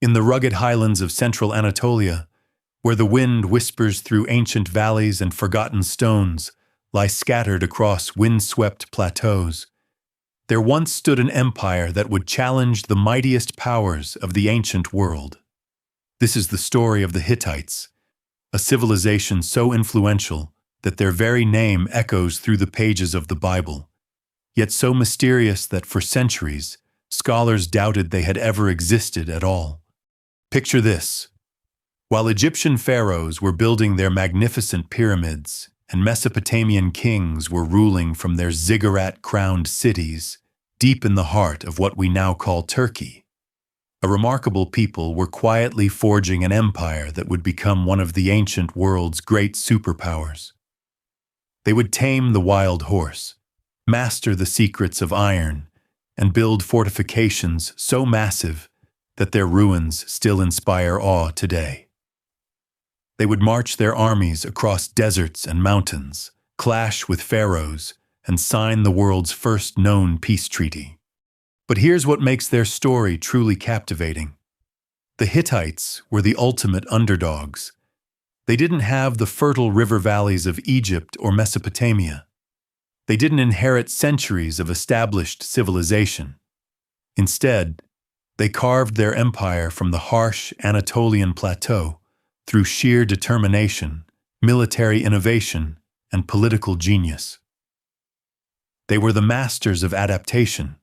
In the rugged highlands of central Anatolia, where the wind whispers through ancient valleys and forgotten stones lie scattered across wind-swept plateaus, there once stood an empire that would challenge the mightiest powers of the ancient world. This is the story of the Hittites, a civilization so influential that their very name echoes through the pages of the Bible, yet so mysterious that for centuries, scholars doubted they had ever existed at all. Picture this. While Egyptian pharaohs were building their magnificent pyramids and Mesopotamian kings were ruling from their ziggurat-crowned cities deep in the heart of what we now call Turkey, a remarkable people were quietly forging an empire that would become one of the ancient world's great superpowers. They would tame the wild horse, master the secrets of iron, and build fortifications so massive that their ruins still inspire awe today. They would march their armies across deserts and mountains, clash with pharaohs, and sign the world's first known peace treaty. But here's what makes their story truly captivating. The Hittites were the ultimate underdogs. They didn't have the fertile river valleys of Egypt or Mesopotamia. They didn't inherit centuries of established civilization. Instead, they carved their empire from the harsh Anatolian plateau through sheer determination, military innovation, and political genius. They were the masters of adaptation,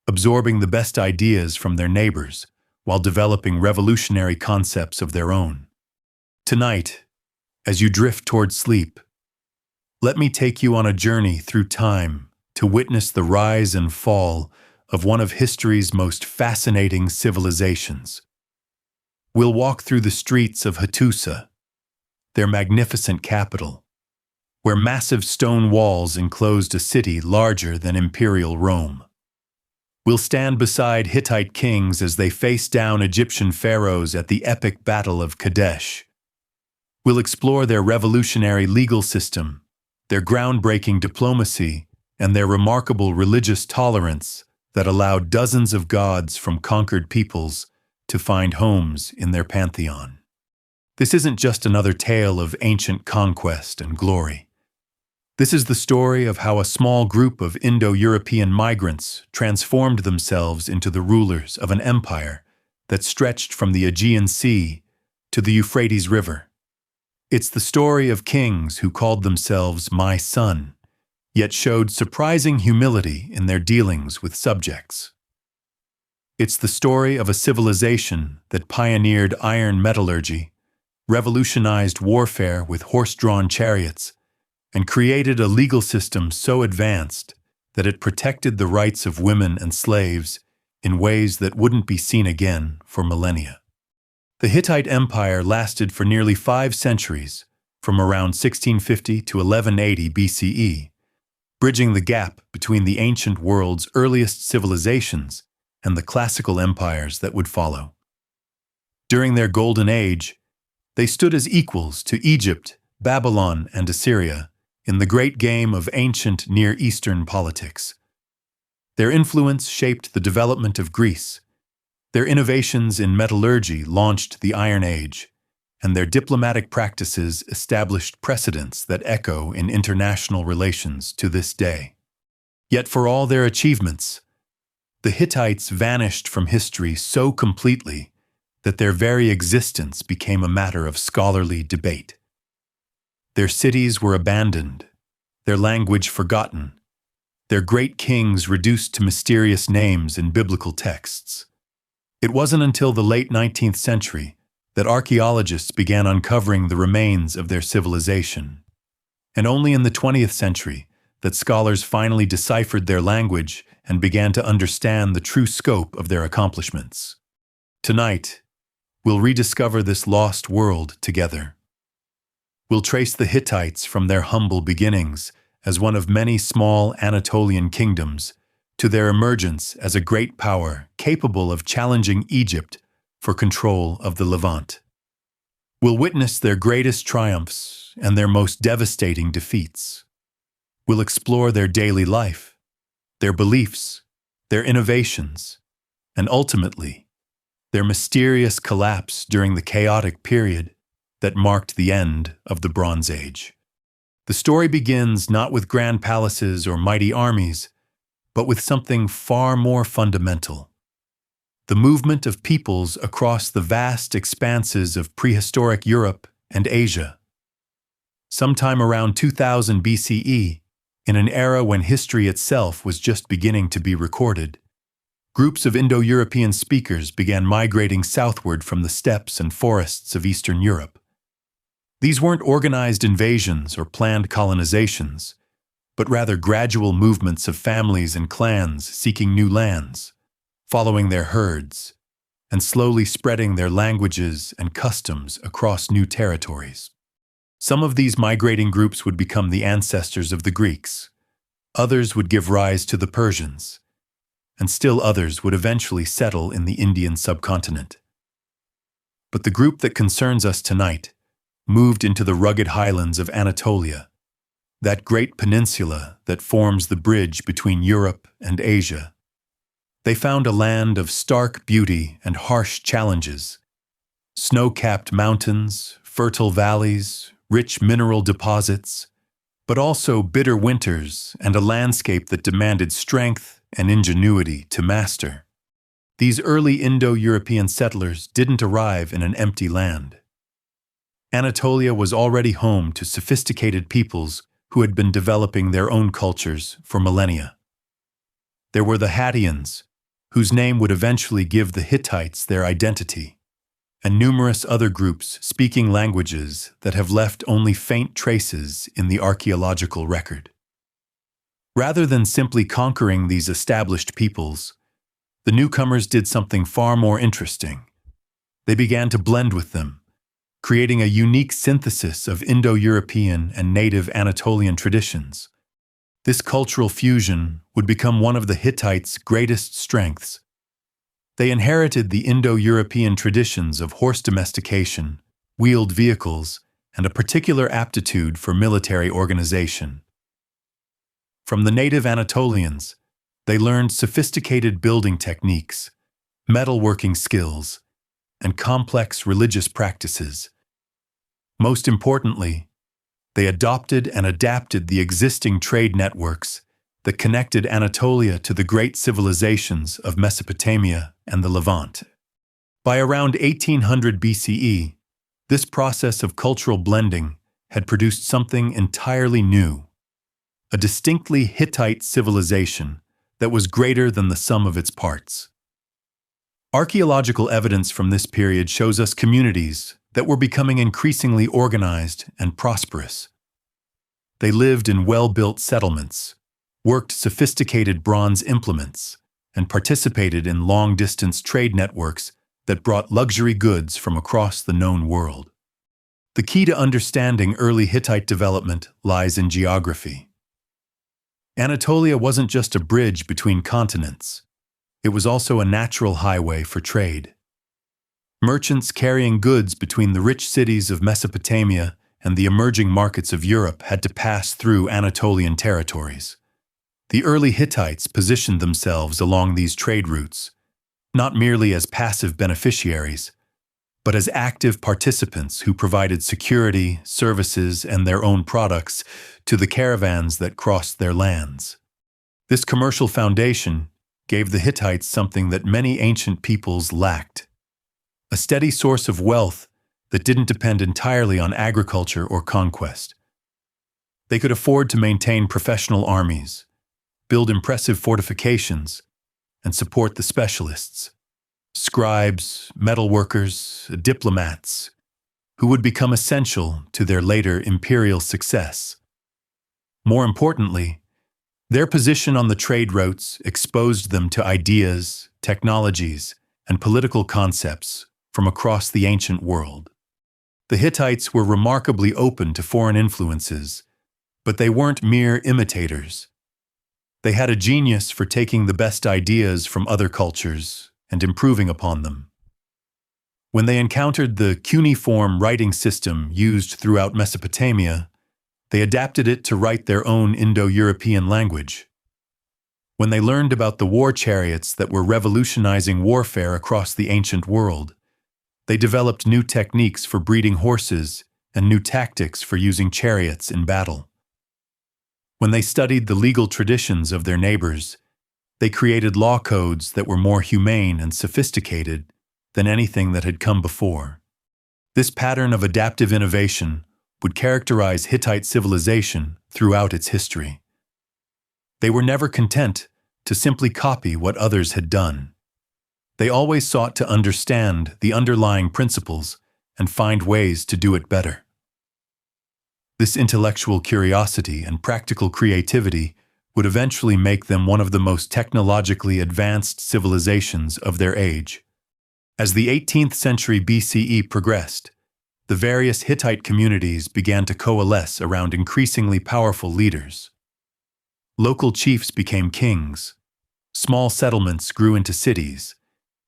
absorbing the best ideas from their neighbors while developing revolutionary concepts of their own. Tonight, as you drift toward sleep, let me take you on a journey through time to witness the rise and fall of one of history's most fascinating civilizations. We'll walk through the streets of Hattusa, their magnificent capital, where massive stone walls enclosed a city larger than imperial Rome. We'll stand beside Hittite kings as they face down Egyptian pharaohs at the epic Battle of Kadesh. We'll explore their revolutionary legal system, their groundbreaking diplomacy, and their remarkable religious tolerance that allowed dozens of gods from conquered peoples to find homes in their pantheon. This isn't just another tale of ancient conquest and glory. This is the story of how a small group of Indo-European migrants transformed themselves into the rulers of an empire that stretched from the Aegean Sea to the Euphrates River. It's the story of kings who called themselves "my son," yet showed surprising humility in their dealings with subjects. It's the story of a civilization that pioneered iron metallurgy, revolutionized warfare with horse-drawn chariots, and created a legal system so advanced that it protected the rights of women and slaves in ways that wouldn't be seen again for millennia. The Hittite Empire lasted for nearly 5 centuries, from around 1650 to 1180 BCE, bridging the gap between the ancient world's earliest civilizations and the classical empires that would follow. During their golden age, they stood as equals to Egypt, Babylon, and Assyria in the great game of ancient Near Eastern politics. Their influence shaped the development of Greece. Their innovations in metallurgy launched the Iron Age, and their diplomatic practices established precedents that echo in international relations to this day. Yet for all their achievements, the Hittites vanished from history so completely that their very existence became a matter of scholarly debate. Their cities were abandoned, their language forgotten, their great kings reduced to mysterious names in biblical texts. It wasn't until the late 19th century that archaeologists began uncovering the remains of their civilization, and only in the 20th century that scholars finally deciphered their language and began to understand the true scope of their accomplishments. Tonight, we'll rediscover this lost world together. We'll trace the Hittites from their humble beginnings as one of many small Anatolian kingdoms to their emergence as a great power capable of challenging Egypt for control of the Levant. We'll witness their greatest triumphs and their most devastating defeats. We'll explore their daily life, their beliefs, their innovations, and ultimately, their mysterious collapse during the chaotic period that marked the end of the Bronze Age. The story begins not with grand palaces or mighty armies, but with something far more fundamental: the movement of peoples across the vast expanses of prehistoric Europe and Asia. Sometime around 2000 BCE, in an era when history itself was just beginning to be recorded, groups of Indo-European speakers began migrating southward from the steppes and forests of Eastern Europe. These weren't organized invasions or planned colonizations, but rather gradual movements of families and clans seeking new lands, following their herds, and slowly spreading their languages and customs across new territories. Some of these migrating groups would become the ancestors of the Greeks, others would give rise to the Persians, and still others would eventually settle in the Indian subcontinent. But the group that concerns us tonight moved into the rugged highlands of Anatolia, that great peninsula that forms the bridge between Europe and Asia. They found a land of stark beauty and harsh challenges: snow-capped mountains, fertile valleys, rich mineral deposits, but also bitter winters and a landscape that demanded strength and ingenuity to master. These early Indo-European settlers didn't arrive in an empty land. Anatolia was already home to sophisticated peoples who had been developing their own cultures for millennia. There were the Hattians, whose name would eventually give the Hittites their identity, and numerous other groups speaking languages that have left only faint traces in the archaeological record. Rather than simply conquering these established peoples, the newcomers did something far more interesting. They began to blend with them, creating a unique synthesis of Indo-European and native Anatolian traditions. This cultural fusion would become one of the Hittites' greatest strengths. They inherited the Indo-European traditions of horse domestication, wheeled vehicles, and a particular aptitude for military organization. From the native Anatolians, they learned sophisticated building techniques, metalworking skills, and complex religious practices. Most importantly, they adopted and adapted the existing trade networks that connected Anatolia to the great civilizations of Mesopotamia and the Levant. By around 1800 BCE, this process of cultural blending had produced something entirely new: a distinctly Hittite civilization that was greater than the sum of its parts. Archaeological evidence from this period shows us communities that were becoming increasingly organized and prosperous. They lived in well-built settlements, worked sophisticated bronze implements, and participated in long-distance trade networks that brought luxury goods from across the known world. The key to understanding early Hittite development lies in geography. Anatolia wasn't just a bridge between continents. It was also a natural highway for trade. Merchants carrying goods between the rich cities of Mesopotamia and the emerging markets of Europe had to pass through Anatolian territories. The early Hittites positioned themselves along these trade routes, not merely as passive beneficiaries, but as active participants who provided security, services, and their own products to the caravans that crossed their lands. This commercial foundation gave the Hittites something that many ancient peoples lacked: a steady source of wealth that didn't depend entirely on agriculture or conquest. They could afford to maintain professional armies, build impressive fortifications, and support the specialists, scribes, metalworkers, diplomats, who would become essential to their later imperial success. More importantly, their position on the trade routes exposed them to ideas, technologies, and political concepts from across the ancient world. The Hittites were remarkably open to foreign influences, but they weren't mere imitators. They had a genius for taking the best ideas from other cultures and improving upon them. When they encountered the cuneiform writing system used throughout Mesopotamia, they adapted it to write their own Indo-European language. When they learned about the war chariots that were revolutionizing warfare across the ancient world, they developed new techniques for breeding horses and new tactics for using chariots in battle. When they studied the legal traditions of their neighbors, they created law codes that were more humane and sophisticated than anything that had come before. This pattern of adaptive innovation would characterize Hittite civilization throughout its history. They were never content to simply copy what others had done. They always sought to understand the underlying principles and find ways to do it better. This intellectual curiosity and practical creativity would eventually make them one of the most technologically advanced civilizations of their age. As the 18th century BCE progressed, the various Hittite communities began to coalesce around increasingly powerful leaders. Local chiefs became kings, small settlements grew into cities,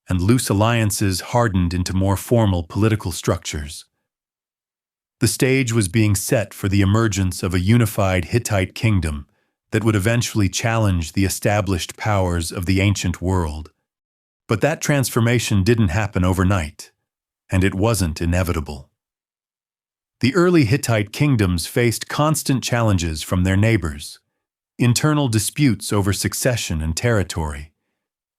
and loose alliances hardened into more formal political structures. The stage was being set for the emergence of a unified Hittite kingdom that would eventually challenge the established powers of the ancient world. But that transformation didn't happen overnight, and it wasn't inevitable. The early Hittite kingdoms faced constant challenges from their neighbors, internal disputes over succession and territory,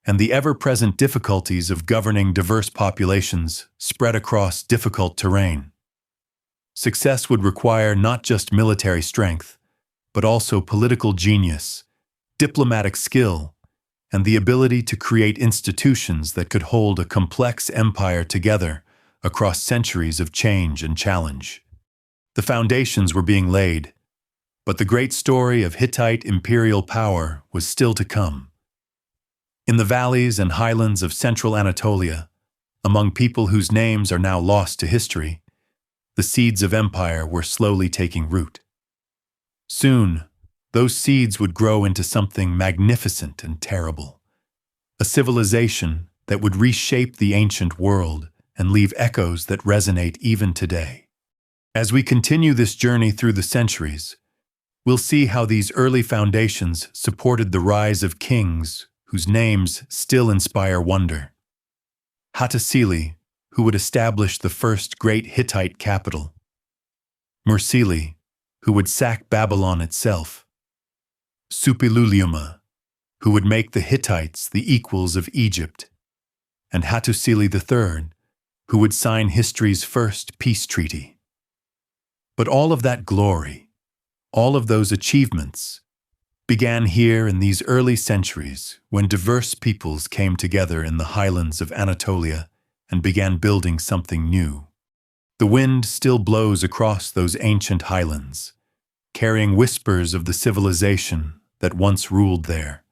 and the ever-present difficulties of governing diverse populations spread across difficult terrain. Success would require not just military strength, but also political genius, diplomatic skill, and the ability to create institutions that could hold a complex empire together across centuries of change and challenge. The foundations were being laid, but the great story of Hittite imperial power was still to come. In the valleys and highlands of central Anatolia, among people whose names are now lost to history, the seeds of empire were slowly taking root. Soon, those seeds would grow into something magnificent and terrible, a civilization that would reshape the ancient world and leave echoes that resonate even today. As we continue this journey through the centuries, we'll see how these early foundations supported the rise of kings whose names still inspire wonder. Hattusa, who would establish the first great Hittite capital. Mursili, who would sack Babylon itself. Suppiluliuma, who would make the Hittites the equals of Egypt. And Hattusa III, who would sign history's first peace treaty. But all of that glory, all of those achievements, began here in these early centuries when diverse peoples came together in the highlands of Anatolia and began building something new. The wind still blows across those ancient highlands, carrying whispers of the civilization that once ruled there.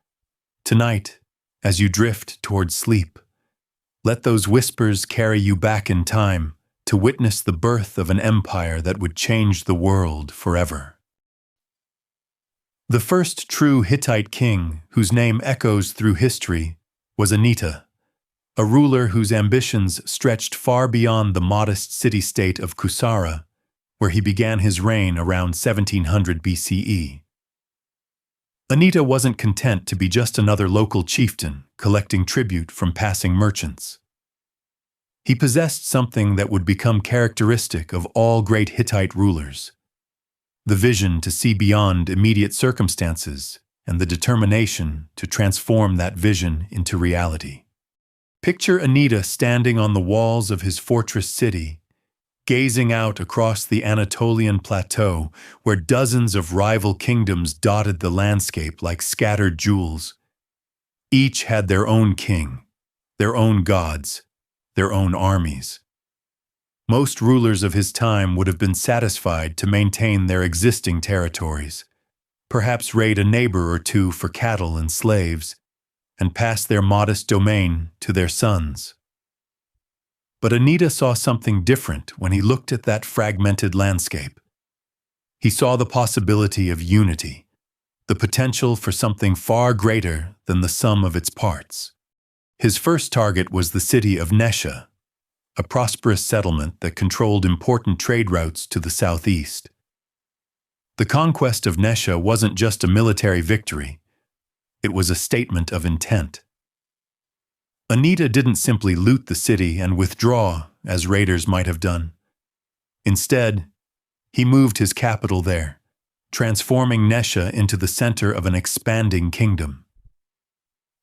Tonight, as you drift toward sleep, let those whispers carry you back in time to witness the birth of an empire that would change the world forever. The first true Hittite king, whose name echoes through history, was Anita, a ruler whose ambitions stretched far beyond the modest city-state of Kusara, where he began his reign around 1700 BCE. Anita wasn't content to be just another local chieftain collecting tribute from passing merchants. He possessed something that would become characteristic of all great Hittite rulers: the vision to see beyond immediate circumstances and the determination to transform that vision into reality. Picture Anita standing on the walls of his fortress city, gazing out across the Anatolian plateau where dozens of rival kingdoms dotted the landscape like scattered jewels. Each had their own king, their own gods, their own armies. Most rulers of his time would have been satisfied to maintain their existing territories, perhaps raid a neighbor or two for cattle and slaves, and pass their modest domain to their sons. But Anita saw something different when he looked at that fragmented landscape. He saw the possibility of unity, the potential for something far greater than the sum of its parts. His first target was the city of Nesha, a prosperous settlement that controlled important trade routes to the southeast. The conquest of Nesha wasn't just a military victory. It was a statement of intent. Anita didn't simply loot the city and withdraw, as raiders might have done. Instead, he moved his capital there, transforming Nesha into the center of an expanding kingdom.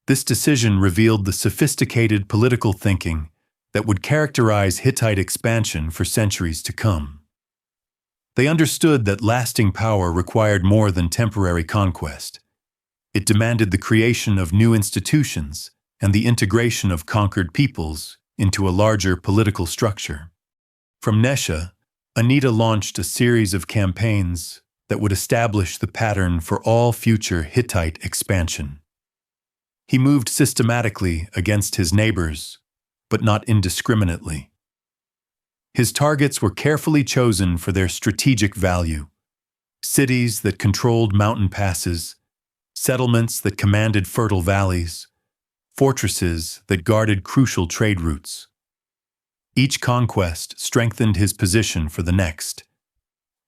This decision revealed the sophisticated political thinking that would characterize Hittite expansion for centuries to come. They understood that lasting power required more than temporary conquest. It demanded the creation of new institutions and the integration of conquered peoples into a larger political structure. From Nesha, Anita launched a series of campaigns that would establish the pattern for all future Hittite expansion. He moved systematically against his neighbors, but not indiscriminately. His targets were carefully chosen for their strategic value: cities that controlled mountain passes, settlements that commanded fertile valleys, fortresses that guarded crucial trade routes. Each conquest strengthened his position for the next,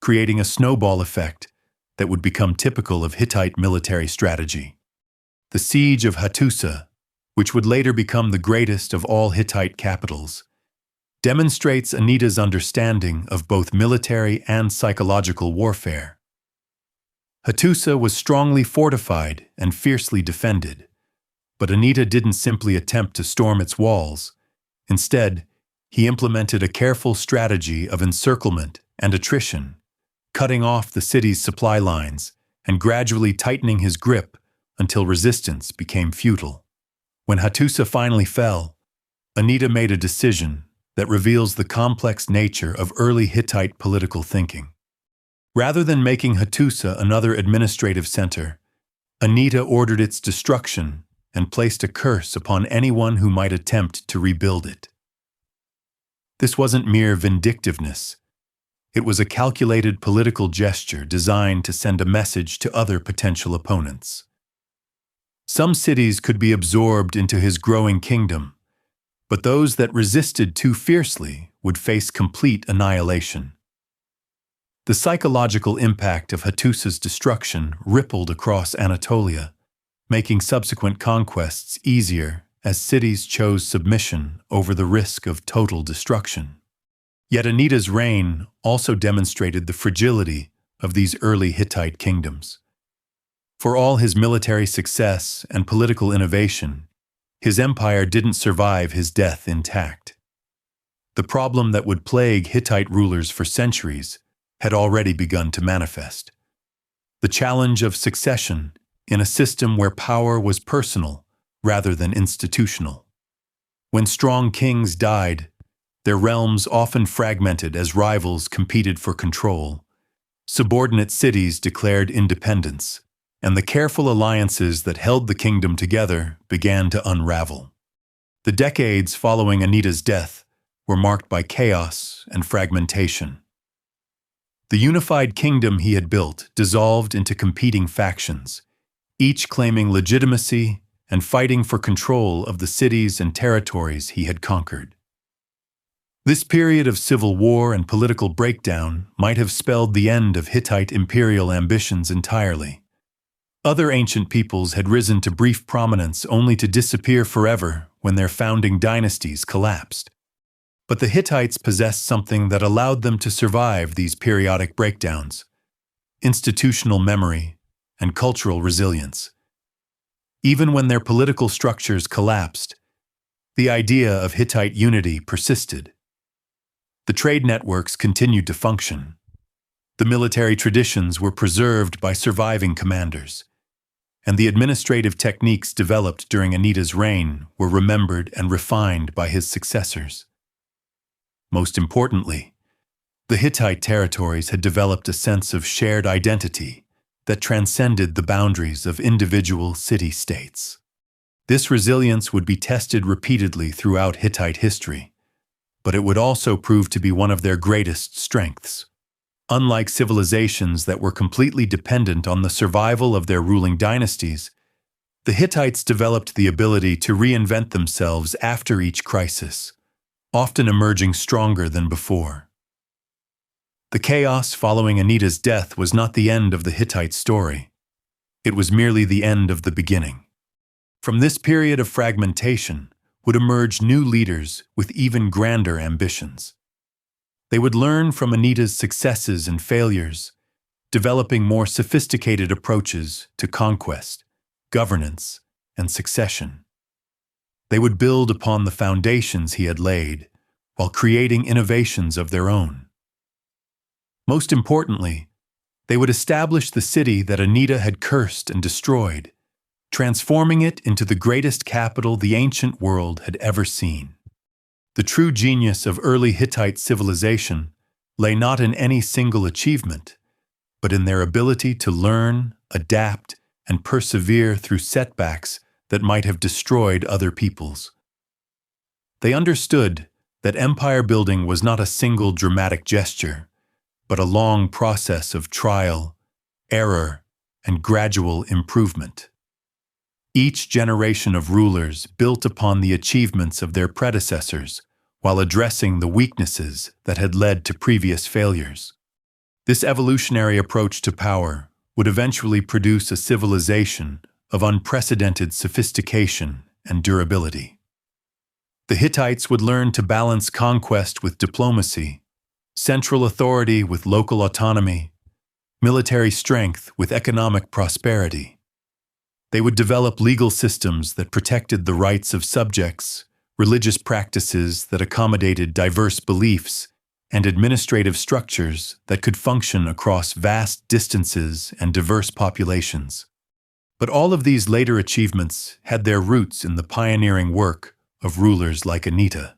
creating a snowball effect that would become typical of Hittite military strategy. The siege of Hattusa, which would later become the greatest of all Hittite capitals, demonstrates Anita's understanding of both military and psychological warfare. Hattusa was strongly fortified and fiercely defended, but Anita didn't simply attempt to storm its walls. Instead, he implemented a careful strategy of encirclement and attrition, cutting off the city's supply lines and gradually tightening his grip until resistance became futile. When Hattusa finally fell, Anita made a decision that reveals the complex nature of early Hittite political thinking. Rather than making Hattusa another administrative center, Anita ordered its destruction and placed a curse upon anyone who might attempt to rebuild it. This wasn't mere vindictiveness. It was a calculated political gesture designed to send a message to other potential opponents. Some cities could be absorbed into his growing kingdom, but those that resisted too fiercely would face complete annihilation. The psychological impact of Hattusa's destruction rippled across Anatolia, making subsequent conquests easier as cities chose submission over the risk of total destruction. Yet Anita's reign also demonstrated the fragility of these early Hittite kingdoms. For all his military success and political innovation, his empire didn't survive his death intact. The problem that would plague Hittite rulers for centuries had already begun to manifest. The challenge of succession in a system where power was personal rather than institutional. When strong kings died, their realms often fragmented as rivals competed for control. Subordinate cities declared independence, and the careful alliances that held the kingdom together began to unravel. The decades following Anita's death were marked by chaos and fragmentation. The unified kingdom he had built dissolved into competing factions, each claiming legitimacy and fighting for control of the cities and territories he had conquered. This period of civil war and political breakdown might have spelled the end of Hittite imperial ambitions entirely. Other ancient peoples had risen to brief prominence only to disappear forever when their founding dynasties collapsed. But the Hittites possessed something that allowed them to survive these periodic breakdowns: institutional memory and cultural resilience. Even when their political structures collapsed, the idea of Hittite unity persisted. The trade networks continued to function. The military traditions were preserved by surviving commanders, and the administrative techniques developed during Anita's reign were remembered and refined by his successors. Most importantly, the Hittite territories had developed a sense of shared identity that transcended the boundaries of individual city-states. This resilience would be tested repeatedly throughout Hittite history, but it would also prove to be one of their greatest strengths. Unlike civilizations that were completely dependent on the survival of their ruling dynasties, the Hittites developed the ability to reinvent themselves after each crisis, often emerging stronger than before. The chaos following Anita's death was not the end of the Hittite story. It was merely the end of the beginning. From this period of fragmentation would emerge new leaders with even grander ambitions. They would learn from Anita's successes and failures, developing more sophisticated approaches to conquest, governance, and succession. They would build upon the foundations he had laid, while creating innovations of their own. Most importantly, they would establish the city that Anita had cursed and destroyed, transforming it into the greatest capital the ancient world had ever seen. The true genius of early Hittite civilization lay not in any single achievement, but in their ability to learn, adapt, and persevere through setbacks that might have destroyed other peoples. They understood that empire building was not a single dramatic gesture, but a long process of trial, error, and gradual improvement. Each generation of rulers built upon the achievements of their predecessors while addressing the weaknesses that had led to previous failures. This evolutionary approach to power would eventually produce a civilization of unprecedented sophistication and durability. The Hittites would learn to balance conquest with diplomacy, central authority with local autonomy, military strength with economic prosperity. They would develop legal systems that protected the rights of subjects, religious practices that accommodated diverse beliefs, and administrative structures that could function across vast distances and diverse populations. But all of these later achievements had their roots in the pioneering work of rulers like Anita,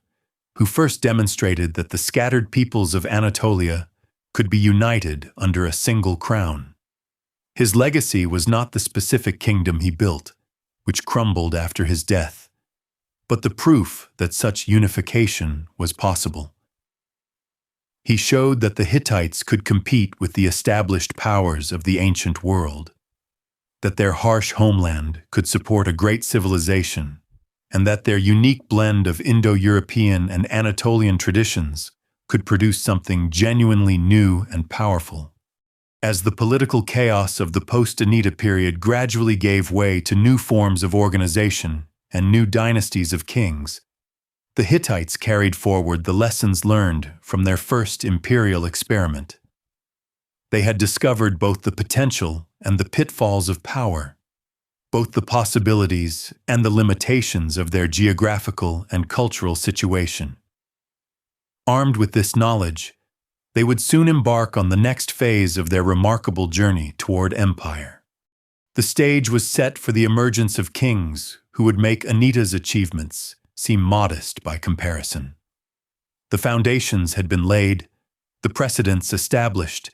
who first demonstrated that the scattered peoples of Anatolia could be united under a single crown. His legacy was not the specific kingdom he built, which crumbled after his death, but the proof that such unification was possible. He showed that the Hittites could compete with the established powers of the ancient world, that their harsh homeland could support a great civilization, and that their unique blend of Indo-European and Anatolian traditions could produce something genuinely new and powerful. As the political chaos of the post-Anita period gradually gave way to new forms of organization and new dynasties of kings, the Hittites carried forward the lessons learned from their first imperial experiment. They had discovered both the potential and the pitfalls of power, both the possibilities and the limitations of their geographical and cultural situation. Armed with this knowledge, they would soon embark on the next phase of their remarkable journey toward empire. The stage was set for the emergence of kings who would make Anita's achievements seem modest by comparison. The foundations had been laid, the precedents established,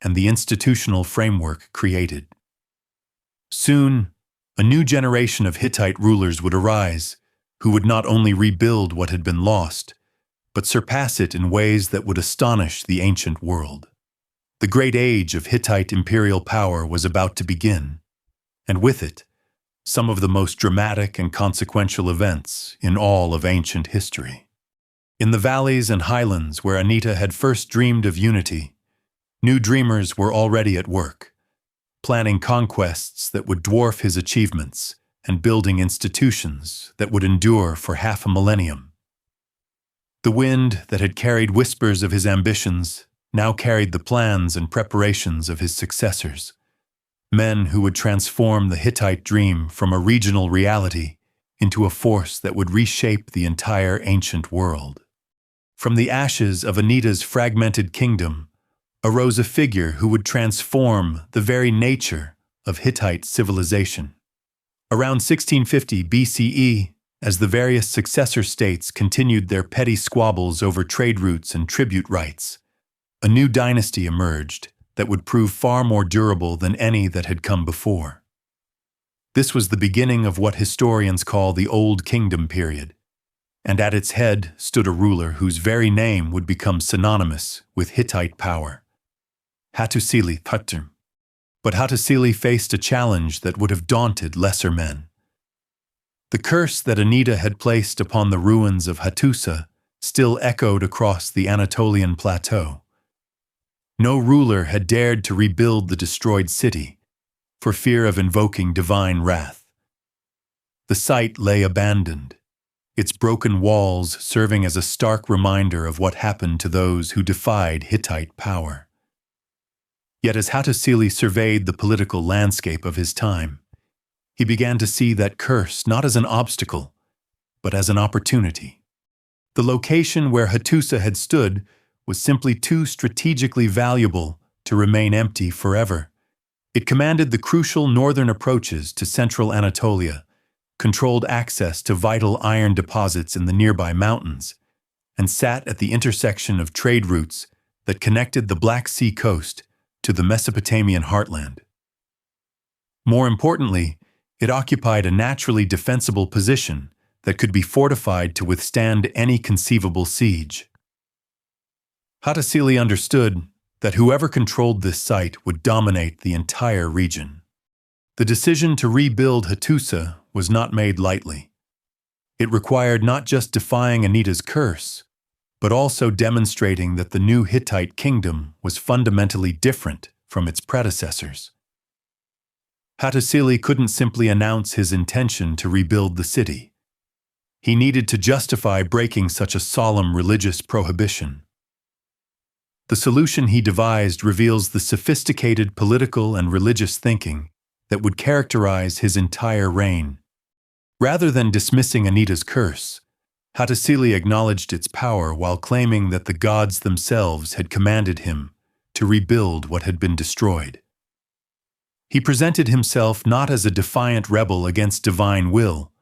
and the institutional framework created. Soon, a new generation of Hittite rulers would arise, who would not only rebuild what had been lost, but surpass it in ways that would astonish the ancient world. The great age of Hittite imperial power was about to begin, and with it, some of the most dramatic and consequential events in all of ancient history. In the valleys and highlands where Anita had first dreamed of unity, new dreamers were already at work, planning conquests that would dwarf his achievements and building institutions that would endure for half a millennium. The wind that had carried whispers of his ambitions now carried the plans and preparations of his successors, men who would transform the Hittite dream from a regional reality into a force that would reshape the entire ancient world. From the ashes of Anita's fragmented kingdom arose a figure who would transform the very nature of Hittite civilization. Around 1650 BCE, as the various successor states continued their petty squabbles over trade routes and tribute rights, a new dynasty emerged that would prove far more durable than any that had come before. This was the beginning of what historians call the Old Kingdom period, and at its head stood a ruler whose very name would become synonymous with Hittite power. Hattusa. But Hattusa faced a challenge that would have daunted lesser men. The curse that Anita had placed upon the ruins of Hattusa still echoed across the Anatolian plateau. No ruler had dared to rebuild the destroyed city, for fear of invoking divine wrath. The site lay abandoned, its broken walls serving as a stark reminder of what happened to those who defied Hittite power. Yet as Hattusili surveyed the political landscape of his time, he began to see that curse not as an obstacle, but as an opportunity. The location where Hattusa had stood was simply too strategically valuable to remain empty forever. It commanded the crucial northern approaches to central Anatolia, controlled access to vital iron deposits in the nearby mountains, and sat at the intersection of trade routes that connected the Black Sea coast to the Mesopotamian heartland. More importantly, it occupied a naturally defensible position that could be fortified to withstand any conceivable siege. Hattusili understood that whoever controlled this site would dominate the entire region. The decision to rebuild Hattusa was not made lightly. It required not just defying Anita's curse, but also demonstrating that the new Hittite kingdom was fundamentally different from its predecessors. Hattusili couldn't simply announce his intention to rebuild the city. He needed to justify breaking such a solemn religious prohibition. The solution he devised reveals the sophisticated political and religious thinking that would characterize his entire reign. Rather than dismissing Anita's curse, Hattusili acknowledged its power while claiming that the gods themselves had commanded him to rebuild what had been destroyed. He presented himself not as a defiant rebel against divine will,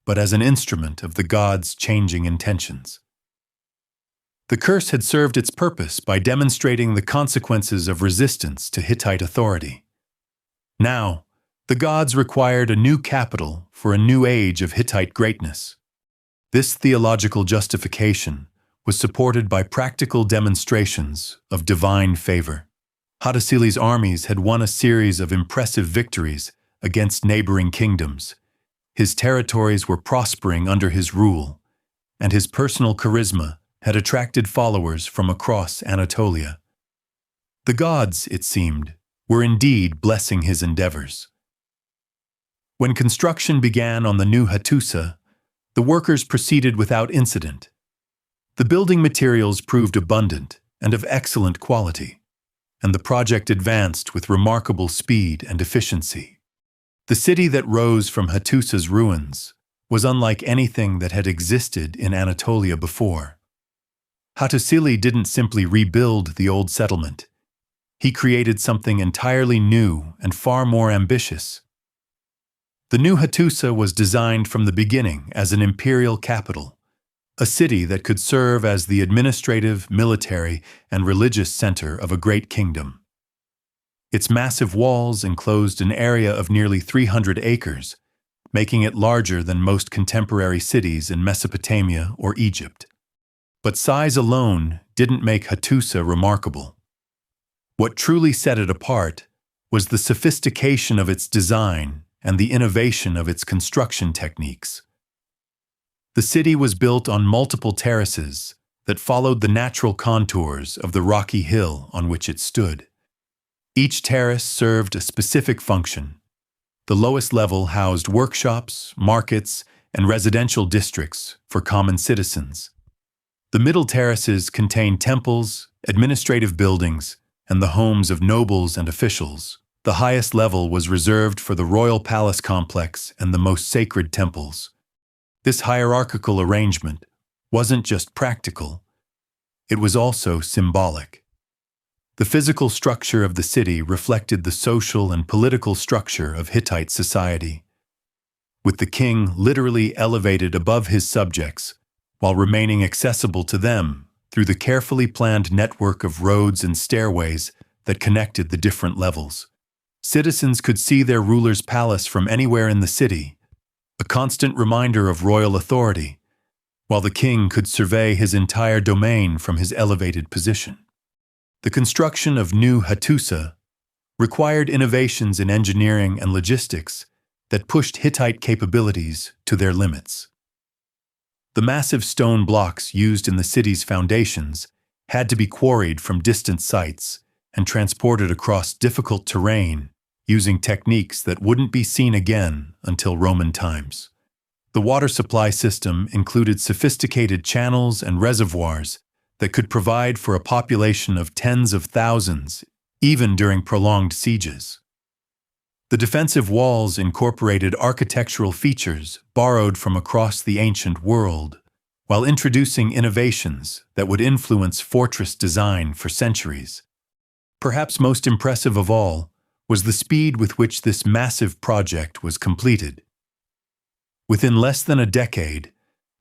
but as an instrument of the gods' changing intentions. The curse had served its purpose by demonstrating the consequences of resistance to Hittite authority. Now, the gods required a new capital for a new age of Hittite greatness. This theological justification was supported by practical demonstrations of divine favor. Hattusili's armies had won a series of impressive victories against neighboring kingdoms. His territories were prospering under his rule, and his personal charisma had attracted followers from across Anatolia. The gods, it seemed, were indeed blessing his endeavors. When construction began on the new Hattusa, the workers proceeded without incident. The building materials proved abundant and of excellent quality, and the project advanced with remarkable speed and efficiency. The city that rose from Hattusa's ruins was unlike anything that had existed in Anatolia before. Hattusili didn't simply rebuild the old settlement. He created something entirely new and far more ambitious. The new Hattusa was designed from the beginning as an imperial capital, a city that could serve as the administrative, military, and religious center of a great kingdom. Its massive walls enclosed an area of nearly 300 acres, making it larger than most contemporary cities in Mesopotamia or Egypt. But size alone didn't make Hattusa remarkable. What truly set it apart was the sophistication of its design and the innovation of its construction techniques. The city was built on multiple terraces that followed the natural contours of the rocky hill on which it stood. Each terrace served a specific function. The lowest level housed workshops, markets, and residential districts for common citizens. The middle terraces contained temples, administrative buildings, and the homes of nobles and officials. The highest level was reserved for the royal palace complex and the most sacred temples. This hierarchical arrangement wasn't just practical, it was also symbolic. The physical structure of the city reflected the social and political structure of Hittite society, with the king literally elevated above his subjects while remaining accessible to them through the carefully planned network of roads and stairways that connected the different levels. Citizens could see their ruler's palace from anywhere in the city, a constant reminder of royal authority, while the king could survey his entire domain from his elevated position. The construction of New Hattusa required innovations in engineering and logistics that pushed Hittite capabilities to their limits. The massive stone blocks used in the city's foundations had to be quarried from distant sites and transported across difficult terrain using techniques that wouldn't be seen again until Roman times. The water supply system included sophisticated channels and reservoirs that could provide for a population of tens of thousands, even during prolonged sieges. The defensive walls incorporated architectural features borrowed from across the ancient world, while introducing innovations that would influence fortress design for centuries. Perhaps most impressive of all was the speed with which this massive project was completed. Within less than a decade,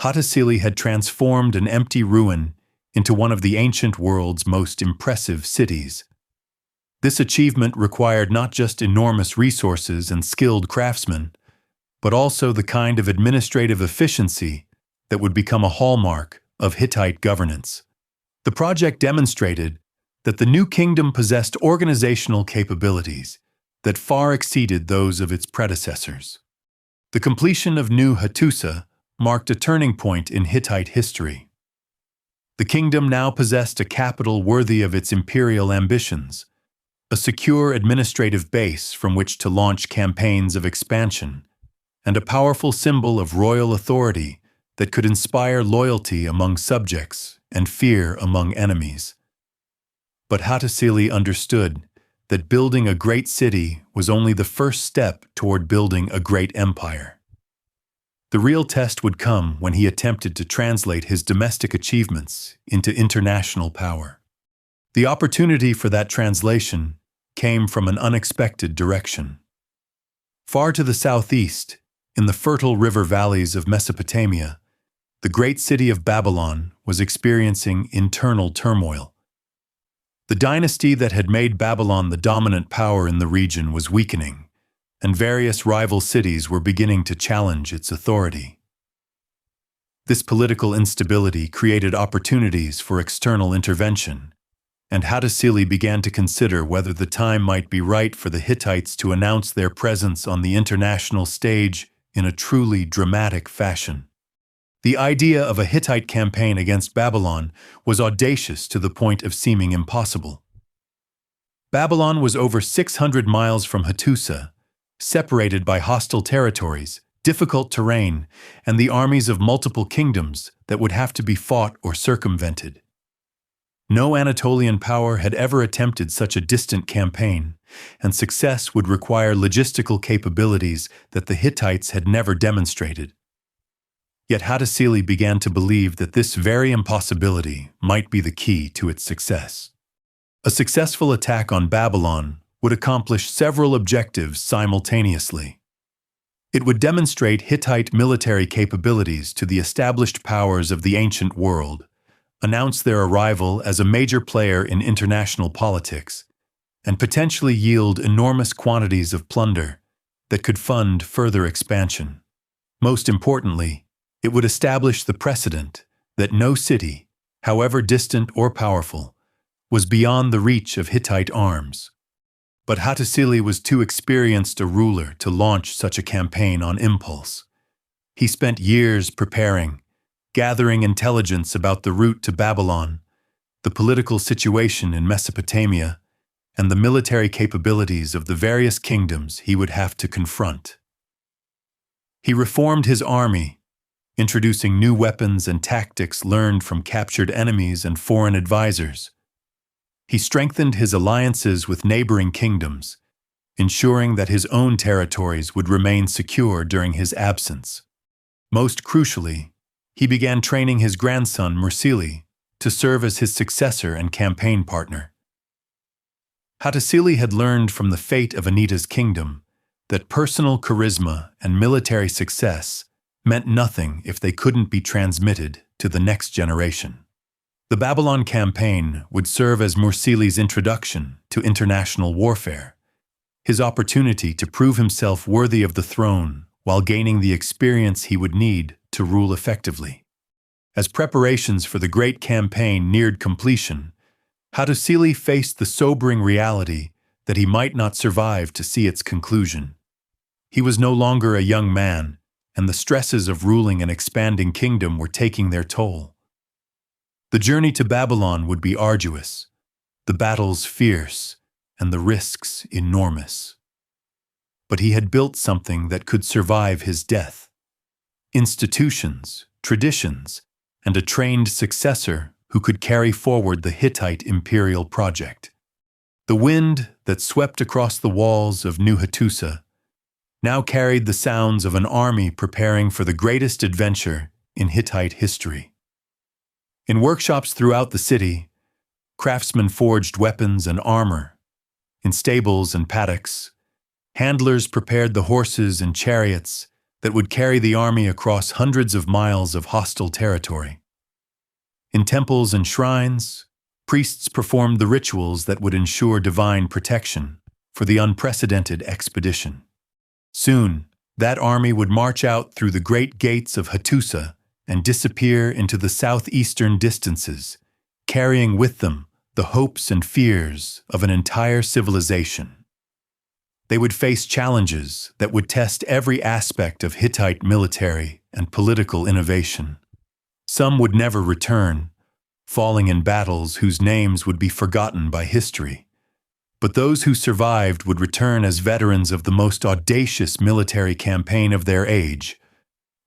Hattusili had transformed an empty ruin into one of the ancient world's most impressive cities. This achievement required not just enormous resources and skilled craftsmen, but also the kind of administrative efficiency that would become a hallmark of Hittite governance. The project demonstrated that the new kingdom possessed organizational capabilities that far exceeded those of its predecessors. The completion of New Hattusa marked a turning point in Hittite history. The kingdom now possessed a capital worthy of its imperial ambitions, a secure administrative base from which to launch campaigns of expansion, and a powerful symbol of royal authority that could inspire loyalty among subjects and fear among enemies. But Hattusili understood that building a great city was only the first step toward building a great empire. The real test would come when he attempted to translate his domestic achievements into international power. The opportunity for that translation came from an unexpected direction. Far to the southeast, in the fertile river valleys of Mesopotamia, the great city of Babylon was experiencing internal turmoil. The dynasty that had made Babylon the dominant power in the region was weakening, and various rival cities were beginning to challenge its authority. This political instability created opportunities for external intervention, and Hattusili began to consider whether the time might be right for the Hittites to announce their presence on the international stage in a truly dramatic fashion. The idea of a Hittite campaign against Babylon was audacious to the point of seeming impossible. Babylon was over 600 miles from Hattusa, separated by hostile territories, difficult terrain, and the armies of multiple kingdoms that would have to be fought or circumvented. No Anatolian power had ever attempted such a distant campaign, and success would require logistical capabilities that the Hittites had never demonstrated. Yet Hattusili began to believe that this very impossibility might be the key to its success. A successful attack on Babylon would accomplish several objectives simultaneously. It would demonstrate Hittite military capabilities to the established powers of the ancient world, announce their arrival as a major player in international politics, and potentially yield enormous quantities of plunder that could fund further expansion. Most importantly, it would establish the precedent that no city, however distant or powerful, was beyond the reach of Hittite arms. But Hattusili was too experienced a ruler to launch such a campaign on impulse. He spent years preparing, gathering intelligence about the route to Babylon, the political situation in Mesopotamia, and the military capabilities of the various kingdoms he would have to confront. He reformed his army, introducing new weapons and tactics learned from captured enemies and foreign advisors. He strengthened his alliances with neighboring kingdoms, ensuring that his own territories would remain secure during his absence. Most crucially, he began training his grandson Mursili to serve as his successor and campaign partner. Hattusili had learned from the fate of Anita's kingdom that personal charisma and military success meant nothing if they couldn't be transmitted to the next generation. The Babylon campaign would serve as Mursili's introduction to international warfare, his opportunity to prove himself worthy of the throne while gaining the experience he would need to rule effectively. As preparations for the great campaign neared completion, Hattusili faced the sobering reality that he might not survive to see its conclusion. He was no longer a young man, and the stresses of ruling an expanding kingdom were taking their toll. The journey to Babylon would be arduous, the battles fierce, and the risks enormous. but he had built something that could survive his death. Institutions, traditions, and a trained successor who could carry forward the Hittite imperial project. The wind that swept across the walls of New Hattusa now carried the sounds of an army preparing for the greatest adventure in Hittite history. In workshops throughout the city, craftsmen forged weapons and armor. In stables and paddocks, handlers prepared the horses and chariots that would carry the army across hundreds of miles of hostile territory. In temples and shrines, priests performed the rituals that would ensure divine protection for the unprecedented expedition. Soon, that army would march out through the great gates of Hattusa and disappear into the southeastern distances, carrying with them the hopes and fears of an entire civilization. They would face challenges that would test every aspect of Hittite military and political innovation. Some would never return, falling in battles whose names would be forgotten by history. But those who survived would return as veterans of the most audacious military campaign of their age,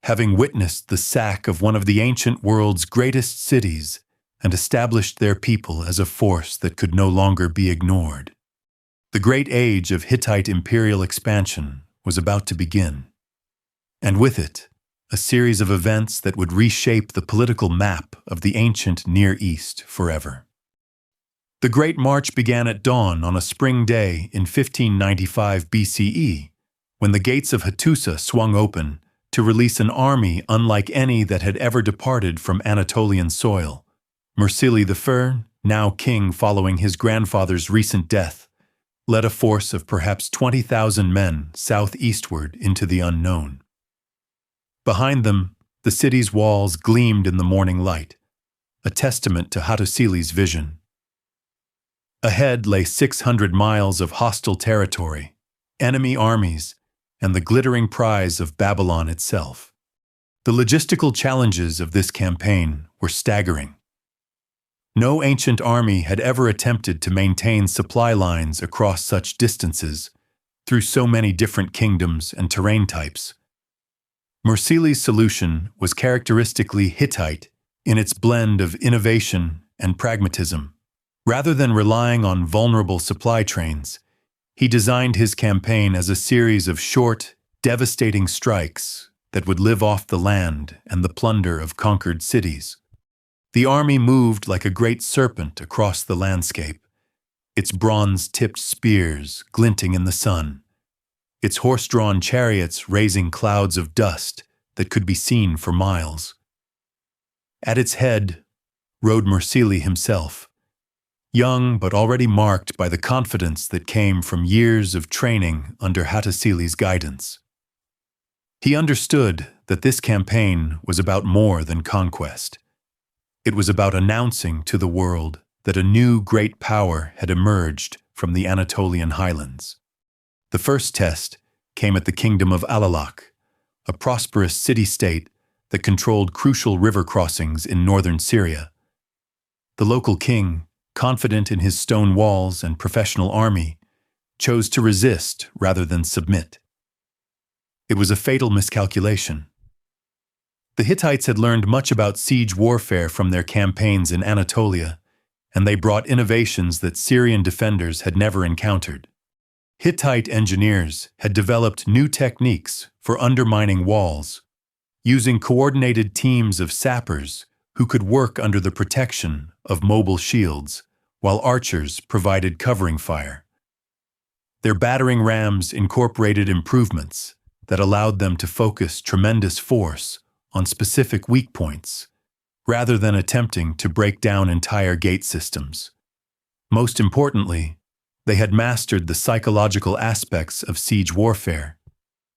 having witnessed the sack of one of the ancient world's greatest cities and established their people as a force that could no longer be ignored. The great age of Hittite imperial expansion was about to begin, and with it, a series of events that would reshape the political map of the ancient Near East forever. The Great March began at dawn on a spring day in 1595 BCE, when the gates of Hattusa swung open to release an army unlike any that had ever departed from Anatolian soil. Mursili I, now king following his grandfather's recent death, led a force of perhaps 20,000 men southeastward into the unknown. Behind them, the city's walls gleamed in the morning light, a testament to Hattusili's vision. Ahead lay 600 miles of hostile territory, enemy armies, and the glittering prize of Babylon itself. The logistical challenges of this campaign were staggering. No ancient army had ever attempted to maintain supply lines across such distances through so many different kingdoms and terrain types. Mursili's solution was characteristically Hittite in its blend of innovation and pragmatism. Rather than relying on vulnerable supply trains, he designed his campaign as a series of short, devastating strikes that would live off the land and the plunder of conquered cities. The army moved like a great serpent across the landscape, its bronze-tipped spears glinting in the sun, its horse-drawn chariots raising clouds of dust that could be seen for miles. At its head rode Mursili himself, young but already marked by the confidence that came from years of training under Hattusili's guidance. He understood that this campaign was about more than conquest. It was about announcing to the world that a new great power had emerged from the Anatolian highlands. The first test came at the kingdom of Alalak, a prosperous city-state that controlled crucial river crossings in northern Syria. The local king, confident in his stone walls and professional army, chose to resist rather than submit. It was a fatal miscalculation. The Hittites had learned much about siege warfare from their campaigns in Anatolia, and they brought innovations that Syrian defenders had never encountered. Hittite engineers had developed new techniques for undermining walls, using coordinated teams of sappers who could work under the protection of mobile shields, while archers provided covering fire. Their battering rams incorporated improvements that allowed them to focus tremendous force on specific weak points, rather than attempting to break down entire gate systems. Most importantly, they had mastered the psychological aspects of siege warfare,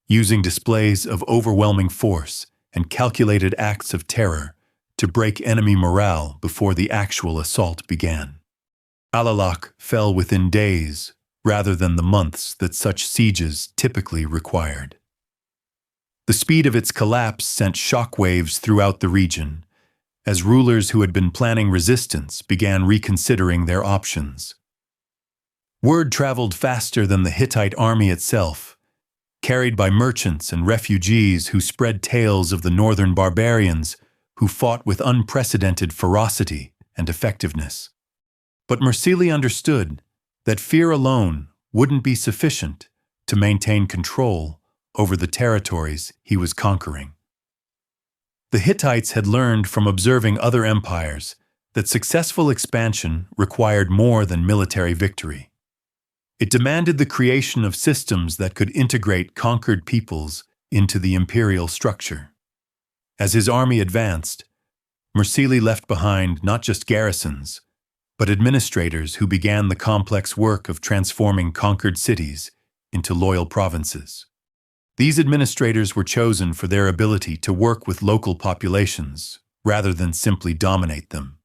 using displays of overwhelming force and calculated acts of terror to break enemy morale before the actual assault began. Alalak fell within days rather than the months that such sieges typically required. The speed of its collapse sent shockwaves throughout the region, as rulers who had been planning resistance began reconsidering their options. Word traveled faster than the Hittite army itself, carried by merchants and refugees who spread tales of the northern barbarians who fought with unprecedented ferocity and effectiveness. But Mursili understood that fear alone wouldn't be sufficient to maintain control over the territories he was conquering. The Hittites had learned from observing other empires that successful expansion required more than military victory. It demanded the creation of systems that could integrate conquered peoples into the imperial structure. As his army advanced, Mursili left behind not just garrisons, but administrators who began the complex work of transforming conquered cities into loyal provinces. These administrators were chosen for their ability to work with local populations rather than simply dominate them.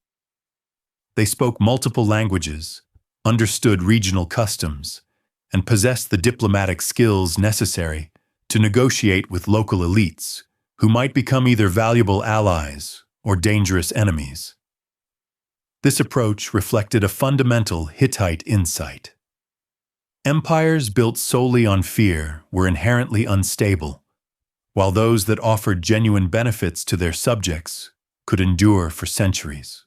They spoke multiple languages, understood regional customs, and possessed the diplomatic skills necessary to negotiate with local elites who might become either valuable allies or dangerous enemies. This approach reflected a fundamental Hittite insight. Empires built solely on fear were inherently unstable, while those that offered genuine benefits to their subjects could endure for centuries.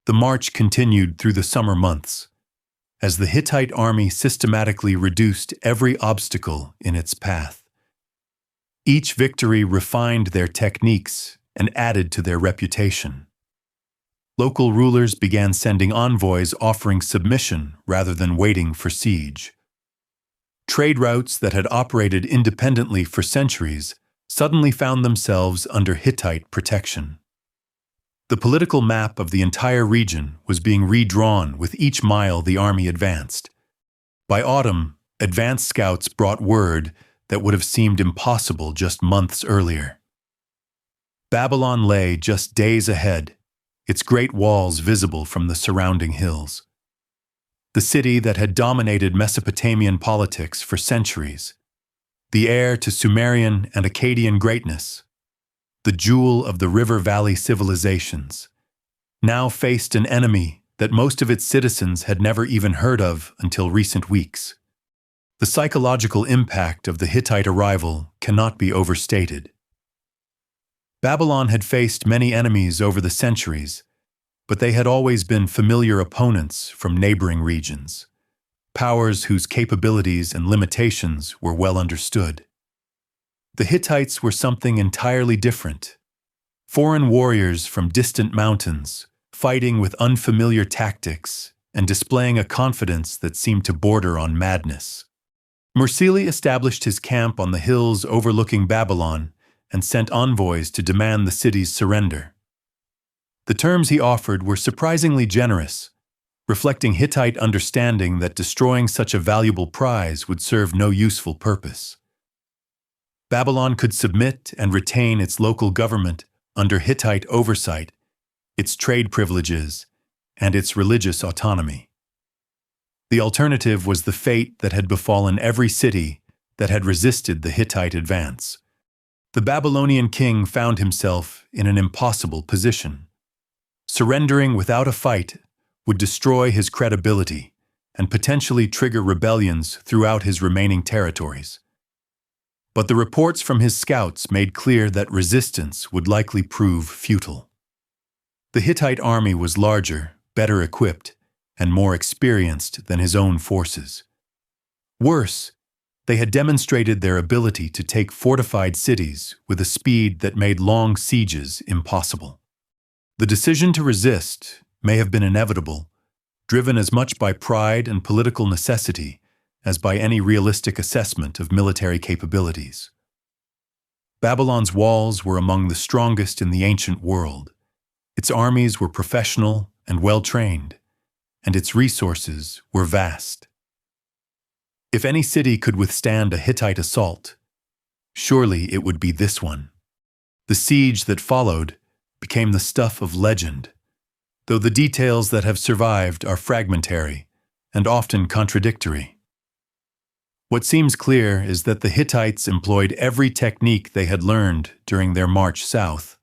The march continued through the summer months, as the Hittite army systematically reduced every obstacle in its path. Each victory refined their techniques and added to their reputation. Local rulers began sending envoys offering submission rather than waiting for siege. Trade routes that had operated independently for centuries suddenly found themselves under Hittite protection. The political map of the entire region was being redrawn with each mile the army advanced. By autumn, advance scouts brought word that would have seemed impossible just months earlier. Babylon lay just days ahead, its great walls visible from the surrounding hills. The city that had dominated Mesopotamian politics for centuries, the heir to Sumerian and Akkadian greatness, the jewel of the river valley civilizations, now faced an enemy that most of its citizens had never even heard of until recent weeks. The psychological impact of the Hittite arrival cannot be overstated. Babylon had faced many enemies over the centuries, but they had always been familiar opponents from neighboring regions, powers whose capabilities and limitations were well understood. The Hittites were something entirely different. Foreign warriors from distant mountains, fighting with unfamiliar tactics and displaying a confidence that seemed to border on madness. Mursili established his camp on the hills overlooking Babylon and sent envoys to demand the city's surrender. The terms he offered were surprisingly generous, reflecting Hittite understanding that destroying such a valuable prize would serve no useful purpose. Babylon could submit and retain its local government under Hittite oversight, its trade privileges, and its religious autonomy. The alternative was the fate that had befallen every city that had resisted the Hittite advance. The Babylonian king found himself in an impossible position. Surrendering without a fight would destroy his credibility and potentially trigger rebellions throughout his remaining territories. But the reports from his scouts made clear that resistance would likely prove futile. The Hittite army was larger, better equipped, and more experienced than his own forces. Worse, they had demonstrated their ability to take fortified cities with a speed that made long sieges impossible. The decision to resist may have been inevitable, driven as much by pride and political necessity as by any realistic assessment of military capabilities. Babylon's walls were among the strongest in the ancient world. Its armies were professional and well-trained, and its resources were vast. If any city could withstand a Hittite assault, surely it would be this one. The siege that followed became the stuff of legend, though the details that have survived are fragmentary and often contradictory. What seems clear is that the Hittites employed every technique they had learned during their march south,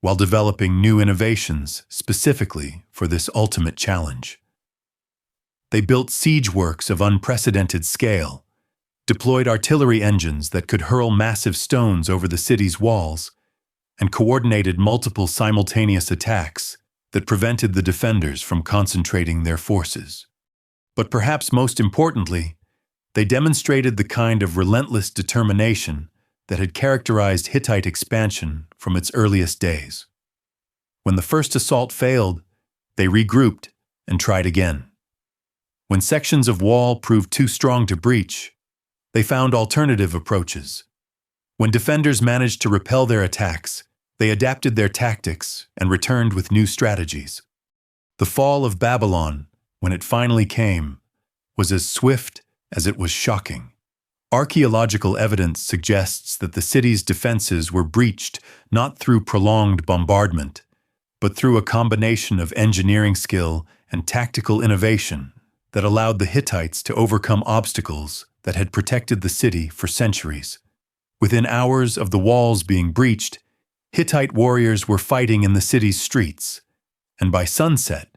while developing new innovations specifically for this ultimate challenge. They built siege works of unprecedented scale, deployed artillery engines that could hurl massive stones over the city's walls, and coordinated multiple simultaneous attacks that prevented the defenders from concentrating their forces. But perhaps most importantly, they demonstrated the kind of relentless determination that had characterized Hittite expansion from its earliest days. When the first assault failed, they regrouped and tried again. When sections of wall proved too strong to breach, they found alternative approaches. When defenders managed to repel their attacks, they adapted their tactics and returned with new strategies. The fall of Babylon, when it finally came, was as swift as it was shocking. Archaeological evidence suggests that the city's defenses were breached not through prolonged bombardment, but through a combination of engineering skill and tactical innovation that allowed the Hittites to overcome obstacles that had protected the city for centuries. Within hours of the walls being breached, Hittite warriors were fighting in the city's streets, and by sunset,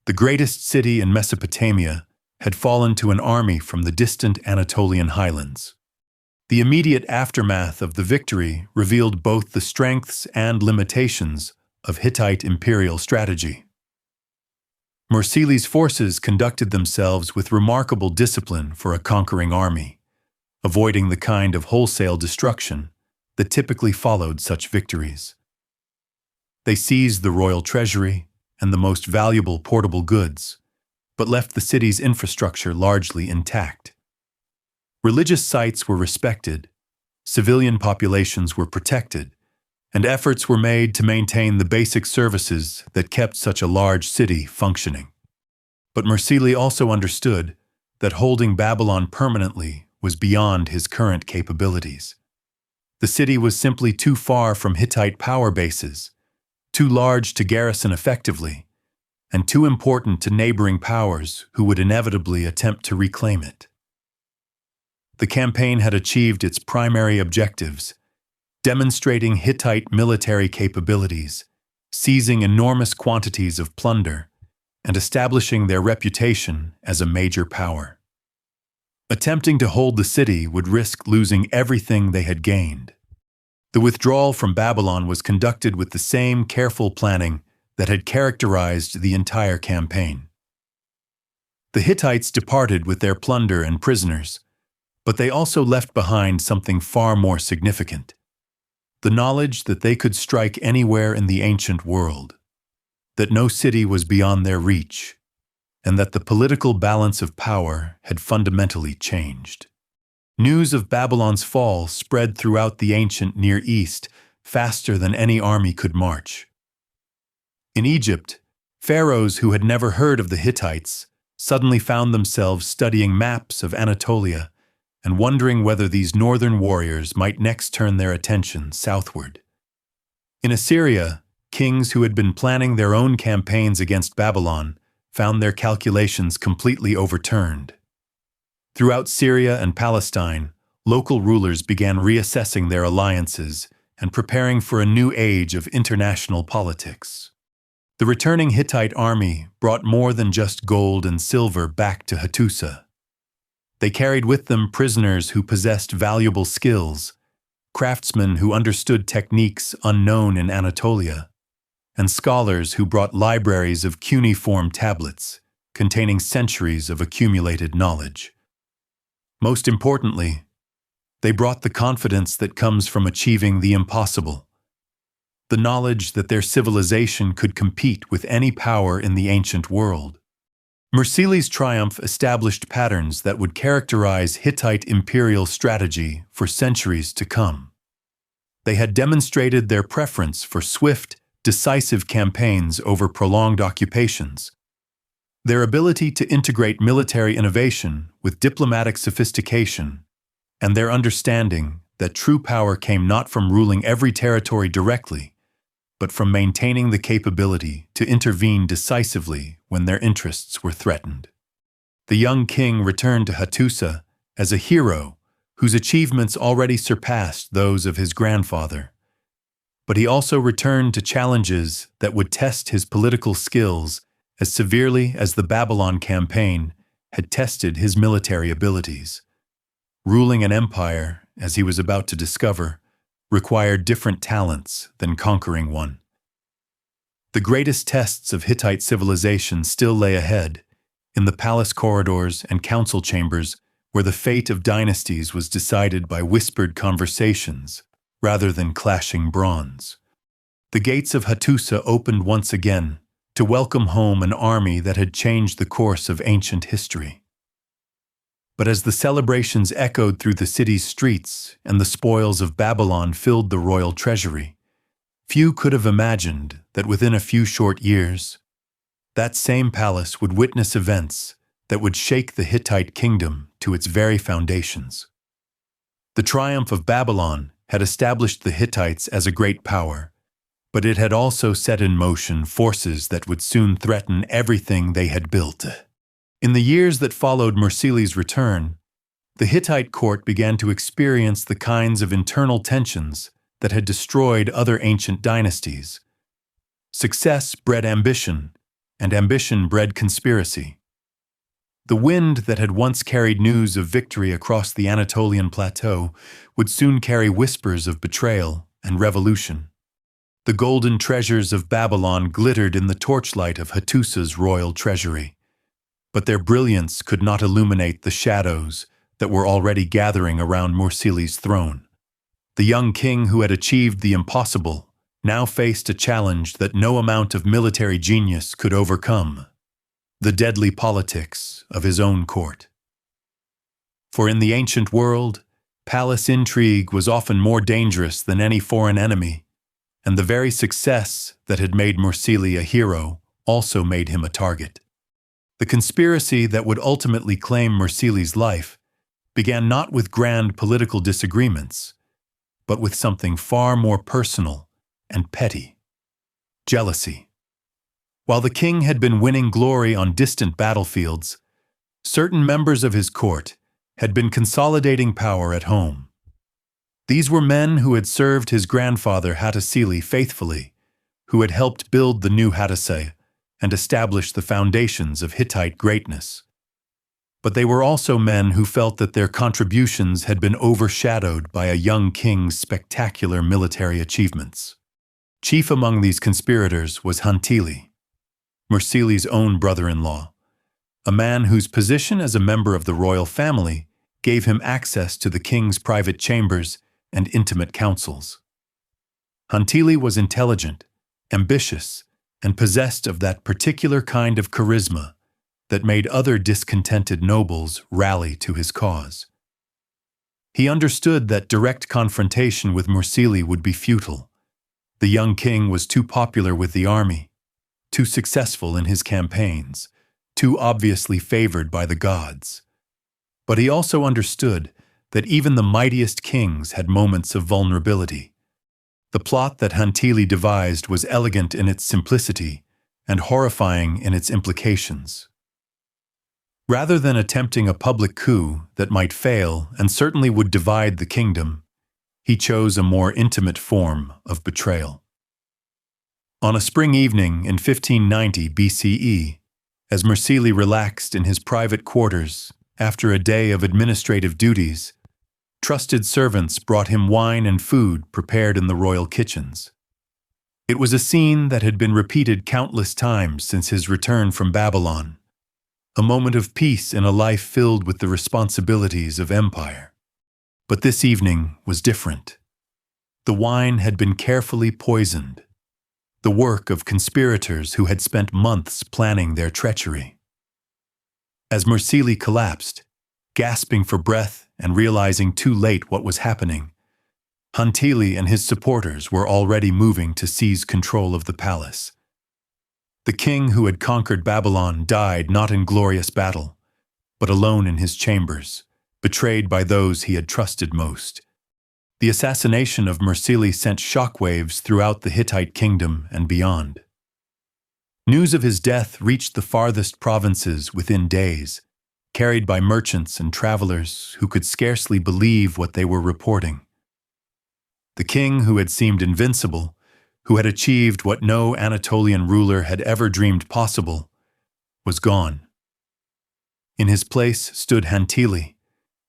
the greatest city in Mesopotamia had fallen to an army from the distant Anatolian highlands. The immediate aftermath of the victory revealed both the strengths and limitations of Hittite imperial strategy. Mursili's forces conducted themselves with remarkable discipline for a conquering army, avoiding the kind of wholesale destruction that typically followed such victories. They seized the royal treasury and the most valuable portable goods, but left the city's infrastructure largely intact. Religious sites were respected, civilian populations were protected, and efforts were made to maintain the basic services that kept such a large city functioning. But Mursili also understood that holding Babylon permanently was beyond his current capabilities. The city was simply too far from Hittite power bases, too large to garrison effectively, and too important to neighboring powers who would inevitably attempt to reclaim it. The campaign had achieved its primary objectives, demonstrating Hittite military capabilities, seizing enormous quantities of plunder, and establishing their reputation as a major power. Attempting to hold the city would risk losing everything they had gained. The withdrawal from Babylon was conducted with the same careful planning that had characterized the entire campaign. The Hittites departed with their plunder and prisoners, but they also left behind something far more significant: the knowledge that they could strike anywhere in the ancient world, that no city was beyond their reach, and that the political balance of power had fundamentally changed. News of Babylon's fall spread throughout the ancient Near East faster than any army could march. In Egypt, pharaohs who had never heard of the Hittites suddenly found themselves studying maps of Anatolia and wondering whether these northern warriors might next turn their attention southward. In Assyria, kings who had been planning their own campaigns against Babylon found their calculations completely overturned. Throughout Syria and Palestine, local rulers began reassessing their alliances and preparing for a new age of international politics. The returning Hittite army brought more than just gold and silver back to Hattusa. They carried with them prisoners who possessed valuable skills, craftsmen who understood techniques unknown in Anatolia, and scholars who brought libraries of cuneiform tablets containing centuries of accumulated knowledge. Most importantly, they brought the confidence that comes from achieving the impossible, the knowledge that their civilization could compete with any power in the ancient world. Mursili's triumph established patterns that would characterize Hittite imperial strategy for centuries to come. They had demonstrated their preference for swift, decisive campaigns over prolonged occupations. Their ability to integrate military innovation with diplomatic sophistication, and their understanding that true power came not from ruling every territory directly, but from maintaining the capability to intervene decisively when their interests were threatened. The young king returned to Hattusa as a hero whose achievements already surpassed those of his grandfather. But he also returned to challenges that would test his political skills as severely as the Babylon campaign had tested his military abilities. ruling an empire, as he was about to discover, required different talents than conquering one. The greatest tests of Hittite civilization still lay ahead, in the palace corridors and council chambers where the fate of dynasties was decided by whispered conversations rather than clashing bronze. The gates of Hattusa opened once again to welcome home an army that had changed the course of ancient history. But as the celebrations echoed through the city's streets and the spoils of Babylon filled the royal treasury, few could have imagined that within a few short years, that same palace would witness events that would shake the Hittite kingdom to its very foundations. The triumph of Babylon had established the Hittites as a great power, but it had also set in motion forces that would soon threaten everything they had built. In the years that followed Mursili's return, the Hittite court began to experience the kinds of internal tensions that had destroyed other ancient dynasties. Success bred ambition, and ambition bred conspiracy. The wind that had once carried news of victory across the Anatolian plateau would soon carry whispers of betrayal and revolution. The golden treasures of Babylon glittered in the torchlight of Hattusa's royal treasury, but their brilliance could not illuminate the shadows that were already gathering around Mursili's throne. The young king who had achieved the impossible now faced a challenge that no amount of military genius could overcome: the deadly politics of his own court. For in the ancient world, palace intrigue was often more dangerous than any foreign enemy, and the very success that had made Mursili a hero also made him a target. The conspiracy that would ultimately claim Mursili's life began not with grand political disagreements, but with something far more personal and petty: jealousy. While the king had been winning glory on distant battlefields, certain members of his court had been consolidating power at home. These were men who had served his grandfather Hattusa faithfully, who had helped build the new Hattusa and establish the foundations of Hittite greatness. But they were also men who felt that their contributions had been overshadowed by a young king's spectacular military achievements. Chief among these conspirators was Hattusa, Mursili's own brother-in-law, a man whose position as a member of the royal family gave him access to the king's private chambers and intimate councils. Hattusa was intelligent, ambitious, and possessed of that particular kind of charisma that made other discontented nobles rally to his cause. He understood that direct confrontation with Mursili would be futile. The young king was too popular with the army, too successful in his campaigns, too obviously favored by the gods. But he also understood that even the mightiest kings had moments of vulnerability. The plot that Hattusa devised was elegant in its simplicity and horrifying in its implications. Rather than attempting a public coup that might fail and certainly would divide the kingdom, he chose a more intimate form of betrayal. On a spring evening in 1590 BCE, as Mursili relaxed in his private quarters after a day of administrative duties, trusted servants brought him wine and food prepared in the royal kitchens. It was a scene that had been repeated countless times since his return from Babylon, a moment of peace in a life filled with the responsibilities of empire. But this evening was different. The wine had been carefully poisoned, the work of conspirators who had spent months planning their treachery. As Mursili collapsed, gasping for breath and realizing too late what was happening, Hattusa and his supporters were already moving to seize control of the palace. The king who had conquered Babylon died not in glorious battle, but alone in his chambers, betrayed by those he had trusted most. The assassination of Mursili sent shockwaves throughout the Hittite kingdom and beyond. News of his death reached the farthest provinces within days, carried by merchants and travelers who could scarcely believe what they were reporting. The king who had seemed invincible, who had achieved what no Anatolian ruler had ever dreamed possible, was gone. In his place stood Hattusa,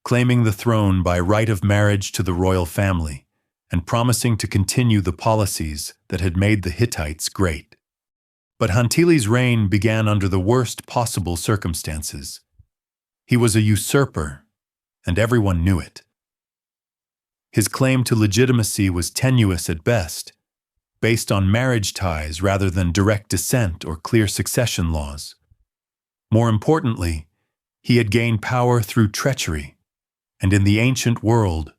claiming the throne by right of marriage to the royal family and promising to continue the policies that had made the Hittites great. But Hantili's reign began under the worst possible circumstances. He was a usurper, and everyone knew it. His claim to legitimacy was tenuous at best, based on marriage ties rather than direct descent or clear succession laws. More importantly, he had gained power through treachery, and in the ancient world,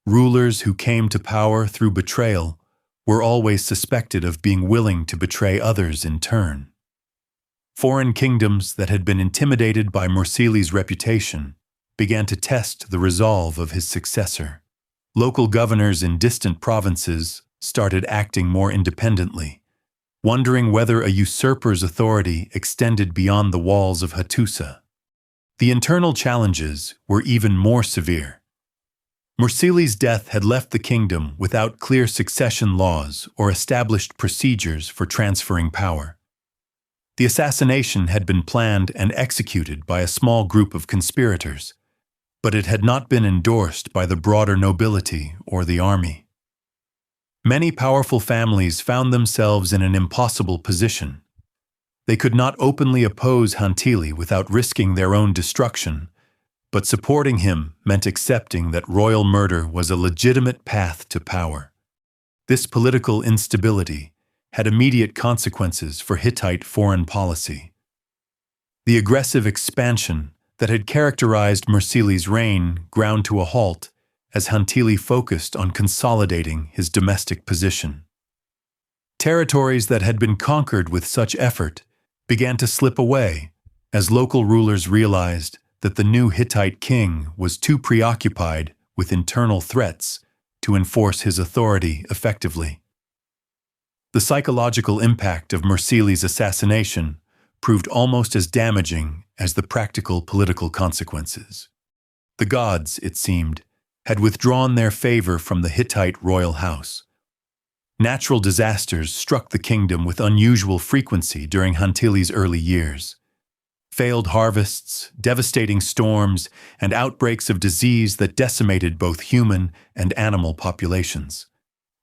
rulers who came to power through betrayal were always suspected of being willing to betray others in turn. Foreign kingdoms that had been intimidated by Mursili's reputation began to test the resolve of his successor. Local governors in distant provinces started acting more independently, wondering whether a usurper's authority extended beyond the walls of Hattusa. The internal challenges were even more severe. Mursili's death had left the kingdom without clear succession laws or established procedures for transferring power. The assassination had been planned and executed by a small group of conspirators, but it had not been endorsed by the broader nobility or the army. Many powerful families found themselves in an impossible position. They could not openly oppose Hantili without risking their own destruction, but supporting him meant accepting that royal murder was a legitimate path to power. This political instability had immediate consequences for Hittite foreign policy. The aggressive expansion that had characterized Mursili's reign ground to a halt as Hantili focused on consolidating his domestic position. Territories that had been conquered with such effort began to slip away as local rulers realized that the new Hittite king was too preoccupied with internal threats to enforce his authority effectively. The psychological impact of Mursili's assassination proved almost as damaging as the practical political consequences. The gods, it seemed, had withdrawn their favor from the Hittite royal house. Natural disasters struck the kingdom with unusual frequency during Hantili's early years. Failed harvests, devastating storms, and outbreaks of disease that decimated both human and animal populations.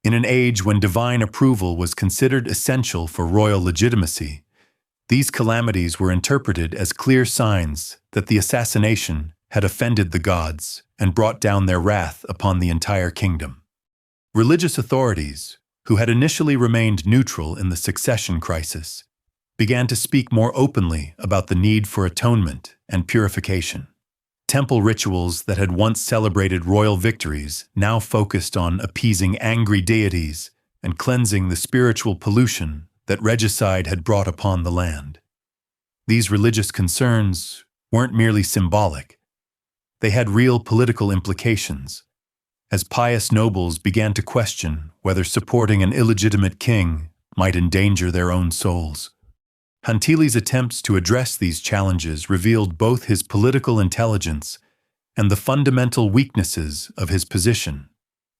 In an age when divine approval was considered essential for royal legitimacy, these calamities were interpreted as clear signs that the assassination had offended the gods and brought down their wrath upon the entire kingdom. Religious authorities, who had initially remained neutral in the succession crisis, began to speak more openly about the need for atonement and purification. Temple rituals that had once celebrated royal victories now focused on appeasing angry deities and cleansing the spiritual pollution that regicide had brought upon the land. These religious concerns weren't merely symbolic. They had real political implications, as pious nobles began to question whether supporting an illegitimate king might endanger their own souls. Hantili's attempts to address these challenges revealed both his political intelligence and the fundamental weaknesses of his position.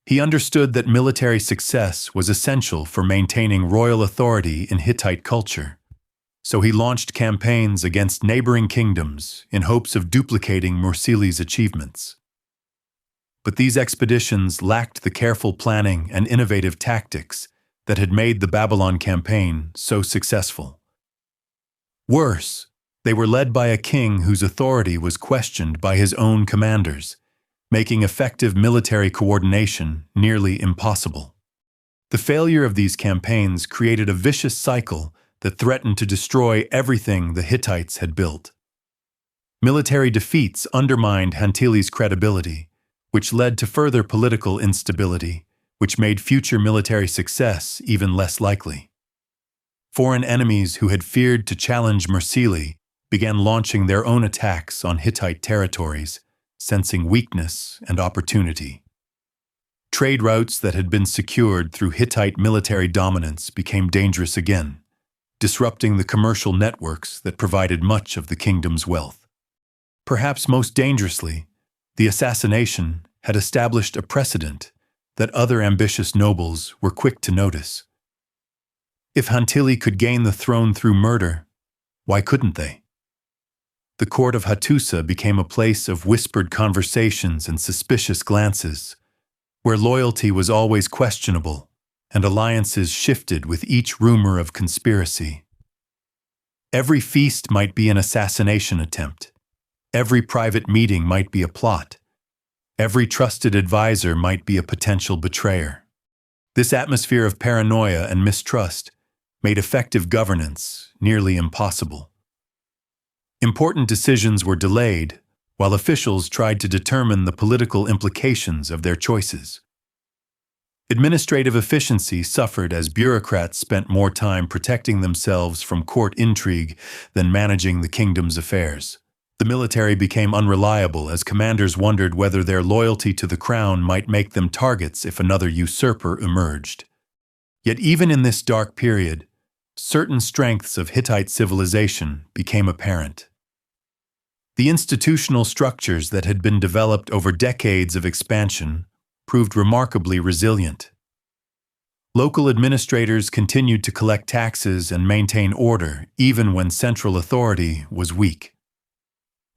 He understood that military success was essential for maintaining royal authority in Hittite culture, so he launched campaigns against neighboring kingdoms in hopes of duplicating Mursili's achievements. But these expeditions lacked the careful planning and innovative tactics that had made the Babylon campaign so successful. Worse, they were led by a king whose authority was questioned by his own commanders, making effective military coordination nearly impossible. The failure of these campaigns created a vicious cycle that threatened to destroy everything the Hittites had built. Military defeats undermined Hantili's credibility, which led to further political instability, which made future military success even less likely. Foreign enemies who had feared to challenge Mursili began launching their own attacks on Hittite territories, sensing weakness and opportunity. Trade routes that had been secured through Hittite military dominance became dangerous again, disrupting the commercial networks that provided much of the kingdom's wealth. Perhaps most dangerously, the assassination had established a precedent that other ambitious nobles were quick to notice. If Hantili could gain the throne through murder, why couldn't they? The court of Hattusa became a place of whispered conversations and suspicious glances, where loyalty was always questionable and alliances shifted with each rumor of conspiracy. Every feast might be an assassination attempt. Every private meeting might be a plot. Every trusted advisor might be a potential betrayer. This atmosphere of paranoia and mistrust made effective governance nearly impossible. Important decisions were delayed, while officials tried to determine the political implications of their choices. Administrative efficiency suffered as bureaucrats spent more time protecting themselves from court intrigue than managing the kingdom's affairs. The military became unreliable as commanders wondered whether their loyalty to the crown might make them targets if another usurper emerged. Yet even in this dark period, certain strengths of Hittite civilization became apparent. The institutional structures that had been developed over decades of expansion proved remarkably resilient. Local administrators continued to collect taxes and maintain order even when central authority was weak.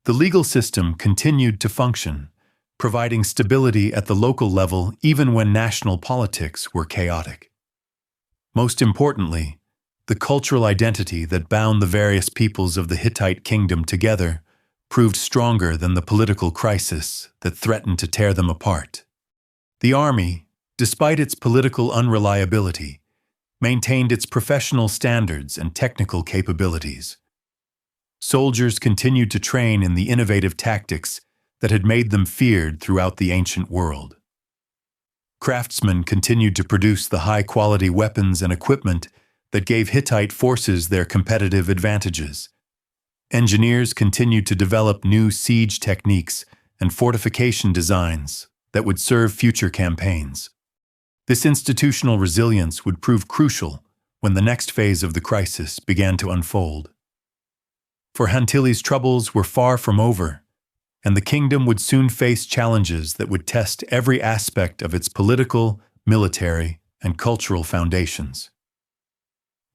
The legal system continued to function, providing stability at the local level even when national politics were chaotic. Most importantly, the cultural identity that bound the various peoples of the Hittite kingdom together proved stronger than the political crisis that threatened to tear them apart. The army, despite its political unreliability, maintained its professional standards and technical capabilities. Soldiers continued to train in the innovative tactics that had made them feared throughout the ancient world. Craftsmen continued to produce the high-quality weapons and equipment that gave Hittite forces their competitive advantages. Engineers continued to develop new siege techniques and fortification designs that would serve future campaigns. This institutional resilience would prove crucial when the next phase of the crisis began to unfold. For Hantili's troubles were far from over, and the kingdom would soon face challenges that would test every aspect of its political, military, and cultural foundations.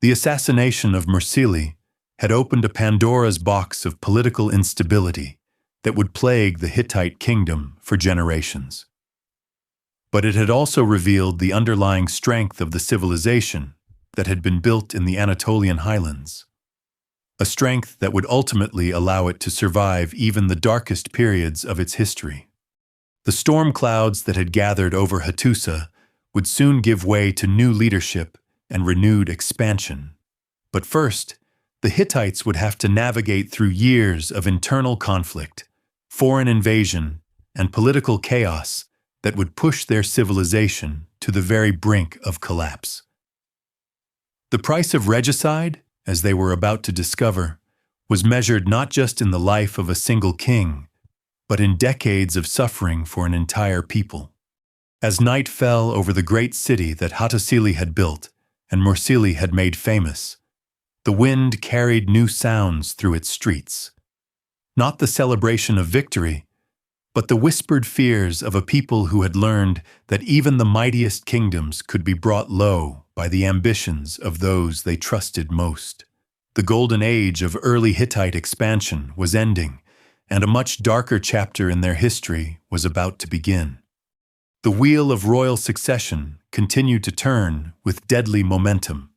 The assassination of Mursili had opened a Pandora's box of political instability that would plague the Hittite kingdom for generations. But it had also revealed the underlying strength of the civilization that had been built in the Anatolian highlands, a strength that would ultimately allow it to survive even the darkest periods of its history. The storm clouds that had gathered over Hattusa would soon give way to new leadership and renewed expansion. But first, the Hittites would have to navigate through years of internal conflict, foreign invasion, and political chaos that would push their civilization to the very brink of collapse. The price of regicide, as they were about to discover, was measured not just in the life of a single king, but in decades of suffering for an entire people. As night fell over the great city that Hattusili had built and Mursili had made famous, the wind carried new sounds through its streets. Not the celebration of victory, but the whispered fears of a people who had learned that even the mightiest kingdoms could be brought low by the ambitions of those they trusted most. The golden age of early Hittite expansion was ending, and a much darker chapter in their history was about to begin. The wheel of royal succession continued to turn with deadly momentum.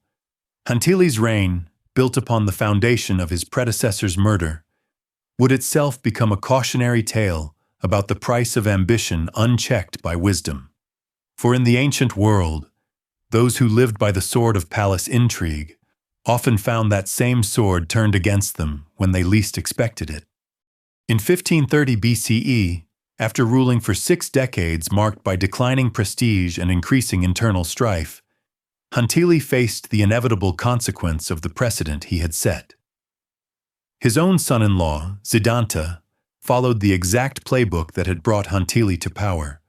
Hantili's reign, built upon the foundation of his predecessor's murder, would itself become a cautionary tale about the price of ambition unchecked by wisdom. For in the ancient world, those who lived by the sword of palace intrigue often found that same sword turned against them when they least expected it. In 1530 BCE, after ruling for 6 decades marked by declining prestige and increasing internal strife, Hantili faced the inevitable consequence of the precedent he had set. His own son-in-law, Zidanta, followed the exact playbook that had brought Hantili to power,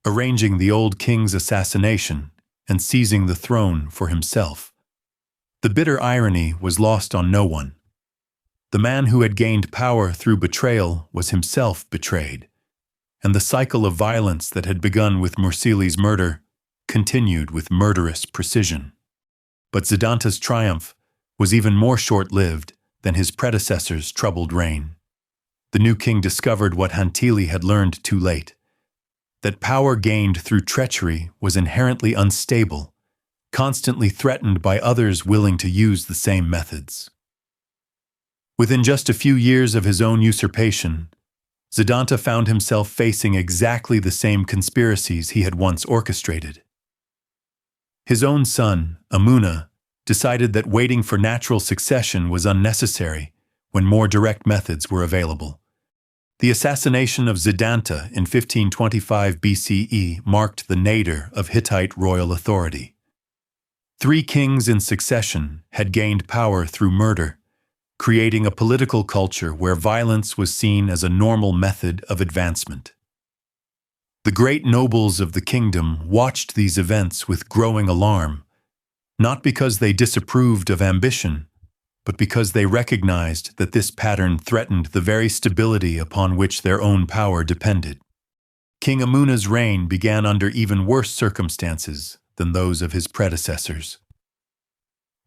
arranging the old king's assassination and seizing the throne for himself. The bitter irony was lost on no one. The man who had gained power through betrayal was himself betrayed, and the cycle of violence that had begun with Mursili's murder continued with murderous precision. But Zidanta's triumph was even more short-lived than his predecessor's troubled reign. the new king discovered what Hantili had learned too late: that power gained through treachery was inherently unstable, constantly threatened by others willing to use the same methods. Within just a few years of his own usurpation, Zidanta found himself facing exactly the same conspiracies he had once orchestrated. His own son, Amuna, decided that waiting for natural succession was unnecessary when more direct methods were available. The assassination of Zidanta in 1525 BCE marked the nadir of Hittite royal authority. 3 kings in succession had gained power through murder, creating a political culture where violence was seen as a normal method of advancement. The great nobles of the kingdom watched these events with growing alarm, not because they disapproved of ambition, but because they recognized that this pattern threatened the very stability upon which their own power depended. King Amuna's reign began under even worse circumstances than those of his predecessors.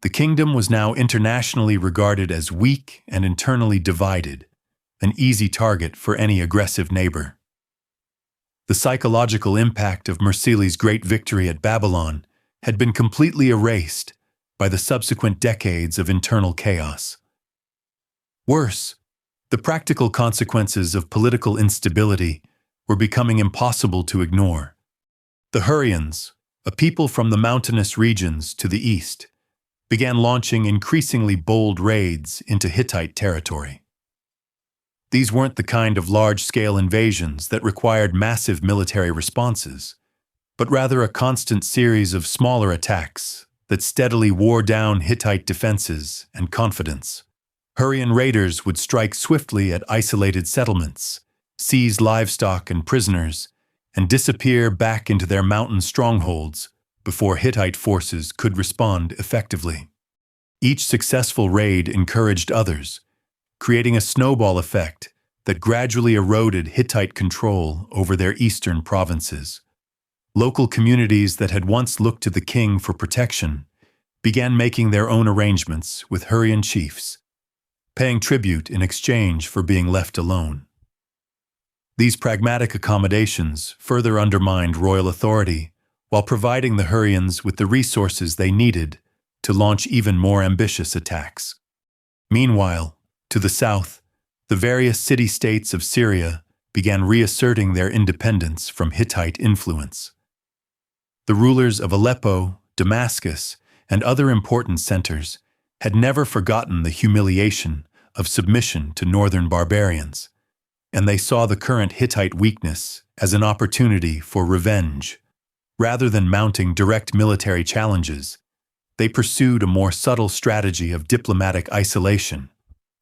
The kingdom was now internationally regarded as weak and internally divided, an easy target for any aggressive neighbor. The psychological impact of Mursili's great victory at Babylon had been completely erased by the subsequent decades of internal chaos. Worse, the practical consequences of political instability were becoming impossible to ignore. The Hurrians, a people from the mountainous regions to the east, began launching increasingly bold raids into Hittite territory. These weren't the kind of large-scale invasions that required massive military responses, but rather a constant series of smaller attacks that steadily wore down Hittite defenses and confidence. Hurrian raiders would strike swiftly at isolated settlements, seize livestock and prisoners, and disappear back into their mountain strongholds before Hittite forces could respond effectively. Each successful raid encouraged others, creating a snowball effect that gradually eroded Hittite control over their eastern provinces. Local communities that had once looked to the king for protection began making their own arrangements with Hurrian chiefs, paying tribute in exchange for being left alone. These pragmatic accommodations further undermined royal authority while providing the Hurrians with the resources they needed to launch even more ambitious attacks. Meanwhile, to the south, the various city-states of Syria began reasserting their independence from Hittite influence. The rulers of Aleppo, Damascus, and other important centers had never forgotten the humiliation of submission to northern barbarians, and they saw the current Hittite weakness as an opportunity for revenge. Rather than mounting direct military challenges, they pursued a more subtle strategy of diplomatic isolation,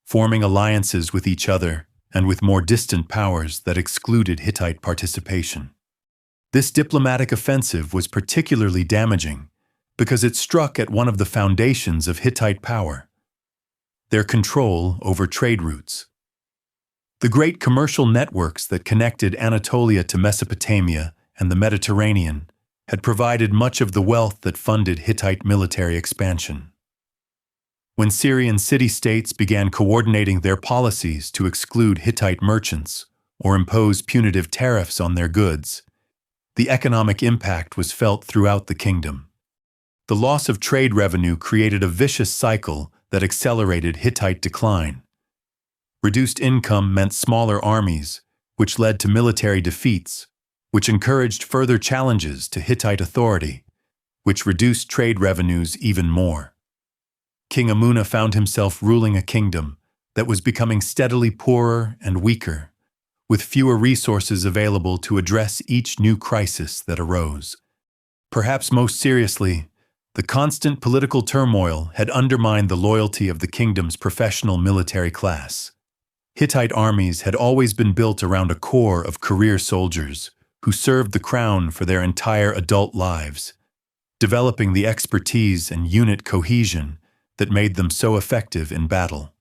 forming alliances with each other and with more distant powers that excluded Hittite participation. This diplomatic offensive was particularly damaging because it struck at one of the foundations of Hittite power: their control over trade routes. The great commercial networks that connected Anatolia to Mesopotamia and the Mediterranean had provided much of the wealth that funded Hittite military expansion. When Syrian city-states began coordinating their policies to exclude Hittite merchants or impose punitive tariffs on their goods, the economic impact was felt throughout the kingdom. The loss of trade revenue created a vicious cycle that accelerated Hittite decline. Reduced income meant smaller armies, which led to military defeats, which encouraged further challenges to Hittite authority, which reduced trade revenues even more. King Amuna found himself ruling a kingdom that was becoming steadily poorer and weaker, with fewer resources available to address each new crisis that arose. Perhaps most seriously, the constant political turmoil had undermined the loyalty of the kingdom's professional military class. Hittite armies had always been built around a core of career soldiers who served the crown for their entire adult lives, developing the expertise and unit cohesion that made them so effective in battle.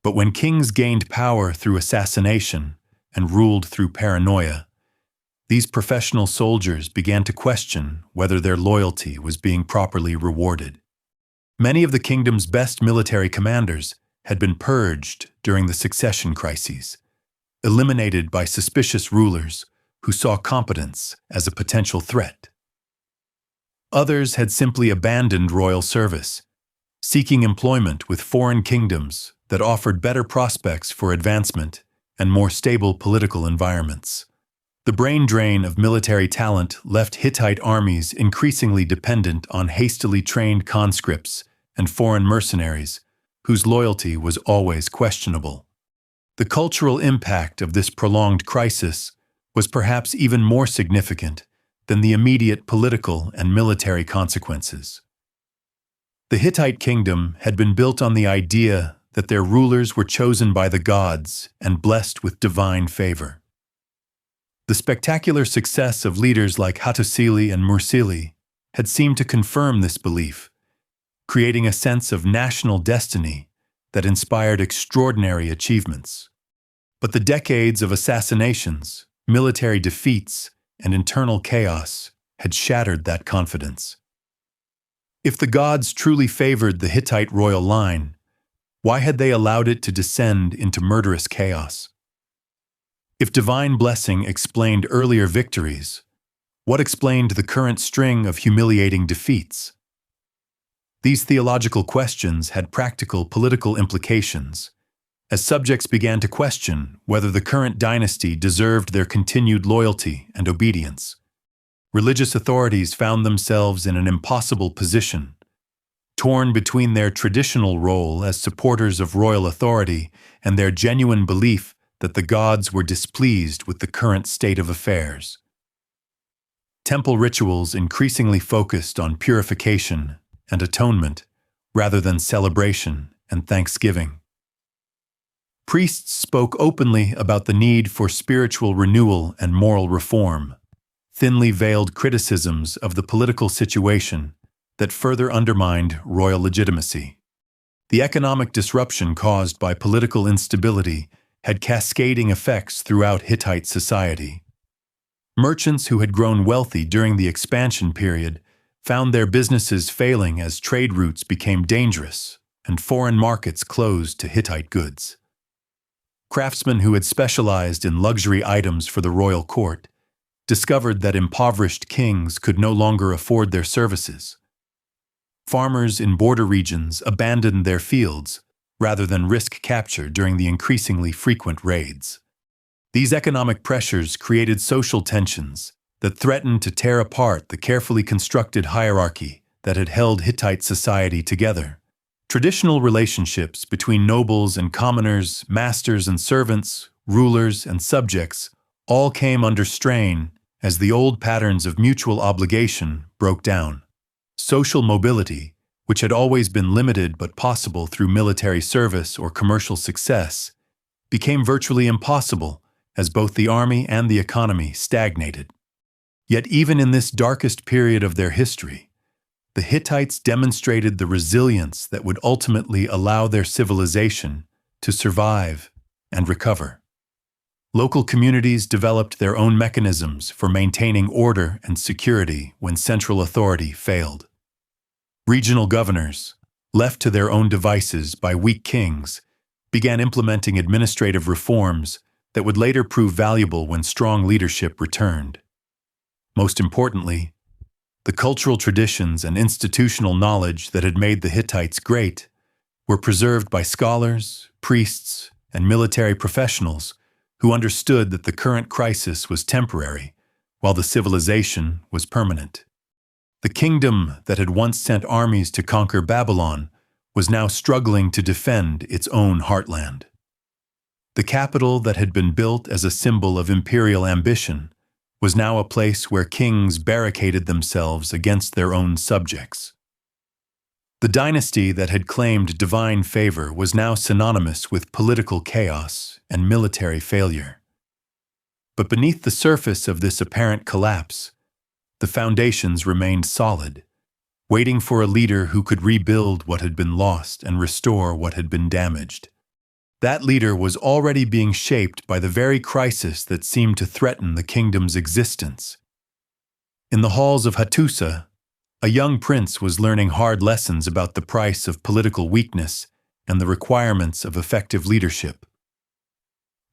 But when kings gained power through assassination and ruled through paranoia, these professional soldiers began to question whether their loyalty was being properly rewarded. Many of the kingdom's best military commanders had been purged during the succession crises, eliminated by suspicious rulers who saw competence as a potential threat. Others had simply abandoned royal service, seeking employment with foreign kingdoms that offered better prospects for advancement and more stable political environments. The brain drain of military talent left Hittite armies increasingly dependent on hastily trained conscripts and foreign mercenaries, whose loyalty was always questionable. The cultural impact of this prolonged crisis was perhaps even more significant than the immediate political and military consequences. The Hittite kingdom had been built on the idea that their rulers were chosen by the gods and blessed with divine favor. The spectacular success of leaders like Hattusa and Mursili had seemed to confirm this belief, creating a sense of national destiny that inspired extraordinary achievements. But the decades of assassinations, military defeats, and internal chaos had shattered that confidence. If the gods truly favored the Hittite royal line, why had they allowed it to descend into murderous chaos? If divine blessing explained earlier victories, what explained the current string of humiliating defeats? These theological questions had practical political implications, as subjects began to question whether the current dynasty deserved their continued loyalty and obedience. Religious authorities found themselves in an impossible position, torn between their traditional role as supporters of royal authority and their genuine belief that the gods were displeased with the current state of affairs. Temple rituals increasingly focused on purification and atonement rather than celebration and thanksgiving. Priests spoke openly about the need for spiritual renewal and moral reform, thinly veiled criticisms of the political situation that further undermined royal legitimacy. The economic disruption caused by political instability had cascading effects throughout Hittite society. Merchants who had grown wealthy during the expansion period found their businesses failing as trade routes became dangerous and foreign markets closed to Hittite goods. Craftsmen who had specialized in luxury items for the royal court discovered that impoverished kings could no longer afford their services. Farmers in border regions abandoned their fields rather than risk capture during the increasingly frequent raids. These economic pressures created social tensions that threatened to tear apart the carefully constructed hierarchy that had held Hittite society together. Traditional relationships between nobles and commoners, masters and servants, rulers and subjects, all came under strain as the old patterns of mutual obligation broke down. Social mobility, which had always been limited but possible through military service or commercial success, became virtually impossible as both the army and the economy stagnated. Yet even in this darkest period of their history, the Hittites demonstrated the resilience that would ultimately allow their civilization to survive and recover. Local communities developed their own mechanisms for maintaining order and security when central authority failed. Regional governors, left to their own devices by weak kings, began implementing administrative reforms that would later prove valuable when strong leadership returned. Most importantly, the cultural traditions and institutional knowledge that had made the Hittites great were preserved by scholars, priests, and military professionals who understood that the current crisis was temporary, while the civilization was permanent. The kingdom that had once sent armies to conquer Babylon was now struggling to defend its own heartland. The capital that had been built as a symbol of imperial ambition was now a place where kings barricaded themselves against their own subjects. The dynasty that had claimed divine favor was now synonymous with political chaos and military failure. But beneath the surface of this apparent collapse, the foundations remained solid, waiting for a leader who could rebuild what had been lost and restore what had been damaged. That leader was already being shaped by the very crisis that seemed to threaten the kingdom's existence. In the halls of Hattusa, a young prince was learning hard lessons about the price of political weakness and the requirements of effective leadership.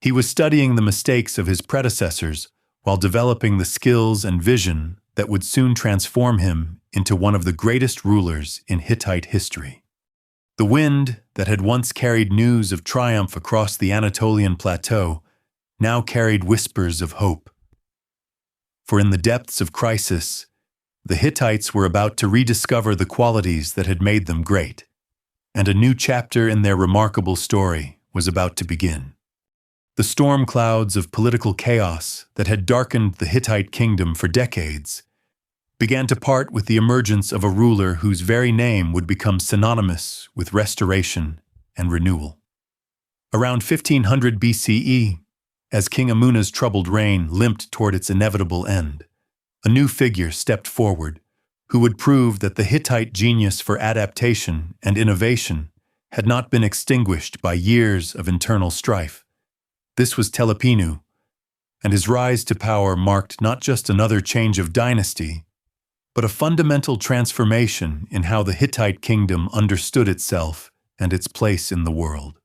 He was studying the mistakes of his predecessors while developing the skills and vision that would soon transform him into one of the greatest rulers in Hittite history. The wind that had once carried news of triumph across the Anatolian plateau now carried whispers of hope. For in the depths of crisis, the Hittites were about to rediscover the qualities that had made them great, and a new chapter in their remarkable story was about to begin. The storm clouds of political chaos that had darkened the Hittite kingdom for decades began to part with the emergence of a ruler whose very name would become synonymous with restoration and renewal. Around 1500 BCE, as King Amuna's troubled reign limped toward its inevitable end, a new figure stepped forward who would prove that the Hittite genius for adaptation and innovation had not been extinguished by years of internal strife. This was Telepinu, and his rise to power marked not just another change of dynasty, but a fundamental transformation in how the Hittite kingdom understood itself and its place in the world.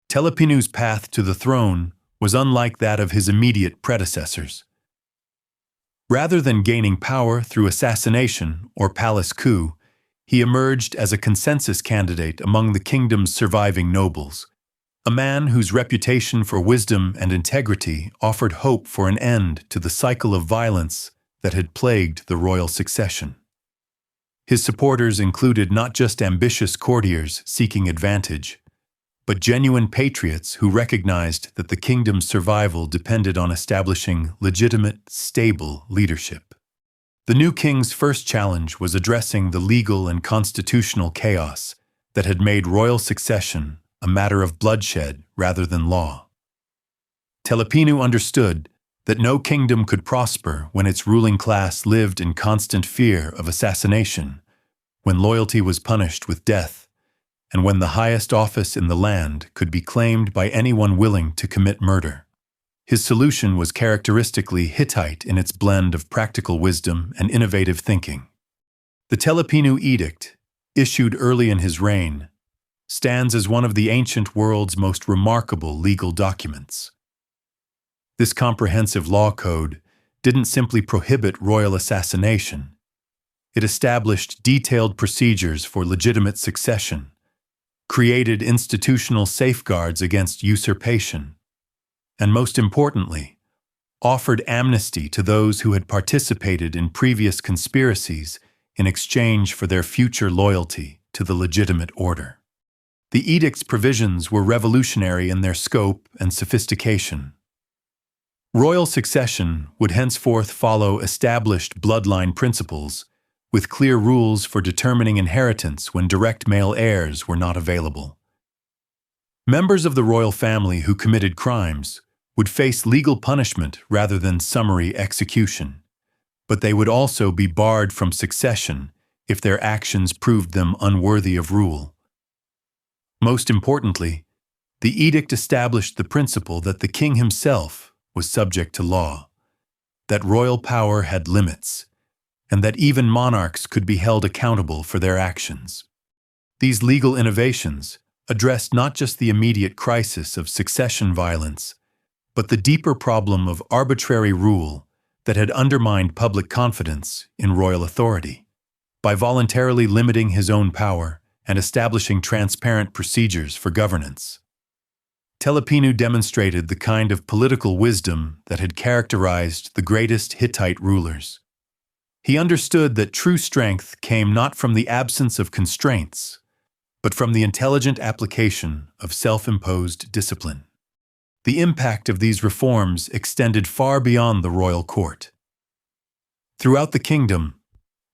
Telepinu's path to the throne was unlike that of his immediate predecessors. Rather than gaining power through assassination or palace coup, he emerged as a consensus candidate among the kingdom's surviving nobles, a man whose reputation for wisdom and integrity offered hope for an end to the cycle of violence that had plagued the royal succession. His supporters included not just ambitious courtiers seeking advantage, but genuine patriots who recognized that the kingdom's survival depended on establishing legitimate, stable leadership. The new king's first challenge was addressing the legal and constitutional chaos that had made royal succession a matter of bloodshed rather than law. Telepinu understood that no kingdom could prosper when its ruling class lived in constant fear of assassination, when loyalty was punished with death, and when the highest office in the land could be claimed by anyone willing to commit murder. His solution was characteristically Hittite in its blend of practical wisdom and innovative thinking. The Telepinu Edict, issued early in his reign, stands as one of the ancient world's most remarkable legal documents. This comprehensive law code didn't simply prohibit royal assassination. It established detailed procedures for legitimate succession, created institutional safeguards against usurpation, and most importantly, offered amnesty to those who had participated in previous conspiracies in exchange for their future loyalty to the legitimate order. The edict's provisions were revolutionary in their scope and sophistication. Royal succession would henceforth follow established bloodline principles, with clear rules for determining inheritance when direct male heirs were not available. Members of the royal family who committed crimes would face legal punishment rather than summary execution, but they would also be barred from succession if their actions proved them unworthy of rule. Most importantly, the edict established the principle that the king himself was subject to law, that royal power had limits, and that even monarchs could be held accountable for their actions. These legal innovations addressed not just the immediate crisis of succession violence, but the deeper problem of arbitrary rule that had undermined public confidence in royal authority. By voluntarily limiting his own power and establishing transparent procedures for governance, Telepinu demonstrated the kind of political wisdom that had characterized the greatest Hittite rulers. He understood that true strength came not from the absence of constraints, but from the intelligent application of self-imposed discipline. The impact of these reforms extended far beyond the royal court. Throughout the kingdom,